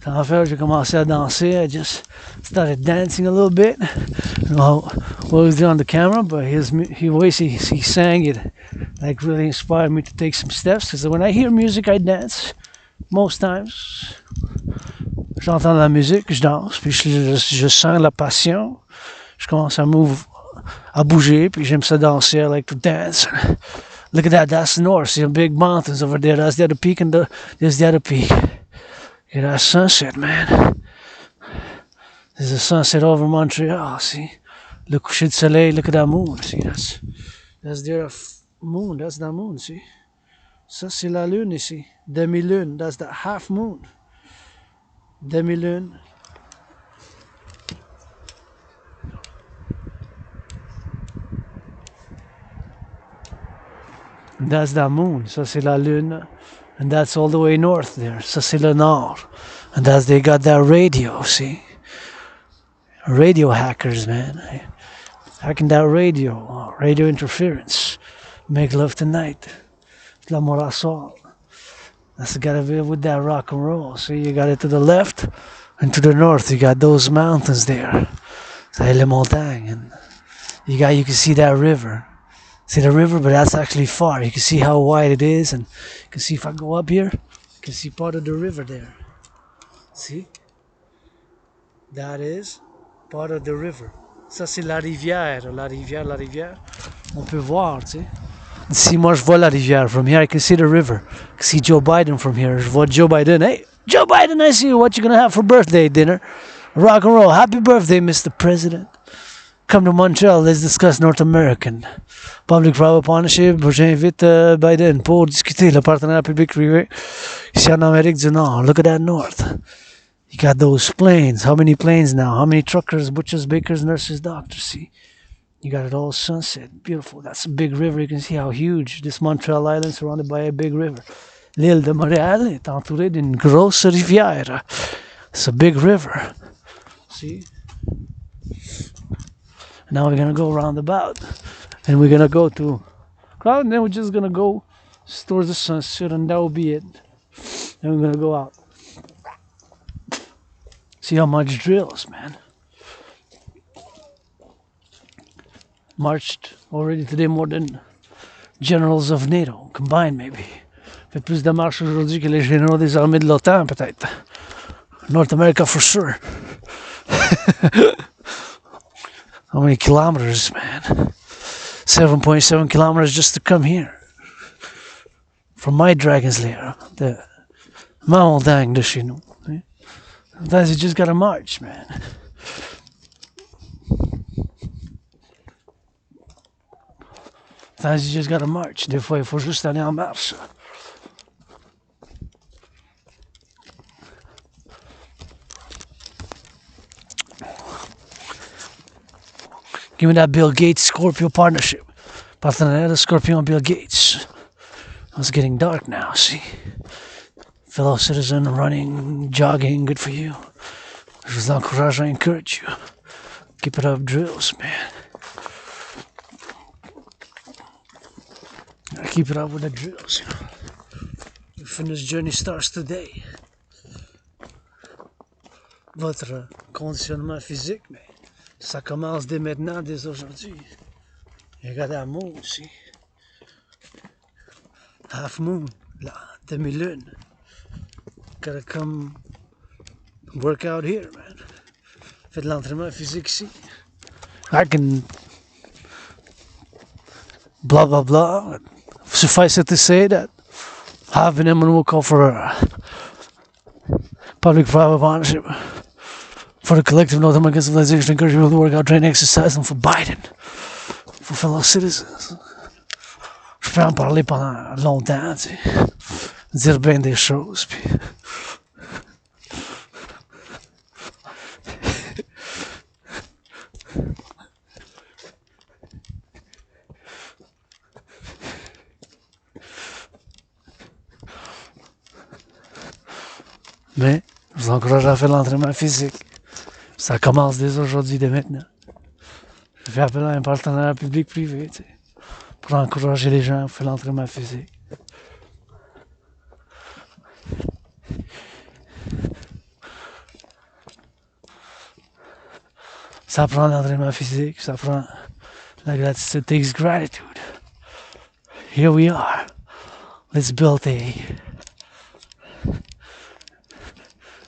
en fait j'ai commencé à danser. I just started dancing a little bit. Well, what was there on the camera, but his voice, he sang it, like really inspired me to take some steps. Because when I hear music, I dance. Most times, j'entends la musique, je danse, puis je sens la passion. Je commence à bouger, puis j'aime ça danser. I like to dance. Look at that, that's the north. See the big mountains over there. That's the other peak, and there's the other peak. Yeah, that's sunset, man. There's a sunset over Montreal, see? Le coucher de soleil, look at that moon, see? That's their moon, that's the moon, see? Ça, c'est la lune ici. Demi-lune, that's the half moon. Demi-lune. That's the moon. Ça, c'est la lune. And that's all the way north there. Ça, c'est le nord. And that's, they got that radio, see? Radio hackers, man. Hacking that radio. Radio interference. Make love tonight. L'amour à soir. That's gotta be with that rock and roll. See, you got it to the left and to the north. You got those mountains there. C'est les montagnes. And you can see that river. See the river, but that's actually far. You can see how wide it is, and you can see if I go up here, you can see part of the river there. See? That is part of the river. Ça, c'est la rivière. La rivière. On peut voir, tu sais. Ici, moi, je vois la rivière. From here, I can see the river. I can see Joe Biden from here. Je vois Joe Biden. Hey, Joe Biden, I see you. What you gonna have for birthday dinner? Rock and roll. Happy birthday, Mr. President. Come to Montreal, let's discuss North American Public-Private Partnership. J'invite Biden pour discuter le partenariat public-privé ici en Amérique du Nord. Look at that north. You got those planes. How many planes now? How many truckers, butchers, bakers, nurses, doctors? See? You got it all sunset. Beautiful. That's a big river. You can see how huge this Montreal island is surrounded by a big river. L'île de Montréal est entourée d'une grosse rivière. It's a big river. See? Now we're gonna go roundabout, and we're gonna go to crowd, and then we're just gonna go towards the sunset, and that will be it. Then we're gonna go out. See how much drills, man. Marched already today more than generals of NATO combined, maybe. Fait plus de marches aujourd'hui que les généraux des armées de l'OTAN, peut-être. North America for sure. How many kilometers, man? 7.7 kilometers just to come here. From my dragon's lair. The montagne de chez nous. Sometimes you just gotta march, man. Sometimes you just gotta march. Des fois, il faut juste aller en marche. Give me that Bill Gates Scorpio partnership. Partenariat, Scorpion, Bill Gates. It's getting dark now, see? Fellow citizen, running, jogging, good for you. Je vous encourage, I encourage you. Keep it up, drills, man. Keep it up with the drills, you know. Your fitness journey starts today. Votre conditionnement physique, mais ça commence dès maintenant, dès aujourd'hui. You got that moon, see? Half moon, la demi-lune. Gotta come work out here, man. Faites de l'entraînement physique ici. I can blah blah blah. Suffice it to say that I've been in call for a public-private partnership for the collective North American Civilisation, encourage people to work out, train, exercise, and for Biden, for fellow citizens. Je peux en parler pendant longtemps, tu sais, dire bien des choses, puis mais je vous encourage à faire l'entraînement physique. Ça commence dès aujourd'hui, dès maintenant. Je fais appel à un partenariat public-privé, tu sais, pour encourager les gens à faire l'entraînement physique. Ça prend l'entraînement physique, ça prend la gratitude. Takes gratitude. Here we are. Let's build a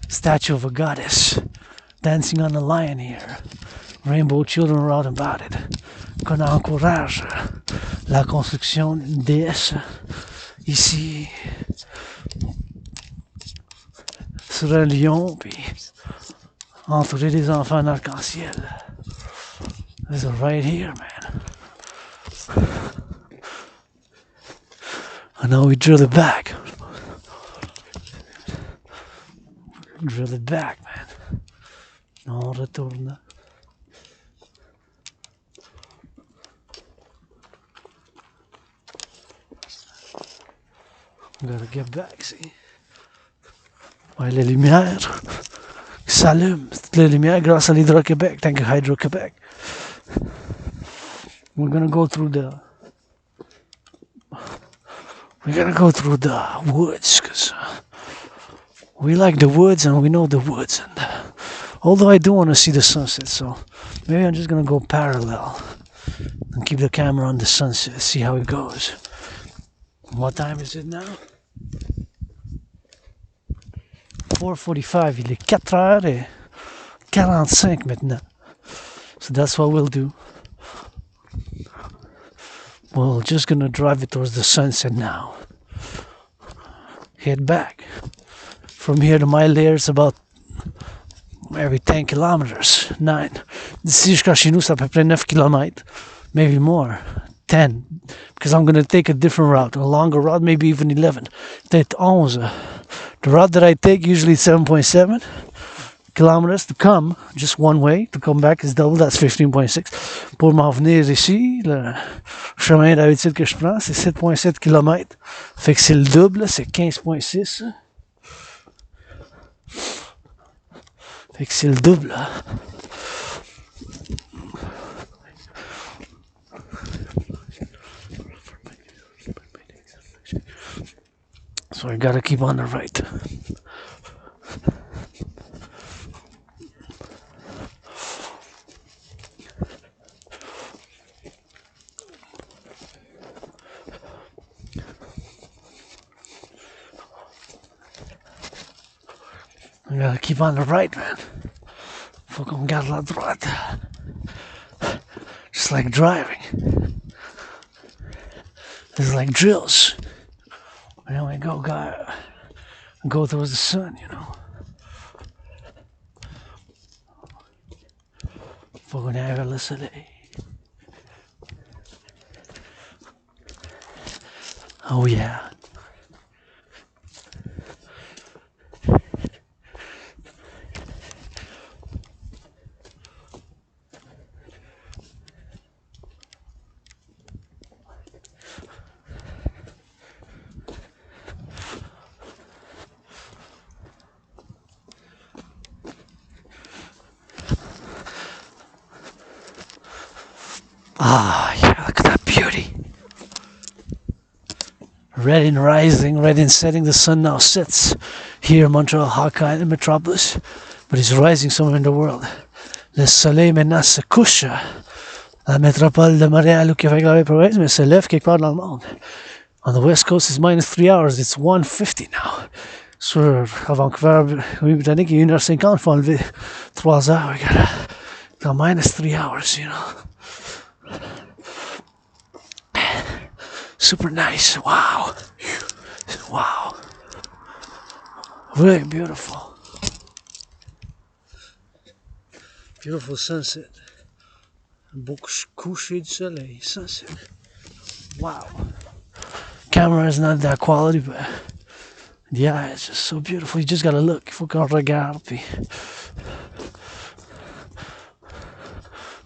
statue of a goddess dancing on a lion here. Rainbow children around about it. Qu'on encourage la construction d'une déesse ici sur un lion, puis entouré des enfants en arc-en-ciel. This is right here, man. And now we drill it back. Drill it back, man. On retourne. Gotta get back, see? Ouais, les lumières qui s'allument. Toutes les lumières grâce à l'Hydro-Québec. Thank you, Hydro-Québec. We're gonna go through the woods, because we like the woods and we know the woods. And although I do want to see the sunset, so maybe I'm just gonna go parallel and keep the camera on the sunset, see how it goes. What time is it now? 4:45. Il est 4h45 maintenant. So that's what we'll do. We're just gonna drive it towards the sunset now. Head back. From here to my lair, it's about maybe 10 kilometers. 9. D'ici jusqu'à chez nous, c'est à peu près 9 kilometers. Maybe more. 10. Because I'm gonna take a different route. A longer route, maybe even 11. Peut-être 11. The route that I take, usually 7.7 kilometers to come, just one way. To come back is double, that's 15.6. Pour m'en venir ici, le chemin d'habitude que je prends, c'est 7.7 km. Fait que c'est le double, c'est 15.6. Fait que c'est le double. So I gotta keep on the right. I gotta keep on the right, man. Faut qu'on garde la droite. Just like driving. It's like drills. And then we go towards the sun, you know. Faut qu'on aille vers le soleil. Oh yeah. Ah, yeah, look at that beauty. Red in rising, red in setting. The sun now sets here in Montreal, Hawkeye, in the metropolis. But it's rising somewhere in the world. Le soleil maintenant se couche. La métropole de Montréal ou Québec, la province, mais se lève quelque part dans le monde. On the west coast, it's minus 3 hours. It's 1:50 now. Sur à Vancouver, oui, Britannique, il est 1h50. Il faut enlever 3 heures. Got minus 3 hours, you know. Super nice. Wow. Wow. Really beautiful. Beautiful sunset. Beau coucher du soleil. Sunset. Wow. Camera is not that quality, but yeah, it's just so beautiful. You just gotta look. Il faut qu'on regarde. Puis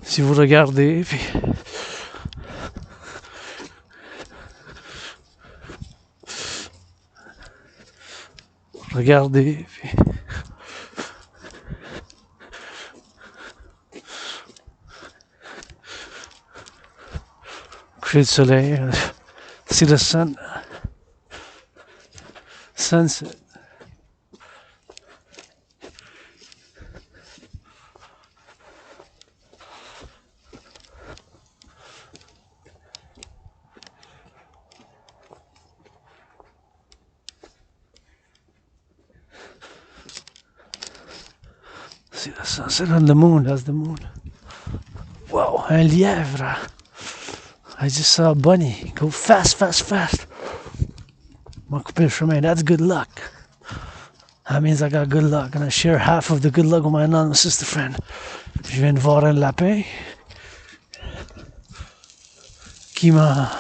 si vous regardez, puis regardez, puis coucher du soleil. See the sun. Sunset. See the sunset on the moon. That's the moon. Wow, un lièvre. I just saw a bunny go fast, fast, fast. I'm gonna couper le chemin. That's good luck. That means I got good luck. I'm gonna share half of the good luck with my anonymous sister friend. Je viens de voir un lapin qui m'a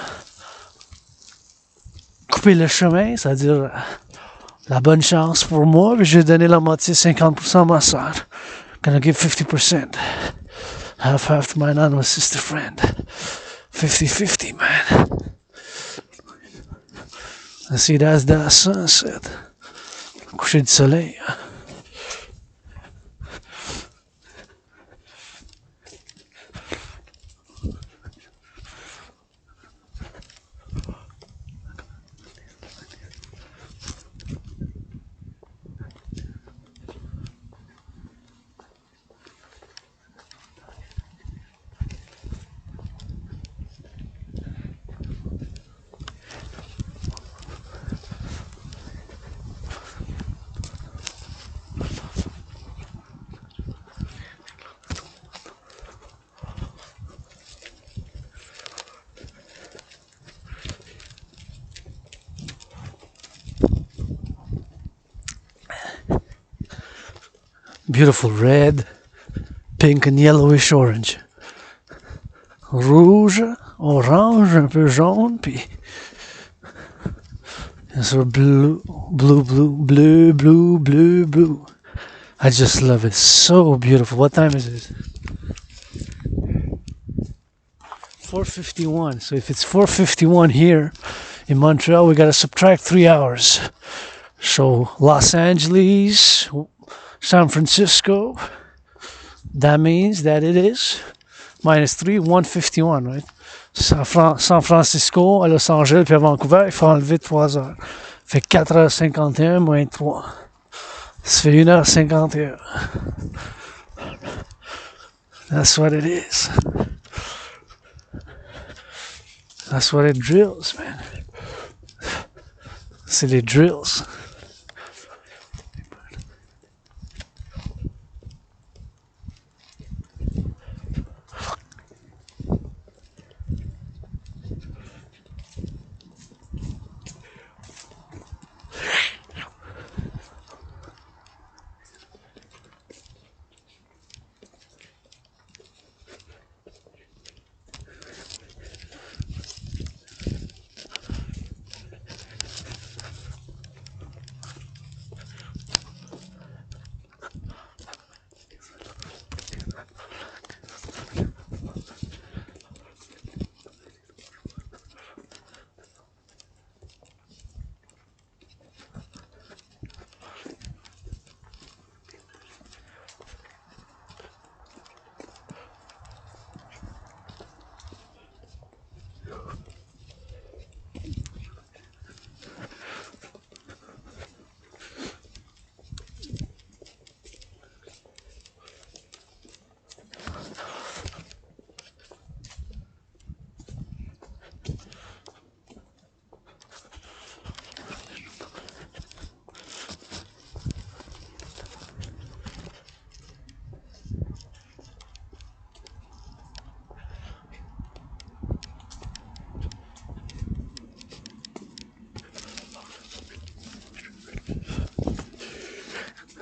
coupé le chemin, c'est-à-dire la bonne chance pour moi, puis j'ai donné la moitié, 50% à ma soeur. Gonna give 50%. Half to my anonymous sister friend. 50-50, man. I see that's the sunset. Coucher du soleil. Beautiful red, pink and yellowish orange. Rouge, orange, un peu jaune, puis sort of blue. I just love it. So beautiful. What time is it? 4:51. So if it's 4:51 here in Montreal, we gotta subtract 3 hours. So Los Angeles, San Francisco, that means that it is minus 3, 1:51, right? San Francisco, à Los Angeles, puis à Vancouver, il faut enlever 3 heures. Fait 4h51 moins 3. Ça fait 1h51. That's what it is. That's what it drills, man. C'est les drills.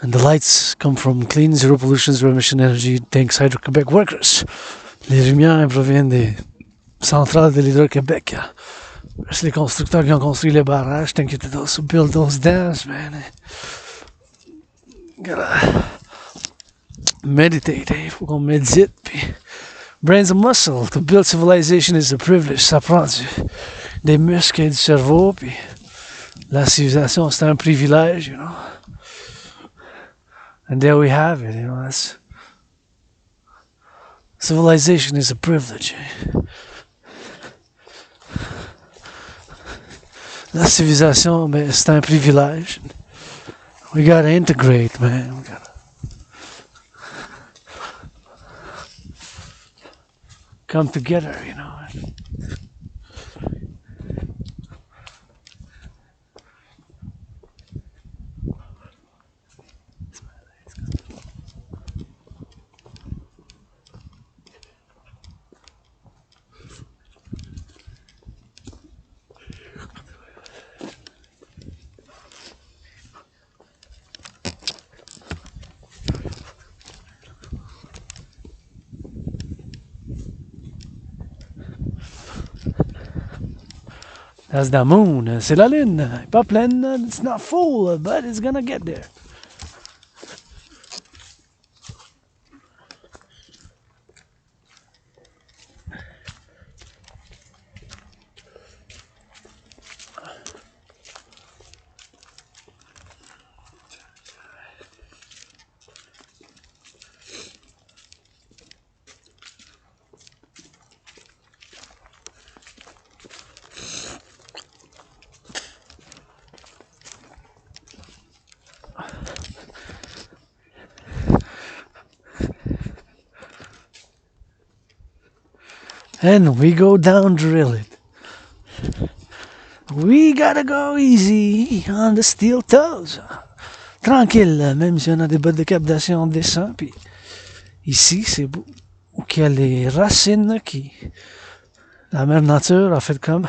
And the lights come from clean, zero pollution, zero emission energy, thanks Hydro-Québec workers. Les lumières proviennent des centrales de l'Hydro-Québec. C'est les constructeurs qui ont construit les barrages. Thank you to those who build those dams, man. Gotta meditate, il faut qu'on médite. Puis, brain's a muscle. To build civilization is a privilege. Ça prend des muscles et du cerveau. Puis, la civilisation, c'est un privilège, you know. And there we have it, you know. That's, civilization is a privilege. La civilisation, ben, c'est un privilège. We gotta integrate, man. We gotta come together, you know. That's the moon. C'est la lune. Pas pleine. It's not full, but it's gonna get there. And we go down drill it. We gotta go easy on the steel toes. Tranquille, même si on a des bottes de captation, on descend. Puis ici, c'est beau. Où il y a les racines qui... La mère nature a fait comme...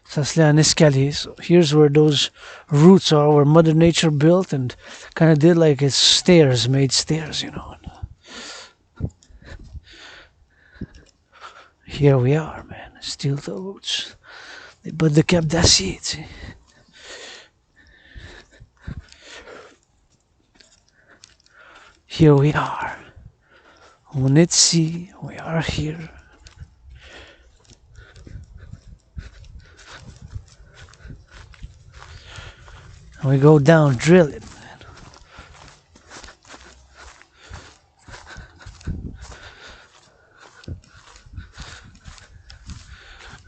Ça se fait un escalier. So here's where those roots are, where Mother Nature built and kind of did like it's stairs, made stairs, you know. Here we are, man. Steel toes. Des bottes de cap d'acier, tu sais. Here we are. On est ici. We are here. And we go down, drill it.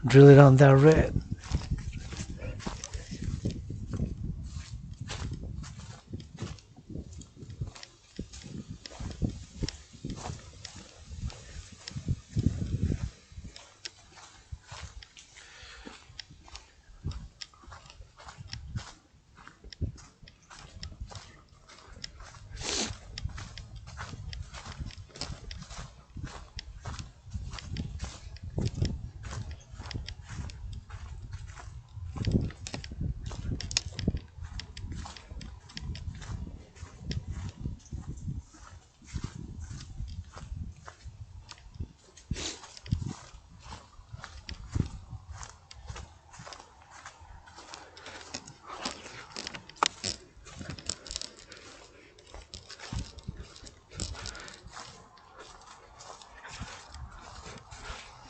Drill it on that red.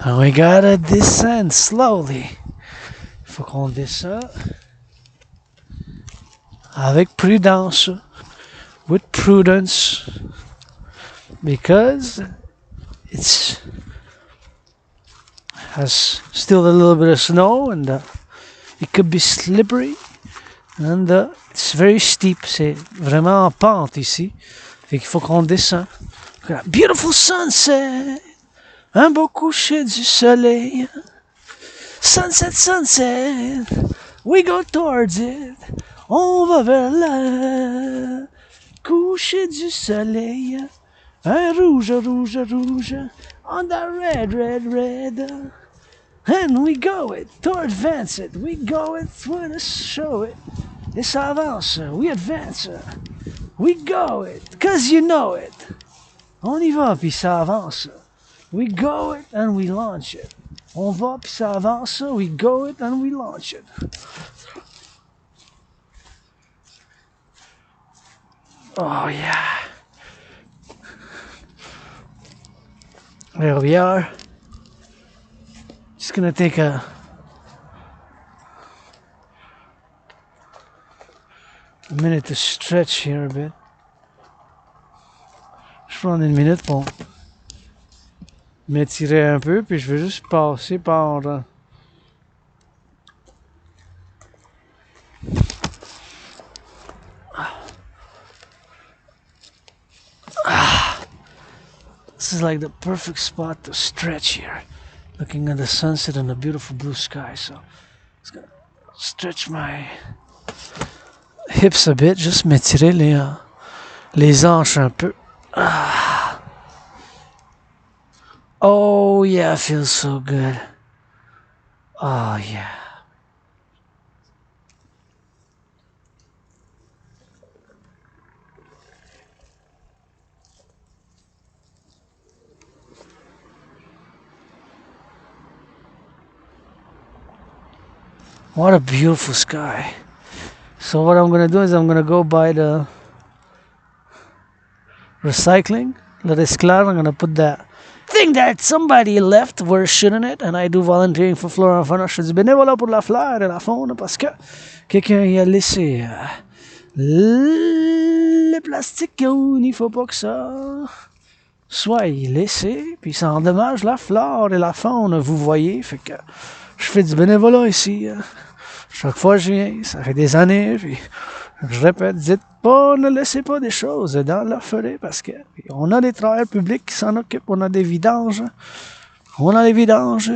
And we gotta descend slowly. Faut qu'on descend avec prudence, with prudence, because it's has still a little bit of snow and it could be slippery and it's very steep. C'est vraiment en pente ici. Fait qu'il faut qu'on descend. Beautiful sunset. Un beau coucher du soleil. Sunset, sunset. We go towards it. On va vers le coucher du soleil. Un rouge, rouge, rouge. On the red, red, red. And we go it to advance it. We go it, we're gonna show it. Et ça avance. We advance. We go it, cause you know it. On y va, puis ça avance. We go it and we launch it. On va, puis ça avance. We go it and we launch it. Oh yeah. There we are. Just gonna take a minute to stretch here a bit. Je prends une minute pour m'étirer un peu, puis je vais juste passer par This is like the perfect spot to stretch here, looking at the sunset and the beautiful blue sky. So I'm just gonna stretch my hips a bit, juste m'étirer les hanches un peu. Oh yeah, it feels so good. Oh yeah. What a beautiful sky. So what I'm gonna do is I'm gonna go by the recycling, le recyclage. I'm gonna put that thing that somebody left where shouldn't it, and I do volunteering for flora and fauna. Je fais du bénévolat pour la flore et la faune parce que quelqu'un y a laissé le plastique où il faut pas que ça soit laissé, puis ça endommage la flore et la faune, vous voyez. Fait que je fais du bénévolat ici. Chaque fois que je viens, ça fait des années, puis je répète, dites pas, ne laissez pas des choses dans la forêt parce que on a des travailleurs publics qui s'en occupent, on a des vidanges,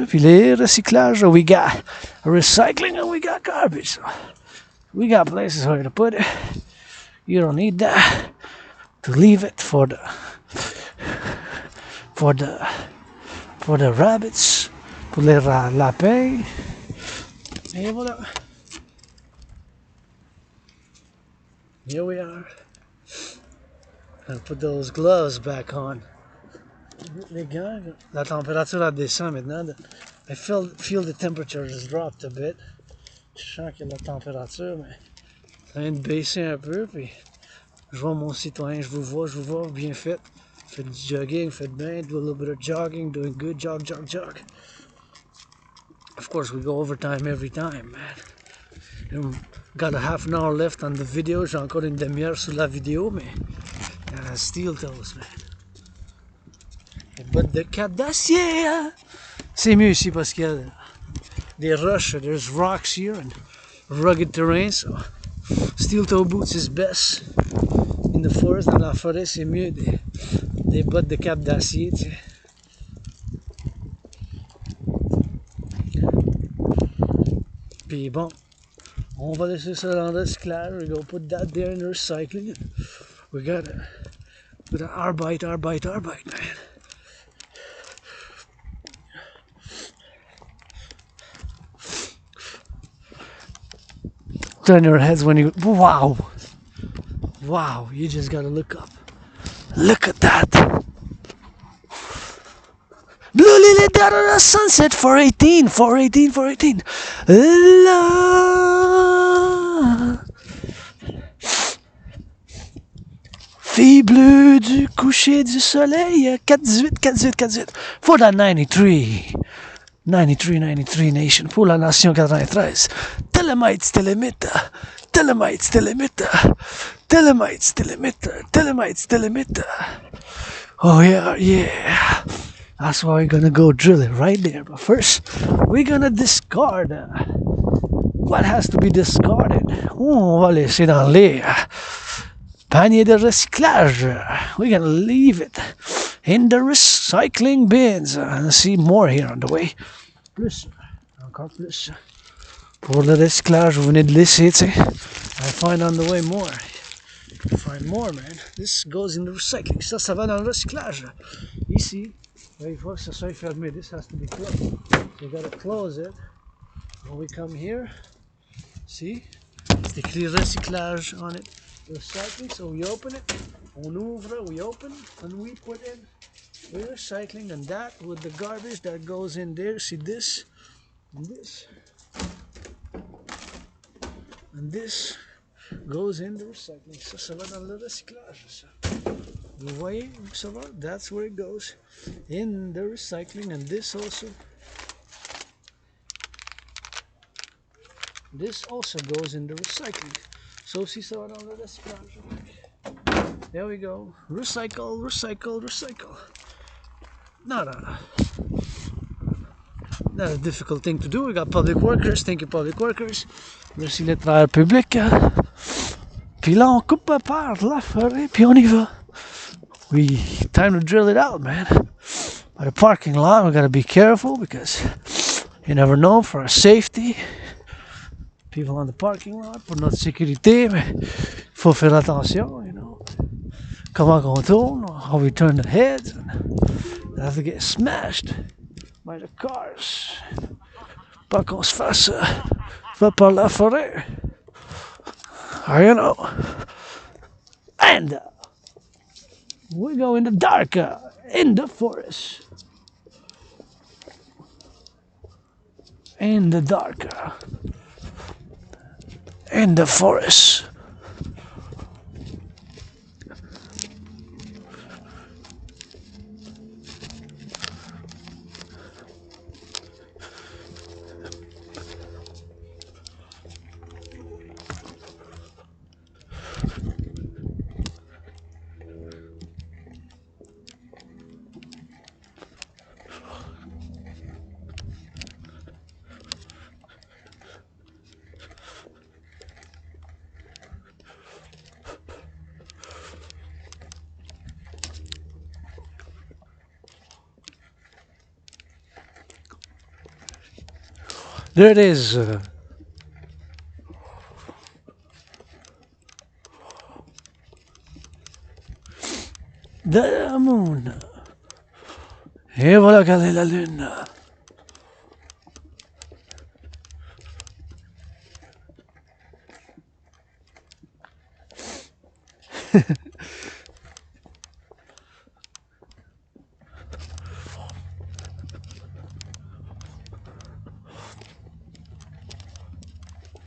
puis les recyclages, we got recycling and we got garbage. So we got places where to put it. You don't need that to leave it for the rabbits, pour les lapins. Et voilà. Here we are. I'll put those gloves back on. Les gants, la température elle descend maintenant. I feel the temperature has dropped a bit. Je sens que la température, mais ça vient de baisser un peu. Puis je vois mon citoyen, je vous vois bien fait. Faites du jogging, faites bien, do a little bit of jogging, doing good, jog. Of course, we go overtime every time, man. Got a half an hour left on the video. J'ai encore une demi-heure sur la vidéo, mais steel toes, man. Les bottes de cap d'acier, hein? C'est mieux ici parce qu'il y a des roches. There's rocks here and rugged terrain, so steel toe boots is best. In the forest, dans la forêt, c'est mieux des bottes de cap d'acier, tu sais. Puis bon, on va laisser ça dans le recyclage. We go put that there in the recycling. We got arbeit, man. Turn your heads when you... Wow, you just gotta look up. Look at that. Blue lily dot on a sunset, 418. La. Fille bleue du coucher du soleil, 418. For the 93 Nation, pour la nation 93. Telemites, telemita. Oh yeah. That's why we're gonna go drill it right there. But first, we're gonna discard what has to be discarded. On va laisser dans les paniers de recyclage. We're gonna leave it in the recycling bins. And see more here on the way. Encore plus. Pour le recyclage, vous venez de laisser, tu sais. I find on the way more. I find more, man. This goes in the recycling. Ça va dans le recyclage. Ici. Il faut que ça soit fermé. This has to be closed. So you gotta close it. When we come here, see? C'est écrit recyclage on it. recycling. So we open it, on ouvre, we open, and we put in the recycling, and that with the garbage that goes in there. See this, and this, and this goes in the recycling. Ça va dans le recyclage, ça. Vous voyez où ça va? That's where it goes, in the recycling, and this also goes in the recycling. So si ça va dans le recyclage. There we go. Recycle, recycle, recycle. Not a difficult thing to do. We got public workers. Thank you, public workers. Merci les travailleurs publics. Puis là, on coupe par la forêt, puis on y va. Time to drill it out, man. By the parking lot, we gotta be careful because you never know, for our safety. People on the parking lot, pour notre sécurité, mais il faut faire attention, you know. Comment on tourne, how we turn the heads, and have to get smashed by the cars. Pas qu'on se fasse va par la forêt. You know. And we go in the dark, in the forest. In the dark, in the forest. There it is. The moon. Et voilà quelle est la lune.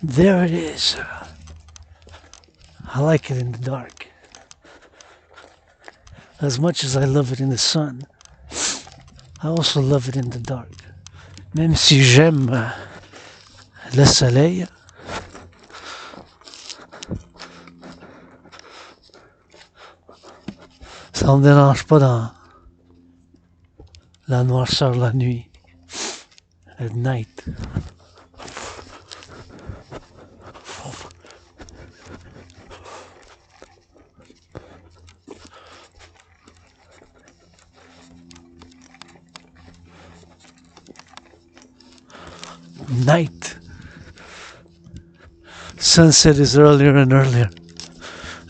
There it is. I like it in the dark. As much as I love it in the sun, I also love it in the dark. Même si j'aime le soleil, ça ne me dérange pas dans la noirceur la nuit. At night. Night. Sunset is earlier and earlier.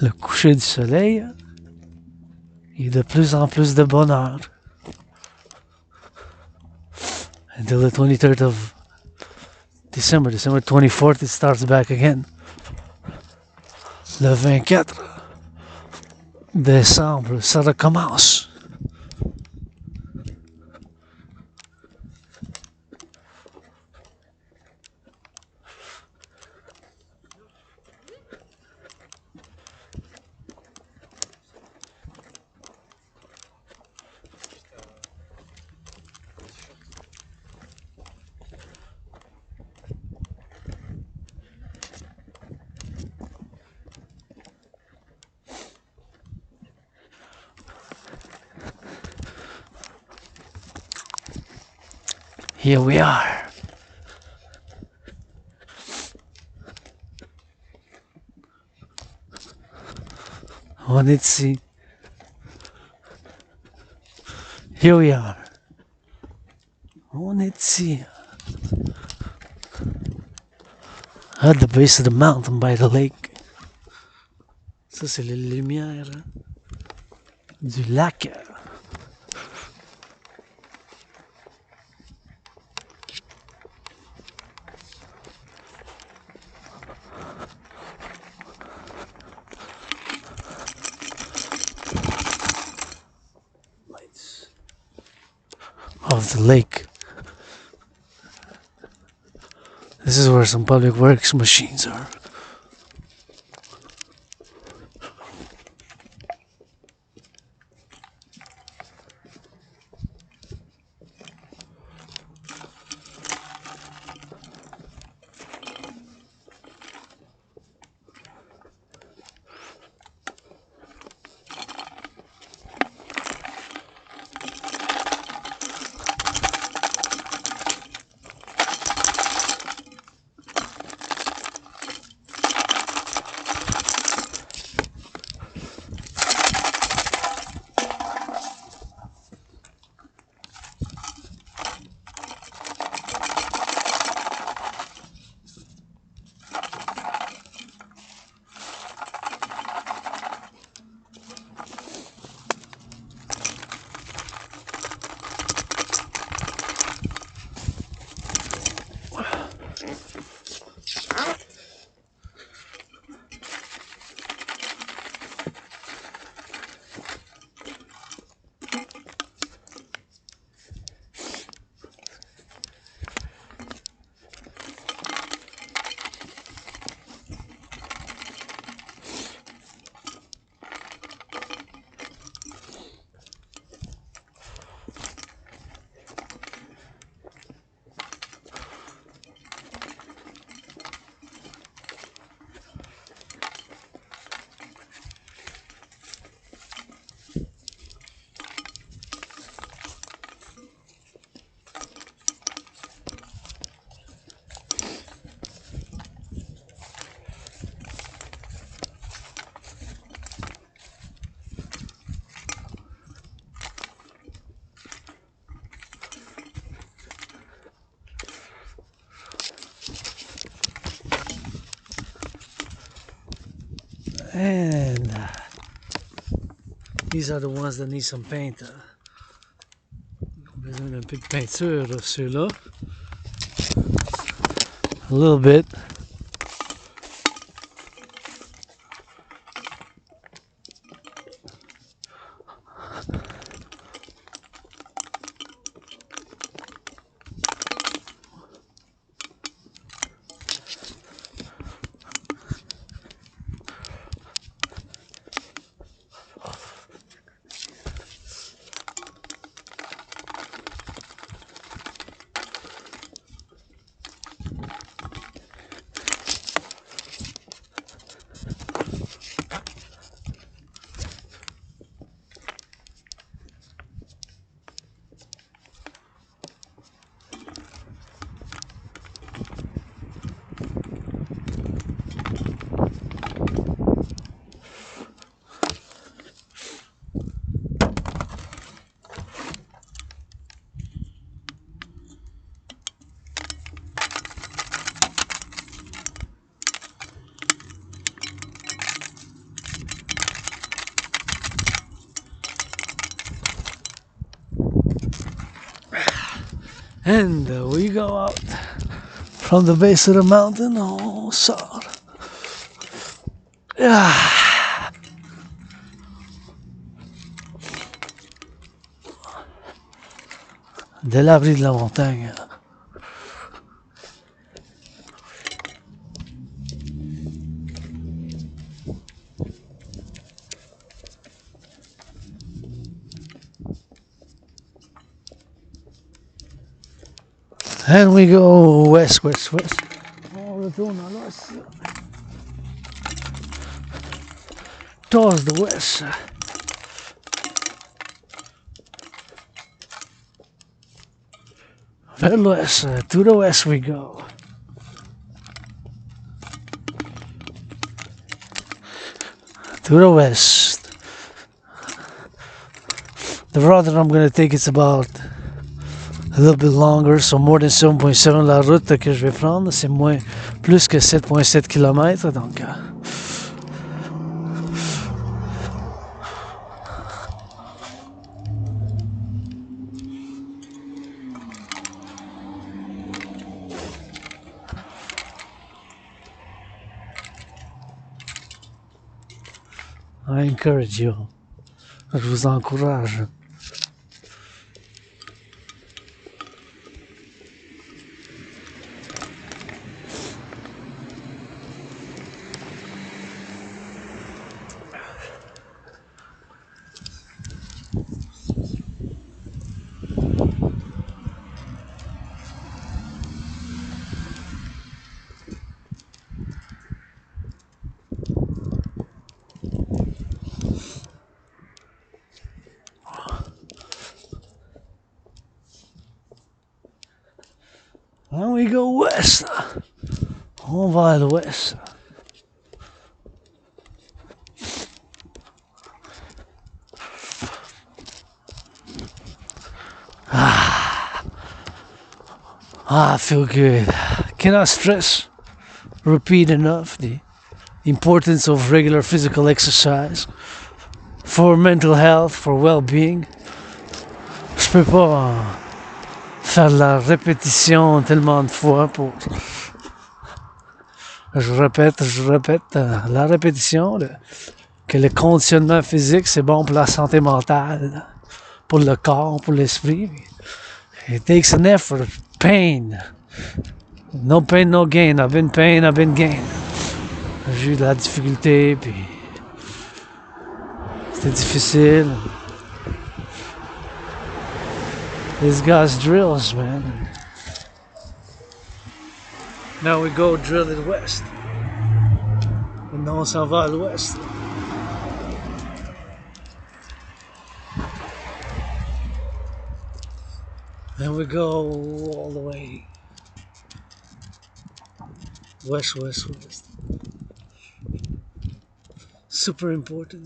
Le coucher du soleil est de plus en plus de bonheur. Until the 23rd of December 24th, it starts back again. Le 24 décembre, ça recommence. Here we are. On est ici. Here we are. On est ici. At the base of the mountain by the lake. Ça, c'est les lumières du lac. of the lake. This is where some public works machines are. And these are the ones that need some paint. Besoin d'un peu de peinture, ceux-là. A little bit. And we go out from the base of the mountain. Oh, soeur. Ah. De l'abri de la montagne. And we go west, west, west. On retourne à l'ouest. Towards the west. Vers l'ouest, to the west we go. To the west. The route that I'm going to take is about a little bit longer, so more than 7.7. La route que je vais prendre, c'est plus que 7.7 km, donc I encourage you. Je vous encourage. And we go west. On va à l'ouest. I feel good. Cannot stress, repeat enough the importance of regular physical exercise for mental health, for well-being. Je peux pas faire de la répétition tellement de fois pour... Je répète, la répétition, que le conditionnement physique, c'est bon pour la santé mentale, pour le corps, pour l'esprit. It takes an effort, pain. No pain, no gain. I've been pain, I've been gain. J'ai eu de la difficulté, puis c'était difficile. These guys drills, man. Now we go drill it west. Maintenant on s'en va à l'ouest. Then we go all the way west. Super important.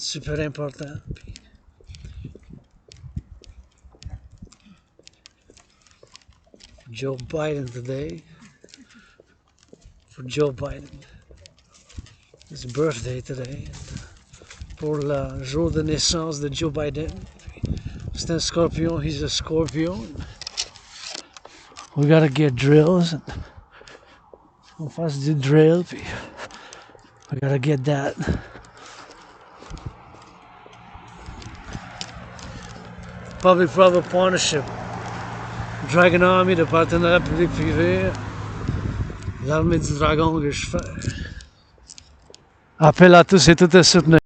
Joe Biden today. For Joe Biden. His birthday today. Pour le jour de naissance de Joe Biden. C'est un scorpion, he's a scorpion. We gotta get drills. On fasse du drill, puis we gotta get that. Public-private partnership. Dragon Army de Partenariat public-privé. L'armée du dragon que je fais. Appel à tous et toutes à soutenir.